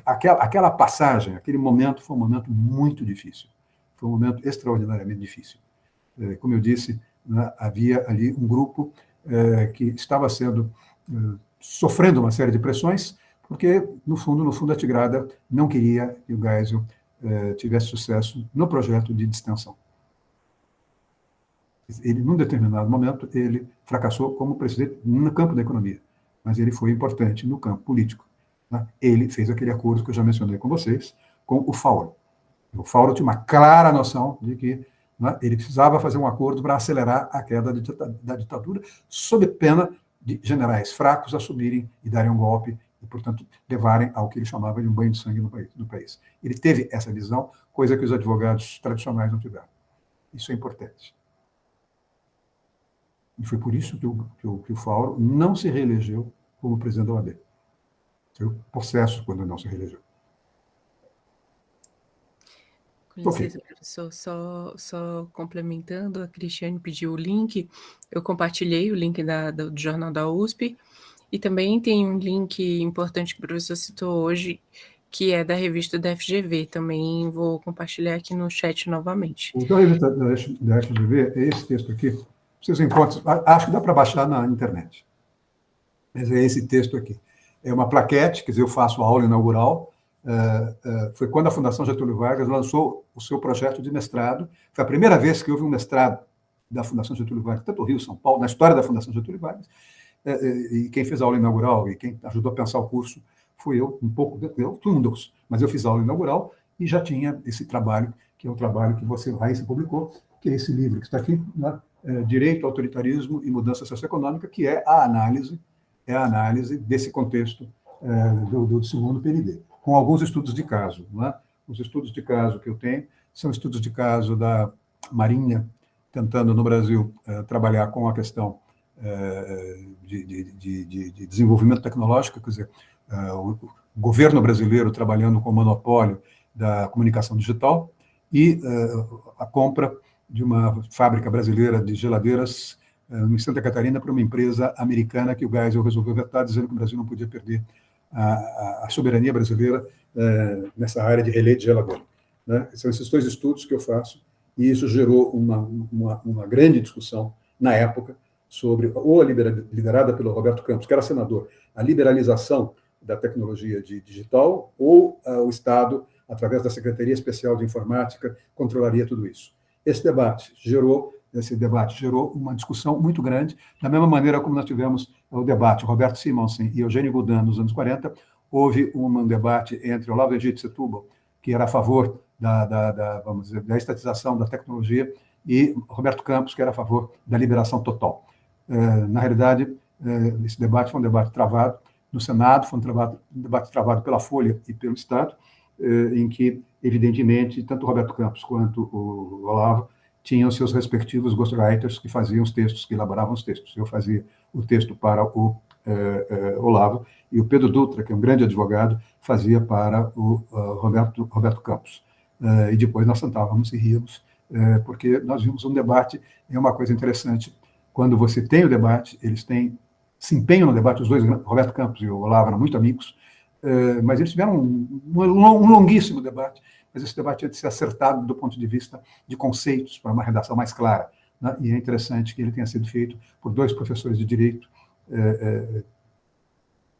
aquela passagem, aquele momento foi um momento muito difícil, foi um momento extraordinariamente difícil. Como eu disse, né, havia ali um grupo que estava sofrendo uma série de pressões, porque, no fundo, a Tigrada não queria que o Geisel tivesse sucesso no projeto de distensão. Ele, num determinado momento, ele fracassou como presidente no campo da economia, mas ele foi importante no campo político. Né? Ele fez aquele acordo que eu já mencionei com vocês, com o Fauro. O Fauro tinha uma clara noção de que, né, ele precisava fazer um acordo para acelerar a queda da ditadura, sob pena de generais fracos assumirem e darem um golpe e, portanto, levarem ao que ele chamava de um banho de sangue no país. Ele teve essa visão, coisa que os advogados tradicionais não tiveram. Isso é importante. E foi por isso que o Fauro não se reelegeu como presidente da OAB. Foi o processo quando não se reelegeu. Com licença, professor, só complementando, a Cristiane pediu o link, eu compartilhei o link do Jornal da USP, e também tem um link importante que o professor citou hoje, que é da revista da FGV, também vou compartilhar aqui no chat novamente. O da revista da FGV é esse texto aqui. Vocês encontram, acho que dá para baixar na internet. Mas é esse texto aqui. É uma plaquete, quer dizer, eu faço a aula inaugural. Foi quando a Fundação Getúlio Vargas lançou o seu projeto de mestrado. Foi a primeira vez que houve um mestrado da Fundação Getúlio Vargas, tanto no Rio, São Paulo, na história da Fundação Getúlio Vargas. E quem fez a aula inaugural e quem ajudou a pensar o curso fui eu, mas eu fiz a aula inaugural e já tinha esse trabalho, que é o trabalho que você, Raíssa, publicou, que é esse livro que está aqui, né? Direito, Autoritarismo e Mudança Socioeconômica, que é a análise desse contexto do segundo PND, com alguns estudos de caso. Né? Os estudos de caso que eu tenho são estudos de caso da Marinha, tentando no Brasil trabalhar com a questão de desenvolvimento tecnológico, quer dizer, o governo brasileiro trabalhando com o monopólio da comunicação digital e a compra de uma fábrica brasileira de geladeiras em Santa Catarina para uma empresa americana que o Geisel resolveu vetar, dizendo que o Brasil não podia perder a soberania brasileira nessa área de relé de geladeira. Né? São esses dois estudos que eu faço, e isso gerou uma grande discussão na época sobre, ou liderada pelo Roberto Campos, que era senador, a liberalização da tecnologia digital, ou o Estado, através da Secretaria Especial de Informática, controlaria tudo isso. Esse debate gerou uma discussão muito grande, da mesma maneira como nós tivemos o debate Roberto Simonsen e Eugênio Goudin nos anos 40, houve um debate entre Olavo Egídio Setúbal, que era a favor vamos dizer, da estatização da tecnologia, e Roberto Campos, que era a favor da liberação total. Na realidade, esse debate foi um debate travado no Senado, foi um debate travado pela Folha e pelo Estado, em que, evidentemente, tanto o Roberto Campos quanto o Olavo tinham seus respectivos ghostwriters que faziam os textos, que elaboravam os textos. Eu fazia o texto para o Olavo, e o Pedro Dutra, que é um grande advogado, fazia para o Roberto Campos. E depois nós sentávamos e ríamos, porque nós vimos um debate, é uma coisa interessante, quando você tem o debate, eles se empenham no debate, os dois, Roberto Campos e o Olavo, eram muito amigos, mas eles tiveram um longuíssimo debate, mas esse debate tinha de ser acertado do ponto de vista de conceitos, para uma redação mais clara. Né? E é interessante que ele tenha sido feito por dois professores de direito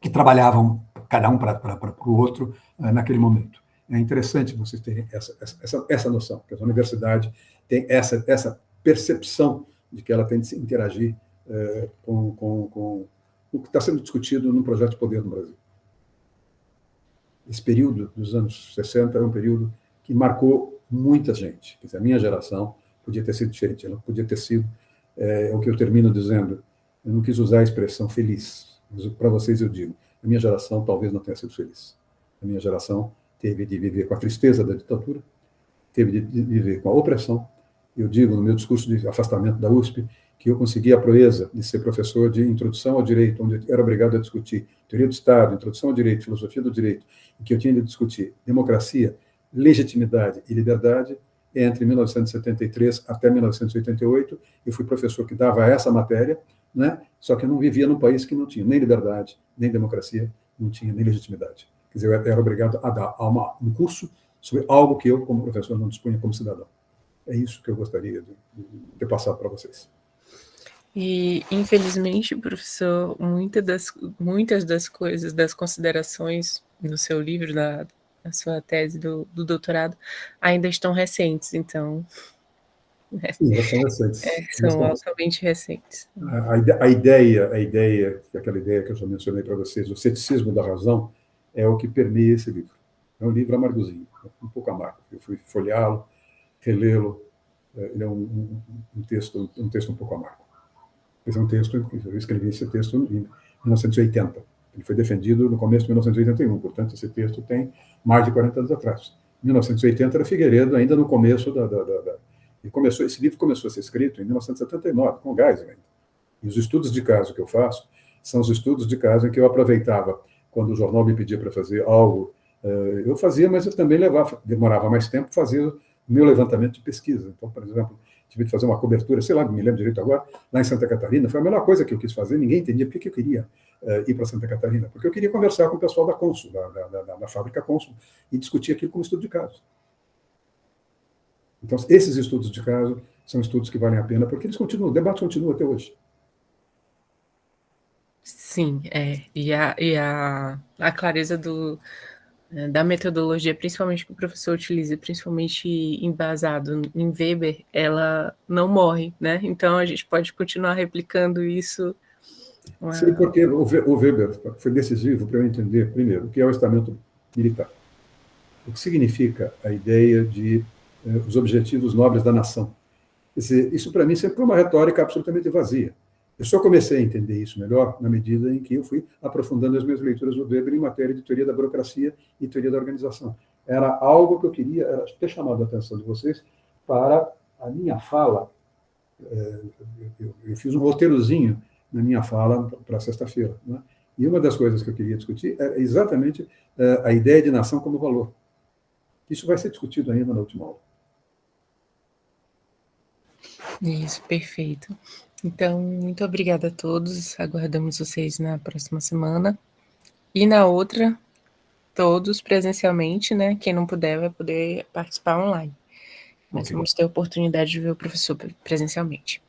que trabalhavam, cada um para o outro, naquele momento. É interessante vocês terem essa noção, que a universidade tem essa percepção de que ela tem de se interagir com o que está sendo discutido no projeto de poder no Brasil. Esse período dos anos 60 é um período que marcou muita gente. Quer dizer, a minha geração podia ter sido diferente, ela podia ter sido o que eu termino dizendo. Eu não quis usar a expressão feliz, mas para vocês eu digo, a minha geração talvez não tenha sido feliz. A minha geração teve de viver com a tristeza da ditadura, teve de viver com a opressão. Eu digo no meu discurso de afastamento da USP que eu consegui a proeza de ser professor de introdução ao direito, onde eu era obrigado a discutir teoria do Estado, introdução ao direito, filosofia do direito, em que eu tinha de discutir democracia, legitimidade e liberdade, entre 1973 até 1988, eu fui professor que dava essa matéria, né? Só que eu não vivia num país que não tinha nem liberdade, nem democracia, não tinha nem legitimidade. Quer dizer, eu era obrigado a dar um curso sobre algo que eu, como professor, não dispunha como cidadão. É isso que eu gostaria de ter passado para vocês. E, infelizmente, professor, muitas das coisas, das considerações no seu livro, na sua tese do doutorado, ainda estão recentes, então... Sim, elas são recentes. São altamente recentes. A ideia, aquela ideia que eu já mencionei para vocês, o ceticismo da razão, é o que permeia esse livro. É um livro amargozinho, um pouco amargo. Eu fui folheá-lo, relê-lo. Ele é um texto um pouco amargo. Esse é um texto, eu escrevi esse texto em 1980. Ele foi defendido no começo de 1981, portanto, esse texto tem mais de 40 anos atrás. 1980 era Figueiredo, ainda no começo esse livro começou a ser escrito em 1979, com Geisel ainda. E os estudos de caso que eu faço são os estudos de caso em que eu aproveitava, quando o jornal me pedia para fazer algo, eu fazia, mas eu também demorava mais tempo fazer o meu levantamento de pesquisa. Então, por exemplo, tive de fazer uma cobertura, sei lá, não me lembro direito agora, lá em Santa Catarina. Foi a melhor coisa que eu quis fazer, ninguém entendia por que eu queria ir para Santa Catarina, porque eu queria conversar com o pessoal da Consul, da fábrica Consul, e discutir aquilo como estudo de caso. Então, esses estudos de caso são estudos que valem a pena, porque eles continuam, o debate continua até hoje. Sim, e a clareza da metodologia, principalmente que o professor utiliza, principalmente embasado em Weber, ela não morre, né? Então, a gente pode continuar replicando isso. Sim, porque o Weber foi decisivo para eu entender, primeiro, o que é o estamento militar. O que significa a ideia de os objetivos nobres da nação. Quer dizer, isso para mim sempre foi uma retórica absolutamente vazia. Eu só comecei a entender isso melhor na medida em que eu fui aprofundando as minhas leituras do Weber em matéria de teoria da burocracia e teoria da organização. Era algo que eu queria ter chamado a atenção de vocês para a minha fala. Eu fiz um roteirozinho na minha fala para sexta-feira, né? E uma das coisas que eu queria discutir é exatamente a ideia de nação como valor. Isso vai ser discutido ainda na última aula. Isso, perfeito. Então, muito obrigada a todos. Aguardamos vocês na próxima semana. E na outra, todos presencialmente, né? Quem não puder vai poder participar online. Mas vamos ter a oportunidade de ver o professor presencialmente.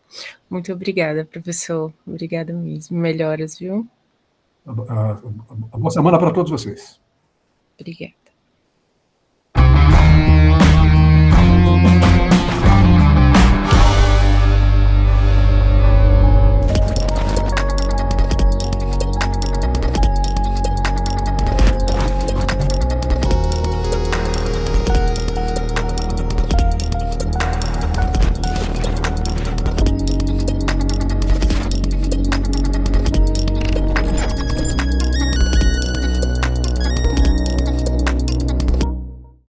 Muito obrigada, professor. Obrigada mesmo. Melhoras, viu? Boa semana para todos vocês. Obrigada.